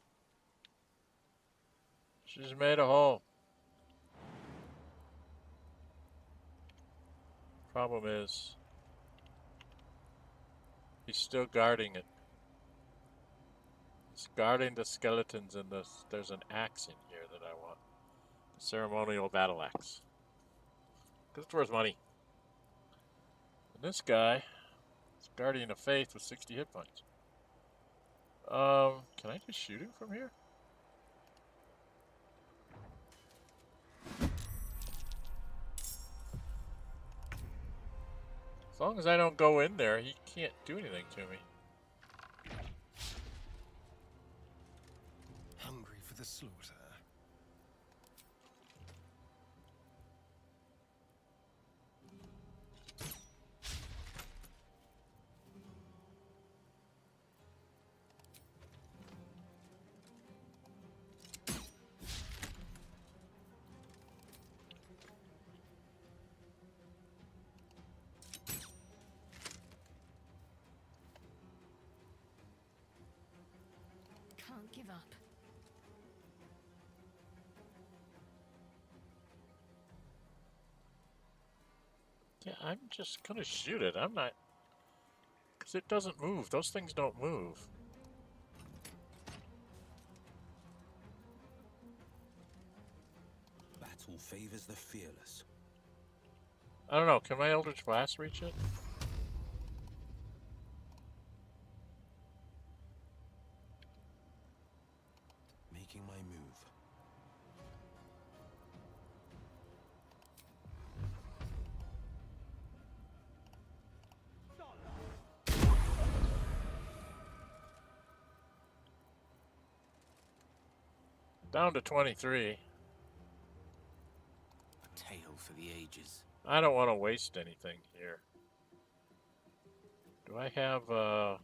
She's made a hole. Problem is, he's still guarding it. He's guarding the skeletons in this. There's an axe in here that I want. The Ceremonial Battle Axe. Because it's worth money. And this guy is Guardian of Faith with 60 hit points. Can I just shoot him from here? As long as I don't go in there, he can't do anything to me. Hungry for the slaughter. Can't give up. Yeah, I'm just gonna shoot it. I'm not... Because it doesn't move. Those things don't move. Battle favors the fearless. I don't know. Can my Eldritch Blast reach it? Making my move. Down to 23. A tale for the ages. I don't want to waste anything here. Do I have, Oh,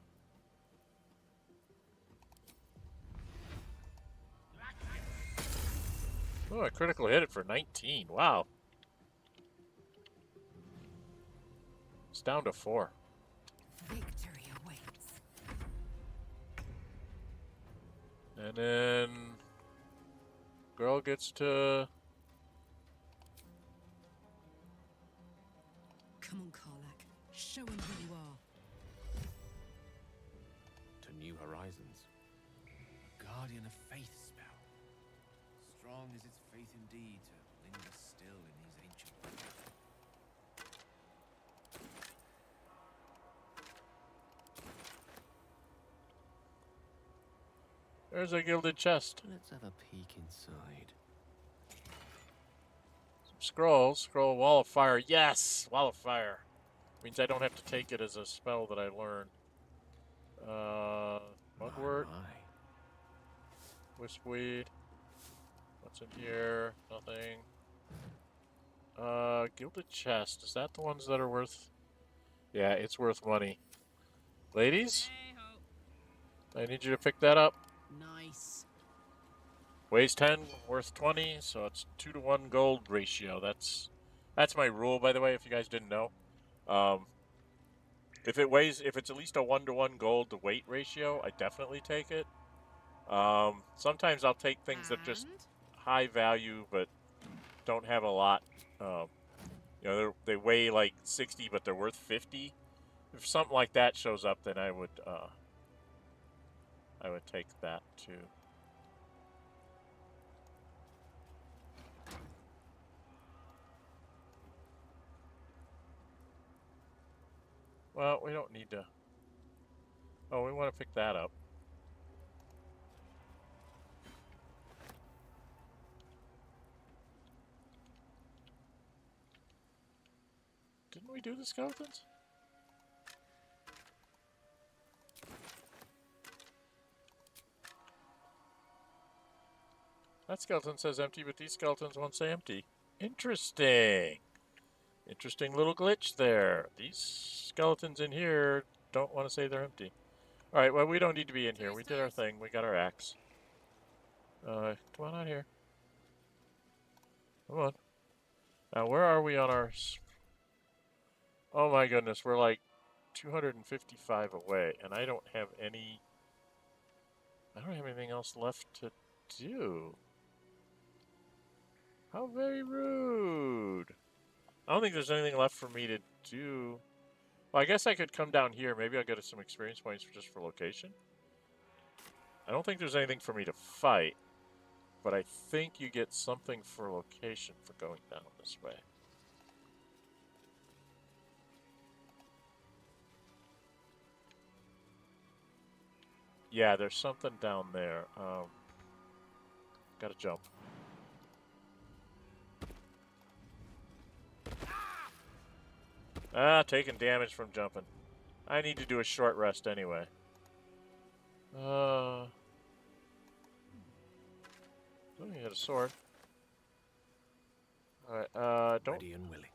I critical hit it for 19. Wow. It's down to 4. Victory awaits. And then... Girl gets to... Come on, Karlach. Show him who you are. To new horizons. Guardian of Faith spell. Strong is its faith indeed to linger still in these ancient woods. There's a gilded chest. Let's have a peek inside. Some scrolls. Scroll Wall of Fire. Yes! Wall of Fire. Means I don't have to take it as a spell that I learn. Mugwort. Wispweed. What's in here? Nothing. Gilded chest. Is that the ones that are worth... Yeah, it's worth money. Ladies? I need you to pick that up. Nice. Weighs 10, worth 20, so it's 2-to-1 gold ratio. That's my rule, by the way, if you guys didn't know. If it's at least a 1-to-1 gold to weight ratio, I definitely take it. Sometimes I'll take things that just high value but don't have a lot. You know, they weigh like 60 but they're worth 50. If something like that shows up, then I would take that too. Well, we don't need to... Oh, we want to pick that up. Didn't we do the skeletons? That skeleton says empty, but these skeletons won't say empty. Interesting. Interesting little glitch there. These skeletons in here don't want to say they're empty. Alright, well, we don't need to be in here. We did our thing. We got our axe. Come on out here. Come on. Now, where are we on our... Oh my goodness, we're like 255 away, and I don't have any... I don't have anything else left to do. How very rude. I don't think there's anything left for me to do. Well, I guess I could come down here. Maybe I'll get some experience points just for location. I don't think there's anything for me to fight, but I think you get something for location for going down this way. Yeah, there's something down there. Gotta jump. Ah, taking damage from jumping. I need to do a short rest anyway. Oh, you had a sword. Alright, don't... Ready and willing.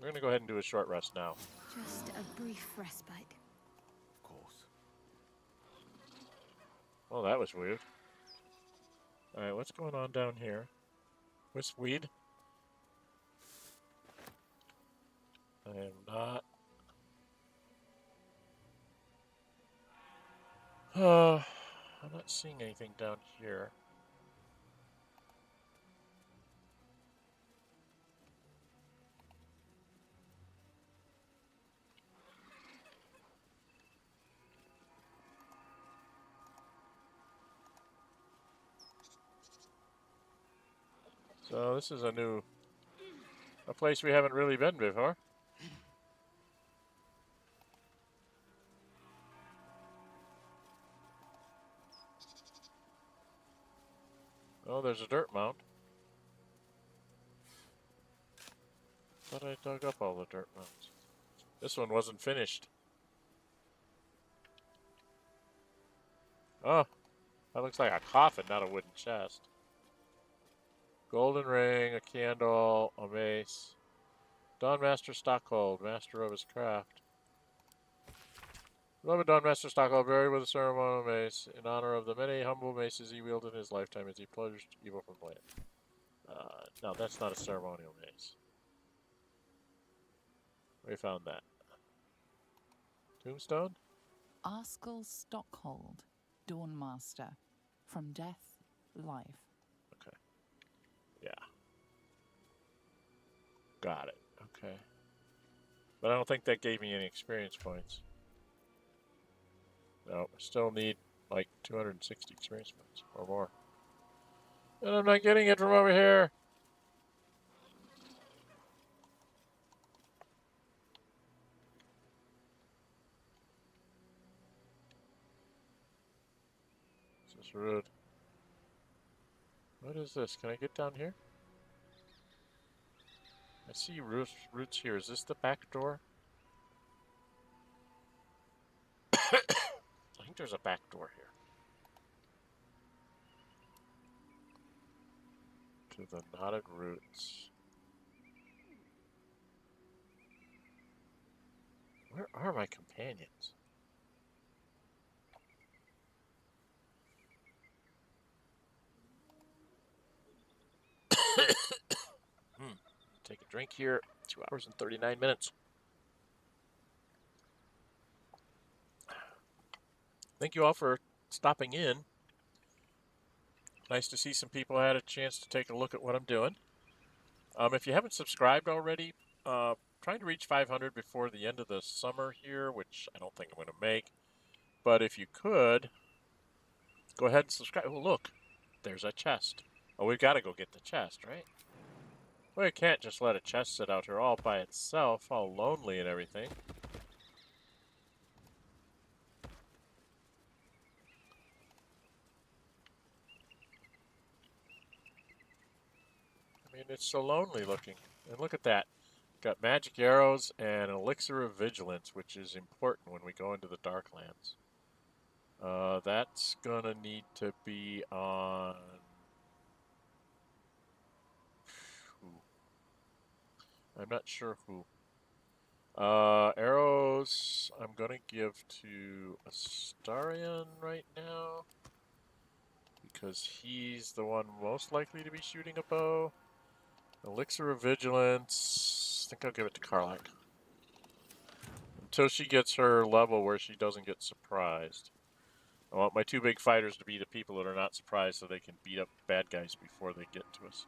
We're gonna go ahead and do a short rest now. Just a brief respite. Of course. Well, that was weird. Alright, what's going on down here? Weed? I am not... I'm not seeing anything down here. So this is a place we haven't really been before. Oh, there's a dirt mound. Thought I dug up all the dirt mounds. This one wasn't finished. Oh, that looks like a coffin, not a wooden chest. Golden ring, a candle, a mace. Dawnmaster Stockhold, master of his craft. Beloved Dawnmaster Stockhold, buried with a ceremonial mace, in honor of the many humble maces he wielded in his lifetime as he plunged evil from the land. No, that's not a ceremonial mace. We found that. Tombstone? Arskel Stockhold, Dawnmaster. From death, life. Okay. Yeah. Got it. Okay. But I don't think that gave me any experience points. No, I still need like 260 experience points or more. And I'm not getting it from over here. This is rude. What is this? Can I get down here? I see roots here. Is this the back door? I think there's a back door here. To the knotted roots. Where are my companions? Take a drink here. 2 hours and 39 minutes. Thank you all for stopping in. Nice to see some people had a chance to take a look at what I'm doing. If you haven't subscribed already, trying to reach 500 before the end of the summer here, which I don't think I'm going to make. But if you could, go ahead and subscribe. Oh, look, there's a chest. Oh, we've got to go get the chest, right? Well, you can't just let a chest sit out here all by itself, all lonely and everything. I mean, it's so lonely looking. And look at that. Got magic arrows and an elixir of vigilance, which is important when we go into the Darklands. That's gonna need to be on... I'm not sure who. Arrows, I'm gonna give to Astarion right now. Because he's the one most likely to be shooting a bow. Elixir of Vigilance, I think I'll give it to Karlach. Until she gets her level where she doesn't get surprised. I want my 2 big fighters to be the people that are not surprised so they can beat up bad guys before they get to us.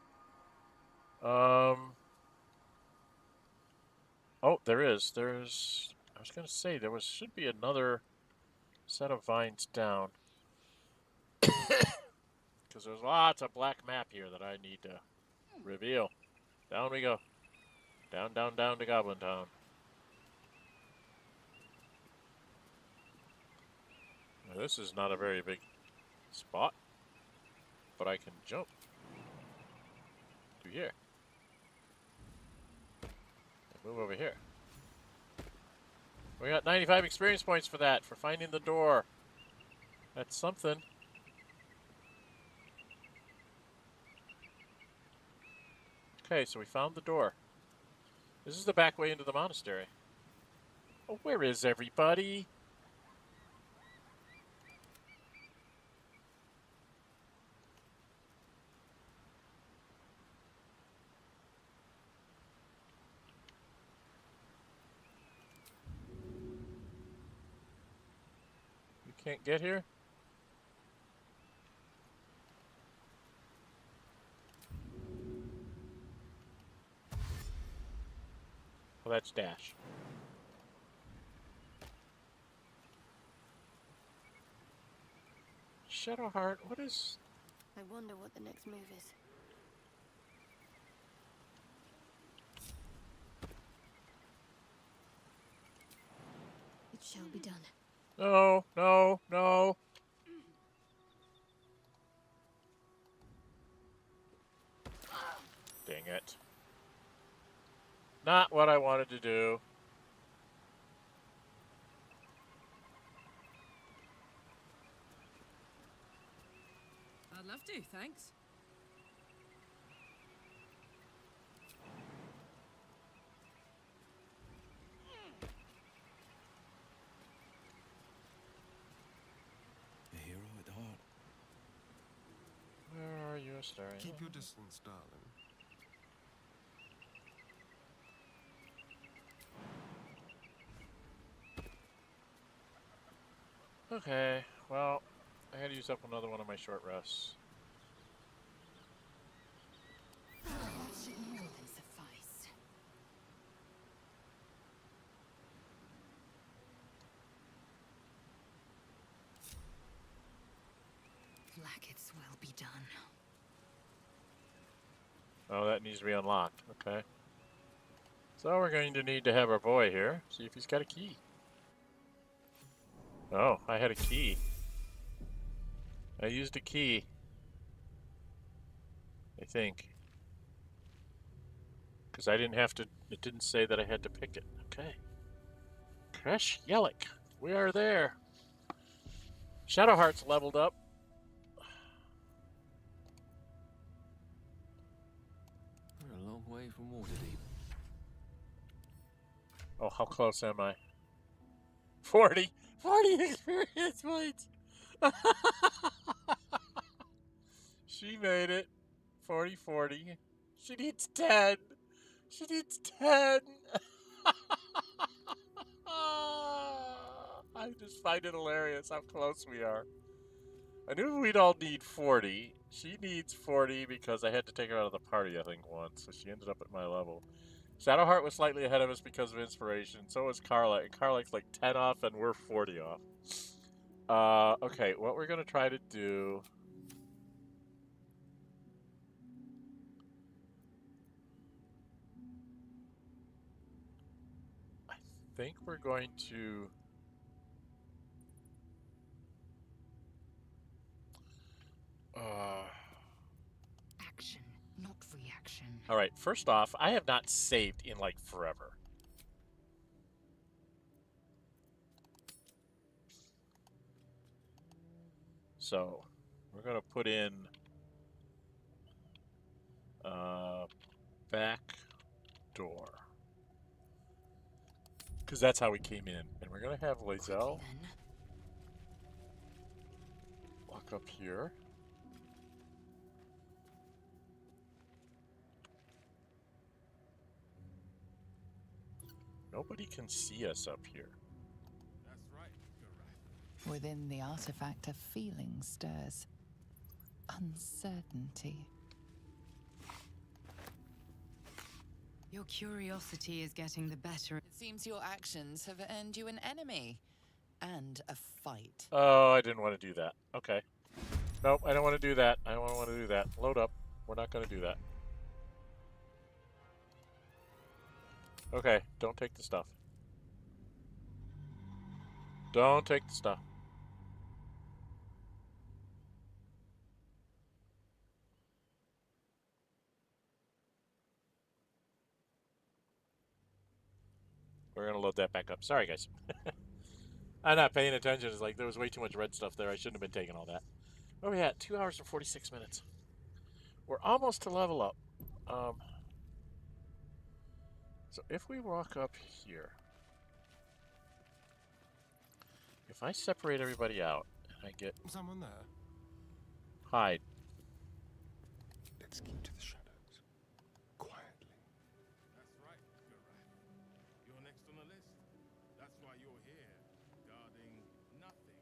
Oh, there is. There's... I was going to say, should be another set of vines down. Because there's lots of black map here that I need to reveal. Down we go. Down, down, down to Goblin Town. This is not a very big spot, but I can jump to here. And move over here. We got 95 experience points for that, for finding the door. That's something. Okay, so we found the door. This is the back way into the monastery. Oh, where is everybody? You can't get here? Well, that's dash. Shadowheart, what is... I wonder what the next move is. It shall be done. No, no, no. Dang it. Not what I wanted to do. I'd love to, thanks. A hero at heart. Where are you, Astarion? Keep your distance, darling. Okay, well, I had to use up another one of my short rests. That should more than suffice. Blackets will be done. Oh, that needs to be unlocked. Okay. So we're going to need to have our boy here. See if he's got a key. Oh, I had a key. I used a key. I think. Because I didn't have to... It didn't say that I had to pick it. Okay. Creche Yellick. We are there. Shadowheart's leveled up. We're a long way from Waterdeep. Oh, how close am I? 40! 40 experience points! She made it. 40, 40. She needs 10. She needs 10. I just find it hilarious how close we are. I knew we'd all need 40. She needs 40 because I had to take her out of the party, I think, once. So she ended up at my level. Shadowheart was slightly ahead of us because of inspiration. So was Karlach. And Karlach's like 10 off and we're 40 off. Okay, what we're going to try to do... I think we're going to... Action, not reaction. Alright, first off, I have not saved in like forever. So, we're going to put in back door. Because that's how we came in. And we're going to have Lae'zel walk up here. Nobody can see us up here. That's right. Within the artifact, a feeling stirs. Uncertainty. Your curiosity is getting the better. It seems your actions have earned you an enemy. And a fight. Oh, I didn't want to do that. Okay. Nope, I don't want to do that. I don't want to do that. Load up. We're not going to do that. Okay, don't take the stuff. Don't take the stuff. load that back up. Sorry, guys. I'm not paying attention. It's like there was way too much red stuff there. I shouldn't have been taking all that. Where are we at? 2 hours and 46 minutes. We're almost to level up. So if we walk up here, if I separate everybody out and I get someone there, hide. Let's keep to the shadows quietly. That's right, Karlach. You're next on the list. That's why you're here, guarding nothing.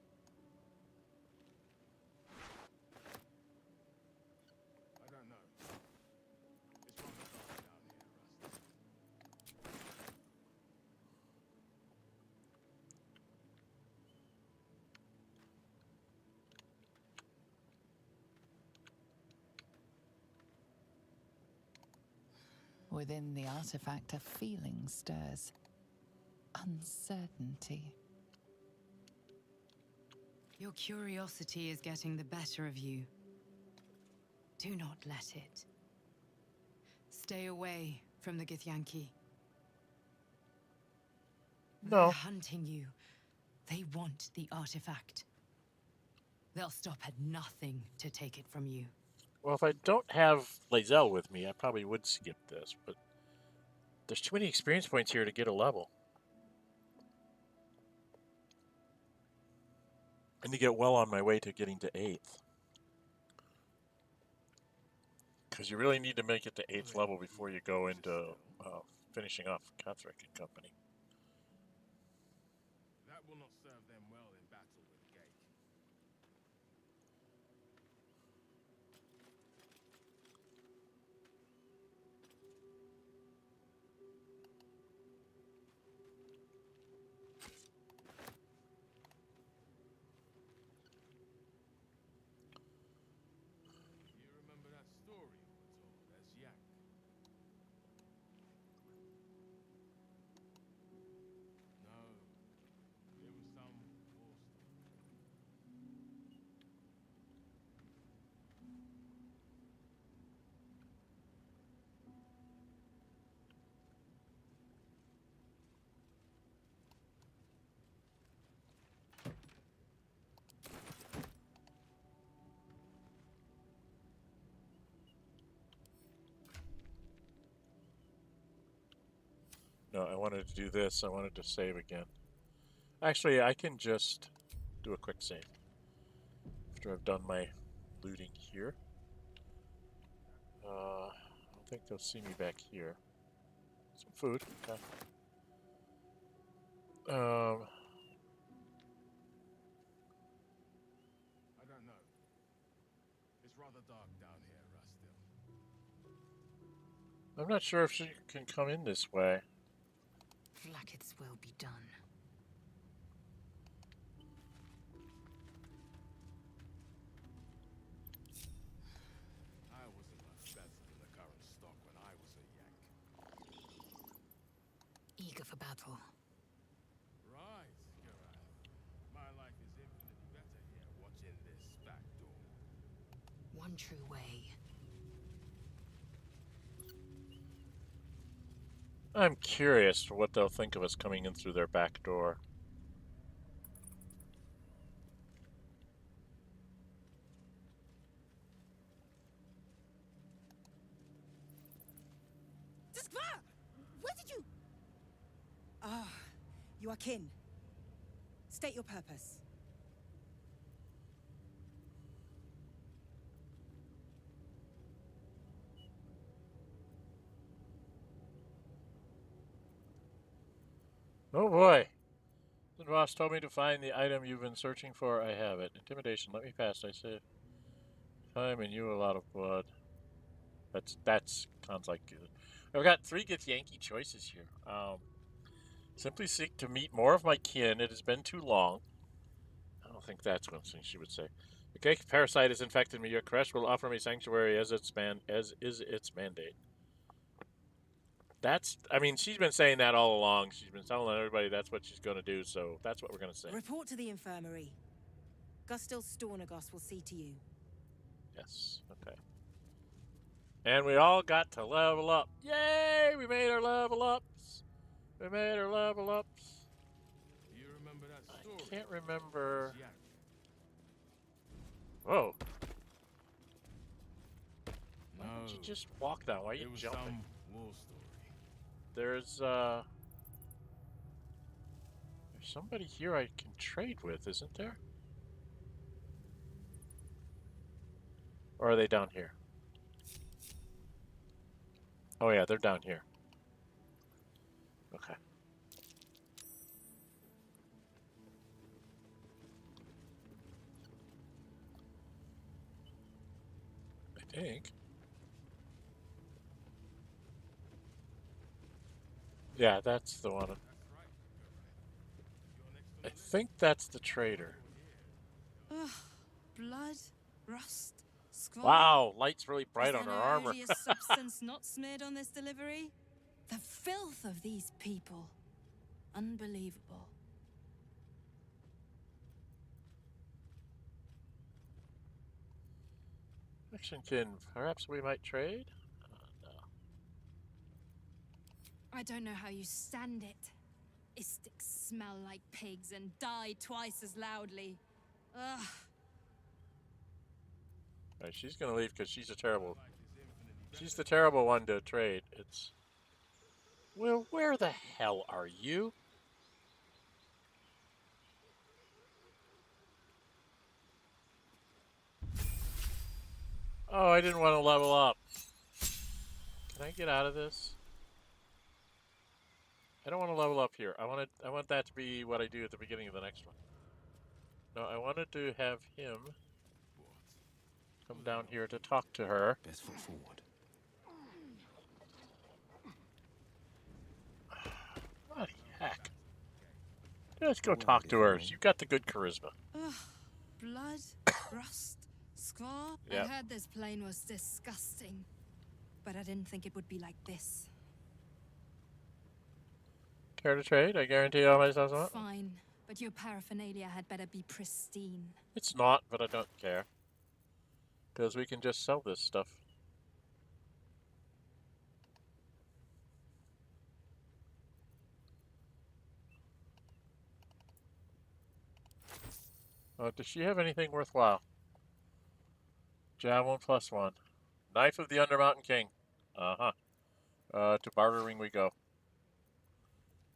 I don't know. It's rather dark down here, Rusty. Within the artifact, a feeling stirs. Uncertainty. Your curiosity is getting the better of you. Do not let it. Stay away from the Githyanki. No. They're hunting you. They want the artifact. They'll stop at nothing to take it from you. Well, if I don't have Lae'zel with me, I probably would skip this, but there's too many experience points here to get a level. And to get well on my way to getting to 8th. Because you really need to make it to 8th level before you go into finishing off Karlach and company. That will not serve them well in battle with Gale. You remember that story we told as Yak? No, it was some war story. No, I wanted to do this. I wanted to save again. Actually, I can just do a quick save after I've done my looting here. I don't think they'll see me back here. Some food. Okay. I don't know. It's rather dark down here, Rusty. I'm not sure if she can come in this way. Vlaakith's will be done. I wasn't much better than the current stock when I was a Yak. Eager for battle. Right, Karlach. My life is infinitely better here watching this back door. One true way. I'm curious for what they'll think of us coming in through their back door. Where did you... Ah, you are kin. State your purpose. Oh boy. The boss told me to find the item you've been searching for. I have it. Intimidation. Let me pass. I say. Time and you a lot of blood. That's sounds like good. I've got 3 Githyanki choices here. Simply seek to meet more of my kin. It has been too long. I don't think that's one thing she would say. Okay, parasite has infected me. Your Creche will offer me sanctuary as is its mandate. I mean, she's been saying that all along. She's been telling everybody that's what she's going to do, so that's what we're going to say. Report to the infirmary. Gustil Stornagos will see to you. Yes, okay. And we all got to level up. Yay! We made our level ups. We made her level ups. You remember that story? I can't remember. Yeah. Whoa. No. Why don't you just walk down? Why are you It was jumping? some war story. There's somebody here I can trade with, isn't there? Or are they down here? Oh yeah, they're down here. Okay. I think. Yeah, that's the one. I think that's the trader. Ugh, blood, rust, squall. Wow, light's really bright Is on there her no armor. odious substance not smeared on this delivery? The filth of these people. Unbelievable. Actionkin, perhaps we might trade? No. I don't know how you stand it. Istics smell like pigs and die twice as loudly. Ugh. Right, she's gonna leave because she's a terrible. She's the terrible one to trade. It's. Well, where the hell are you? Oh, I didn't want to level up. Can I get out of this? I don't want to level up here. I want that to be what I do at the beginning of the next one. No, I wanted to have him come down here to talk to her. Best foot forward. Bloody heck. Let's go talk to her. You got the good charisma. Ugh, blood, rust, squall. Yep. I heard this plane was disgusting, but I didn't think it would be like this. Care to trade? I guarantee all my stuff's not. Fine, but your paraphernalia had better be pristine. It's not, but I don't care. Because we can just sell this stuff. Oh, does she have anything worthwhile? Javelin +1. Knife of the Undermountain King. Uh-huh. To bartering we go.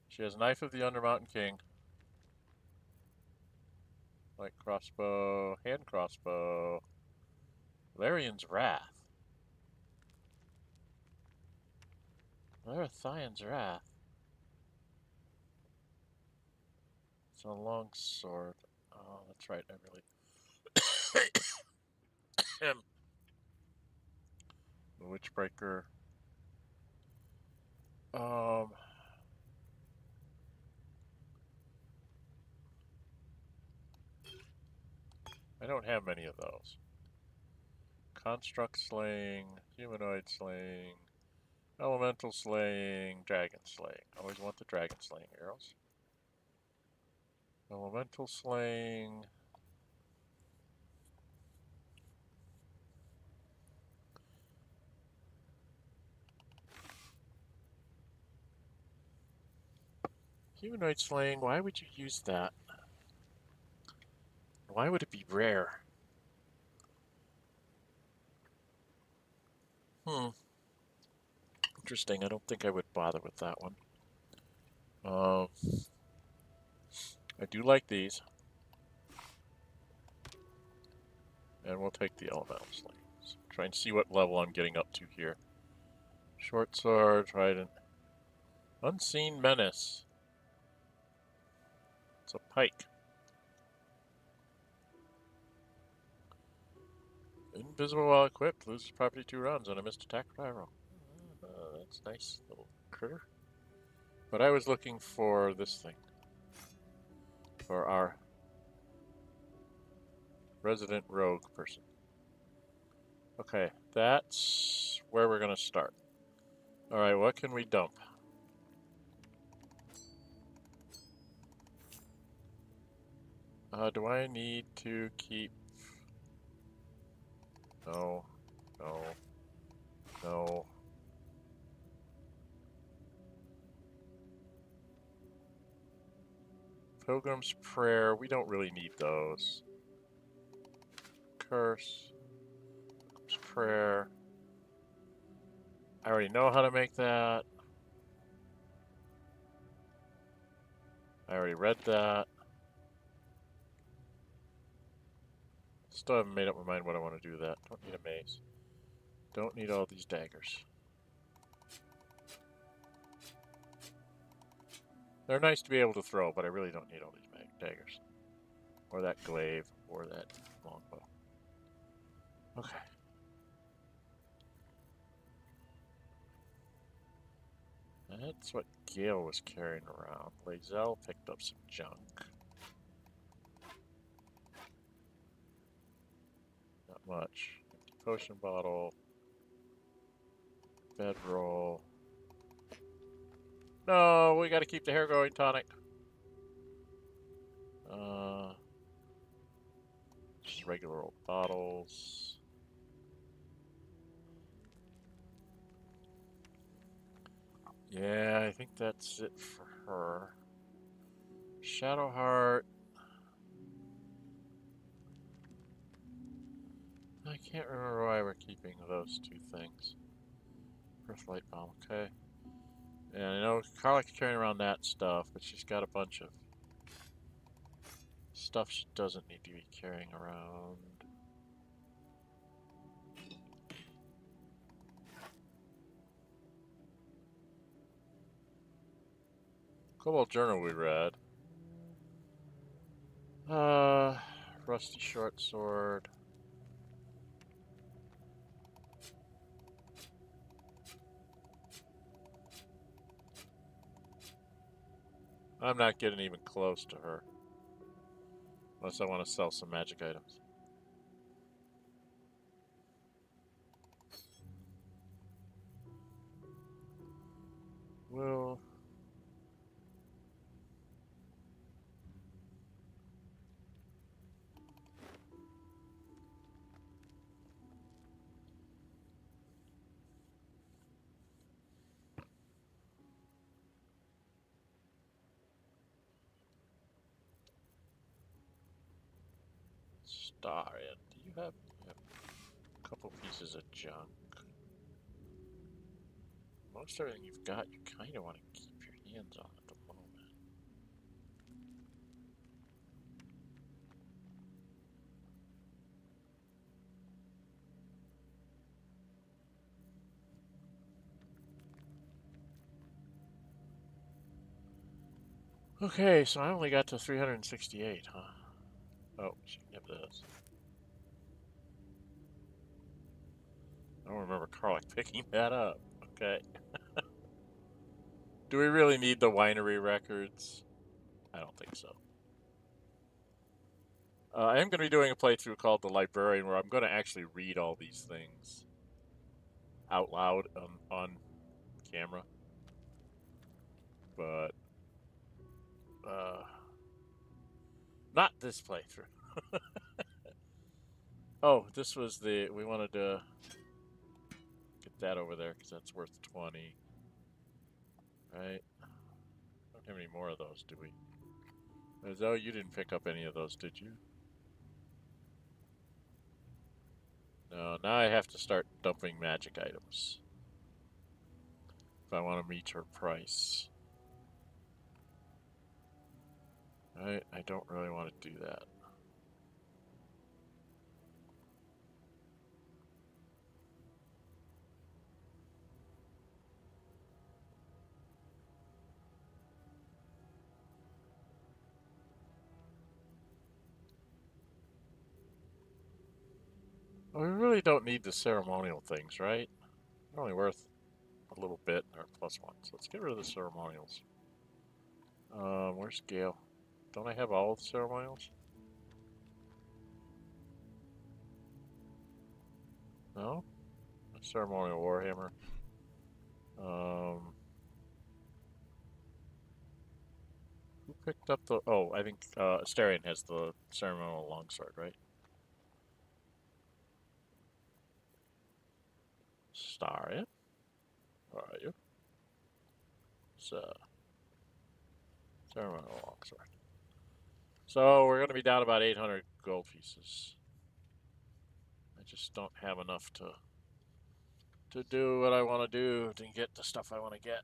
She has Knife of the Undermountain King. Light crossbow, hand crossbow. Larian's Wrath. Larathion's Wrath. It's a long sword. Oh, that's right, I really... Witchbreaker. I don't have many of those. Construct slaying, humanoid slaying, elemental slaying, dragon slaying. Always want the dragon slaying arrows. Elemental slaying. Humanoid slaying, why would you use that? Why would it be rare? Interesting, I don't think I would bother with that one. I do like these. And we'll take the elemental slaying. So try and see what level I'm getting up to here. Short sword, trident. Unseen menace. It's a pike. Invisible while equipped, loses property 2 rounds on a missed attack or arrow. That's nice, little critter. But I was looking for this thing. For our resident rogue person. Okay, that's where we're going to start. Alright, what can we dump? Do I need to keep... No, no, no. Pilgrim's Prayer, we don't really need those. Curse. Pilgrim's Prayer. I already know how to make that. I already read that. Still haven't made up my mind what I want to do with that. Don't need a mace. Don't need all these daggers. They're nice to be able to throw, but I really don't need all these daggers. Or that glaive, or that longbow. Okay. That's what Gale was carrying around. Lae'zel picked up some junk. Not much. Empty potion bottle. Bedroll. No, we gotta keep the hair growing tonic. Just regular old bottles. Yeah, I think that's it for her. Shadowheart. I can't remember why we're keeping those two things. Earthlight Bomb, okay. And I know Karlach's carrying around that stuff, but she's got a bunch of stuff she doesn't need to be carrying around. Kobold Journal we read. Rusty Short Sword. I'm not getting even close to her. Unless I want to sell some magic items. Wyll. Astarion, do you have a couple pieces of junk? Most everything you've got, you kind of want to keep your hands on at the moment. Okay, so I only got to 368, huh? Oh, she can have this. I don't remember Karlach picking that up. Okay. Do we really need the winery records? I don't think so. I am going to be doing a playthrough called The Librarian where I'm going to actually read all these things out loud on camera. But, not this playthrough. Oh, this was the, we wanted to get that over there because that's worth 20. Right? Don't have any more of those, do we? As though you didn't pick up any of those, did you? No, now I have to start dumping magic items. If I want to meet her price. Right? I don't really want to do that. Well, we really don't need the ceremonial things, right? They're only worth a little bit, or +1. So let's get rid of the ceremonials. Where's Gale? Don't I have all of the ceremonials? No? A ceremonial warhammer. Who picked up the... Oh, I think Astarion has the ceremonial longsword, right? Astarion? Where are you? So, ceremonial longsword. So we're going to be down about 800 gold pieces. I just don't have enough to do what I want to do, to get the stuff I want to get.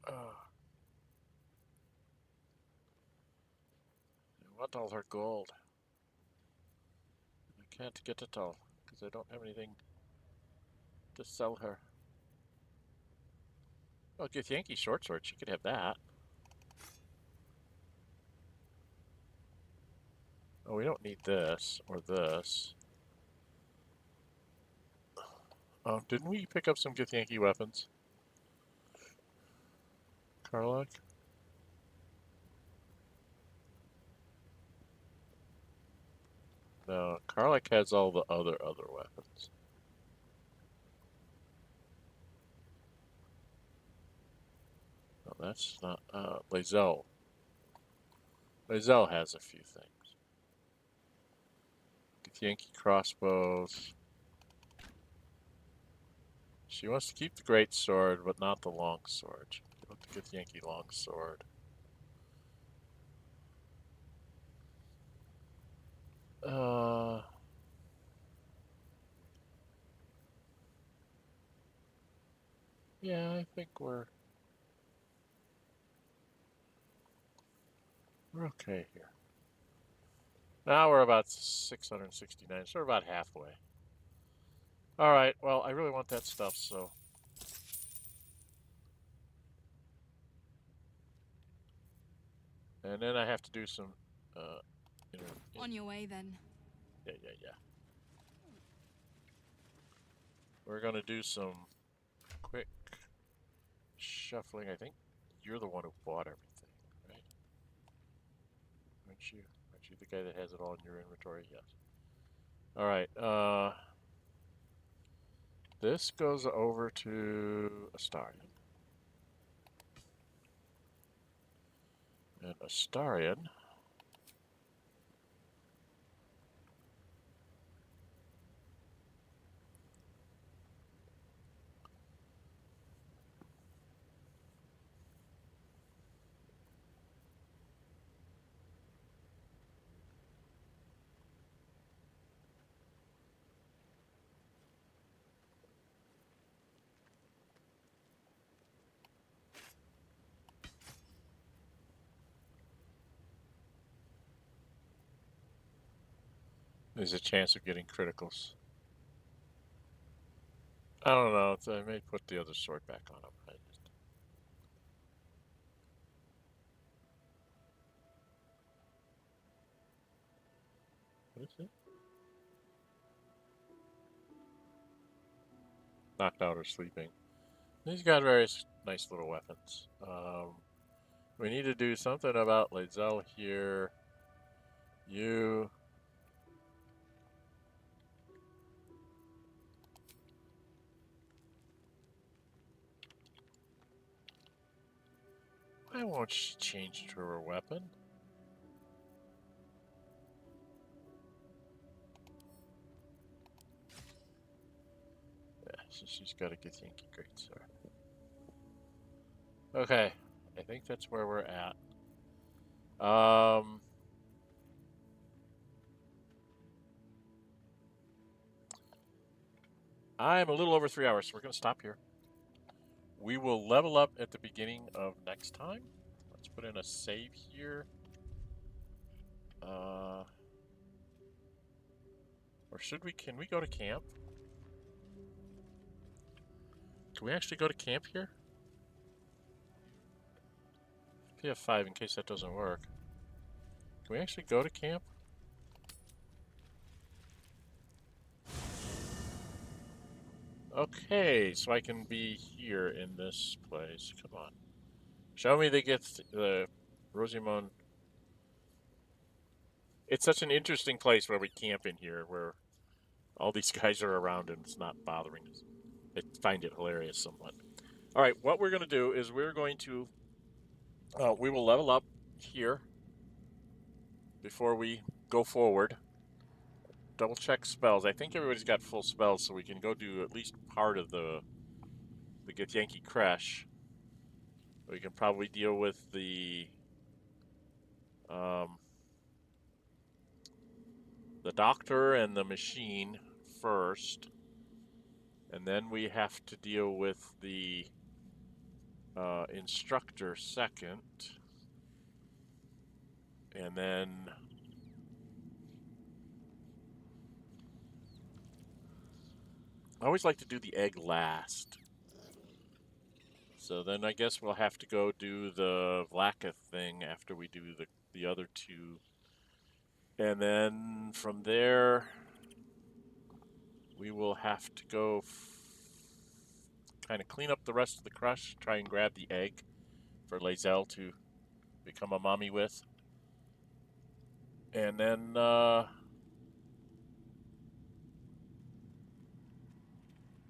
I want all her gold. I can't get it all because I don't have anything to sell her. Well, Githyanki short sword, she could have that. Oh, we don't need this or this. Oh, didn't we pick up some Githyanki weapons? Karlach? No, Karlach has all the other weapons. No, that's not, Lae'zel. Lae'zel has a few things. Githyanki crossbows. She wants to keep the great sword, but not the long sword. She wants the Githyanki long sword. Yeah, I think we're okay here. Now we're about 669, so we're about halfway. Alright, well, I really want that stuff, so... And then I have to do some, On your way, then. Yeah. We're gonna do some quick shuffling. I think you're the one who bought everything, right? Aren't you? Aren't you the guy that has it all in your inventory? Yes. Alright, this goes over to Astarion. And Astarion... There's a chance of getting criticals. I don't know. I may put the other sword back on him. What is it? Knocked out or sleeping. He's got various nice little weapons. We need to do something about Lae'zel here. You... Why won't she change to her weapon? Yeah, so she's got a Githyanki greatsword. Okay, I think that's where we're at. I'm a little over 3 hours, so we're going to stop here. We will level up at the beginning of next time. Let's put in a save here. Or should we, can we go to camp? Can we actually go to camp here? PF5 in case that doesn't work. Can we actually go to camp? Okay, so I can be here in this place. Come on. Show me the Rosamund. It's such an interesting place where we camp in here, where all these guys are around and it's not bothering us. I find it hilarious somewhat. All right, what we're going to do is we're going to, we will level up here before we go forward. Double check spells. I think everybody's got full spells, so we can go do at least part of the Githyanki Creche. We can probably deal with the the doctor and the machine first, and then we have to deal with the instructor second, and then I always like to do the egg last. So then I guess we'll have to go do the Vlaka thing after we do the other two. And then from there, we will have to go kind of clean up the rest of the Creche, try and grab the egg for Lae'zel to become a mommy with. And then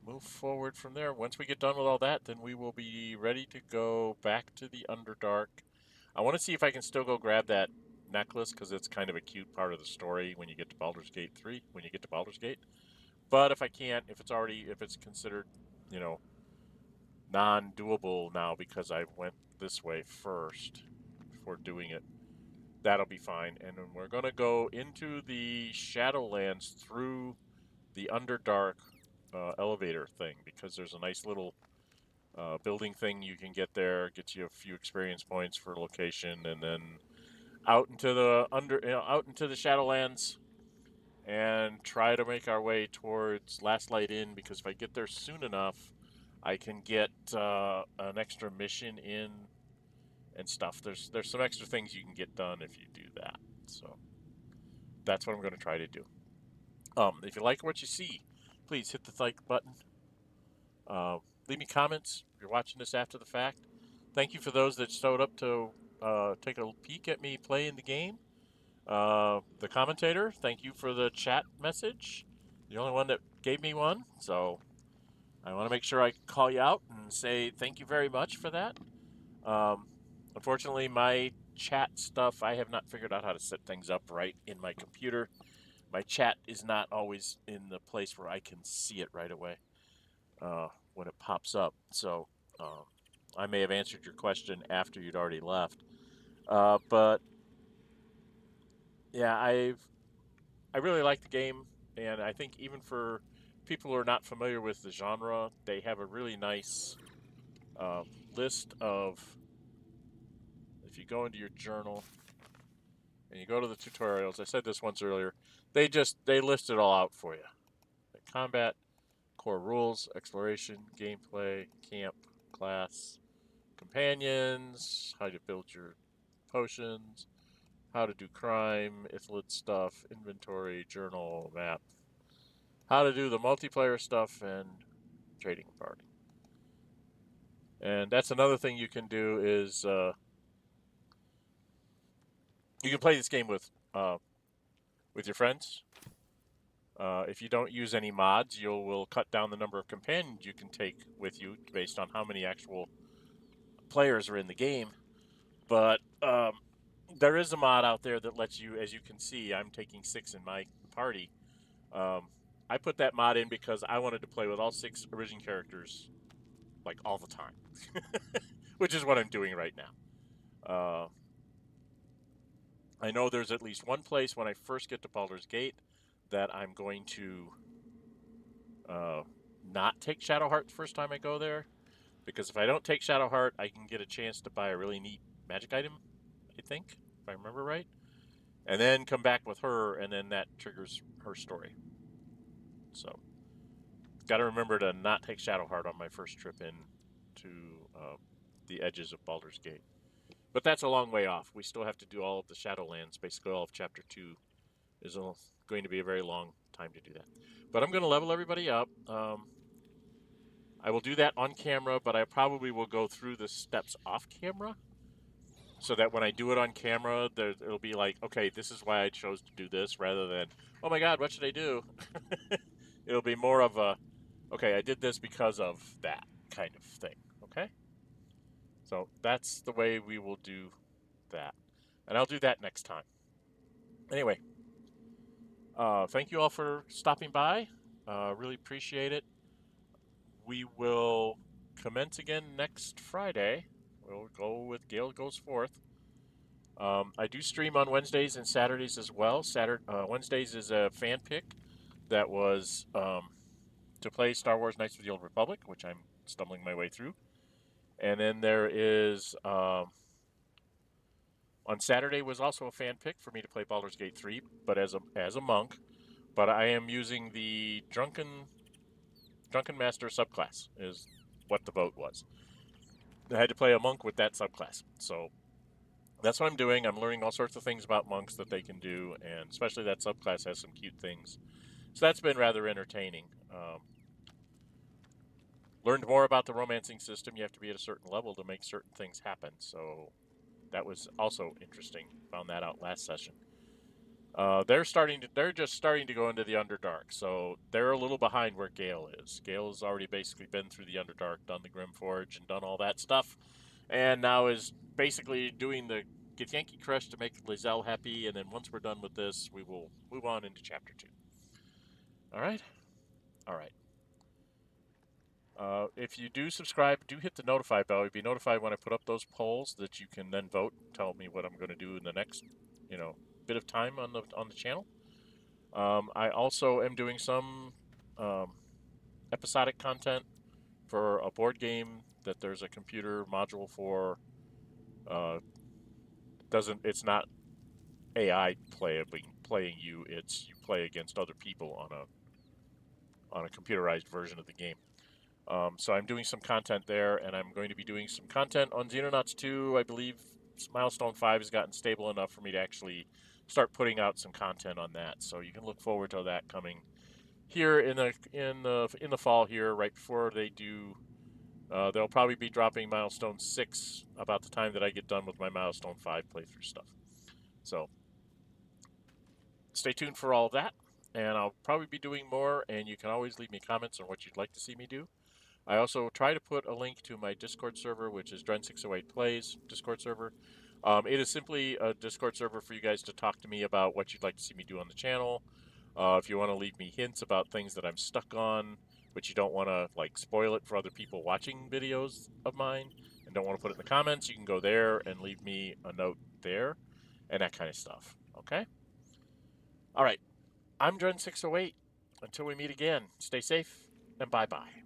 move forward from there. Once we get done with all that, then we will be ready to go back to the Underdark. I want to see if I can still go grab that necklace, because it's kind of a cute part of the story when you get to Baldur's Gate 3, when you get to Baldur's Gate. But if I can't, if it's considered, you know, non-doable now because I went this way first before doing it, that'll be fine. And then we're going to go into the Shadowlands through the Underdark elevator thing, because there's a nice little building thing you can get there, gets you a few experience points for location, and then out into the Shadowlands and try to make our way towards Last Light Inn, because if I get there soon enough, I can get an extra mission in and stuff. There's some extra things you can get done if you do that. So that's what I'm going to try to do. If you like what you see, please hit the like button. Leave me comments if you're watching this after the fact. Thank you for those that showed up to take a peek at me playing the game. The commentator, thank you for the chat message. The only one that gave me one, so I want to make sure I call you out and say thank you very much for that. Unfortunately, my chat stuff, I have not figured out how to set things up right in my computer. My chat is not always in the place where I can see it right away when it pops up. So I may have answered your question after you'd already left. But yeah, I really like the game, and I think even for people who are not familiar with the genre, they have a really nice list of, if you go into your journal and you go to the tutorials, I said this once earlier, they list it all out for you. Like combat, core rules, exploration, gameplay, camp, class, companions, how to build your potions, how to do crime, Ithilid stuff, inventory, journal, map, how to do the multiplayer stuff, and trading party. And that's another thing you can do is you can play this game with your friends. If you don't use any mods, you will cut down the number of companions you can take with you based on how many actual players are in the game. But there is a mod out there that lets you, as you can see, I'm taking 6 in my party. I put that mod in because I wanted to play with all 6 Origin characters like all the time, which is what I'm doing right now. I know there's at least one place when I first get to Baldur's Gate that I'm going to not take Shadowheart the first time I go there, because if I don't take Shadowheart, I can get a chance to buy a really neat magic item, I think, if I remember right, and then come back with her, and then that triggers her story. So, got to remember to not take Shadowheart on my first trip in to the edges of Baldur's Gate. But that's a long way off. We still have to do all of the Shadowlands. Basically, all of Chapter 2 is going to be a very long time to do that. But I'm going to level everybody up. I will do that on camera, but I probably will go through the steps off camera, so that when I do it on camera, it'll be like, okay, this is why I chose to do this, rather than, oh my god, what should I do? It'll be more of a, okay, I did this because of that kind of thing, okay? So that's the way we will do that. And I'll do that next time. Anyway, thank you all for stopping by. Really appreciate it. We will commence again next Friday. We'll go with Gale Goes Forth. I do stream on Wednesdays and Saturdays as well. Wednesdays is a fan pick that was to play Star Wars Knights of the Old Republic, which I'm stumbling my way through. And then there is on Saturday was also a fan pick for me to play Baldur's Gate 3, but as a monk. But I am using the Drunken Master subclass is what the vote was. I had to play a monk with that subclass, so that's what I'm doing. I'm learning all sorts of things about monks that they can do, and especially that subclass has some cute things. So that's been rather entertaining. Learned more about the romancing system. You have to be at a certain level to make certain things happen. So that was also interesting. Found that out last session. They're just starting to go into the Underdark, so they're a little behind where Gale is. Gale has already basically been through the Underdark, done the Grimforge, and done all that stuff, and now is basically doing the Githyanki Creche to make Lae'zel happy, and then once we're done with this, we will move on into Chapter 2. All right? All right. If you do subscribe, do hit the notify bell. You'll be notified when I put up those polls that you can then vote, tell me what I'm going to do in the next, bit of time on the channel. I also am doing some episodic content for a board game that there's a computer module for. It's not AI playing you. It's you play against other people on a computerized version of the game. So I'm doing some content there, and I'm going to be doing some content on Xenonauts 2. I believe Milestone 5 has gotten stable enough for me to actually start putting out some content on that. So you can look forward to that coming here in the fall here, right before they do. They'll probably be dropping Milestone 6 about the time that I get done with my Milestone 5 playthrough stuff. So stay tuned for all of that, and I'll probably be doing more, and you can always leave me comments on what you'd like to see me do. I also try to put a link to my Discord server, which is Dren608 Plays Discord server. It is simply a Discord server for you guys to talk to me about what you'd like to see me do on the channel. If you want to leave me hints about things that I'm stuck on, but you don't want to spoil it for other people watching videos of mine and don't want to put it in the comments, you can go there and leave me a note there and that kind of stuff. Okay? All right. I'm Dren608. Until we meet again, stay safe and bye-bye.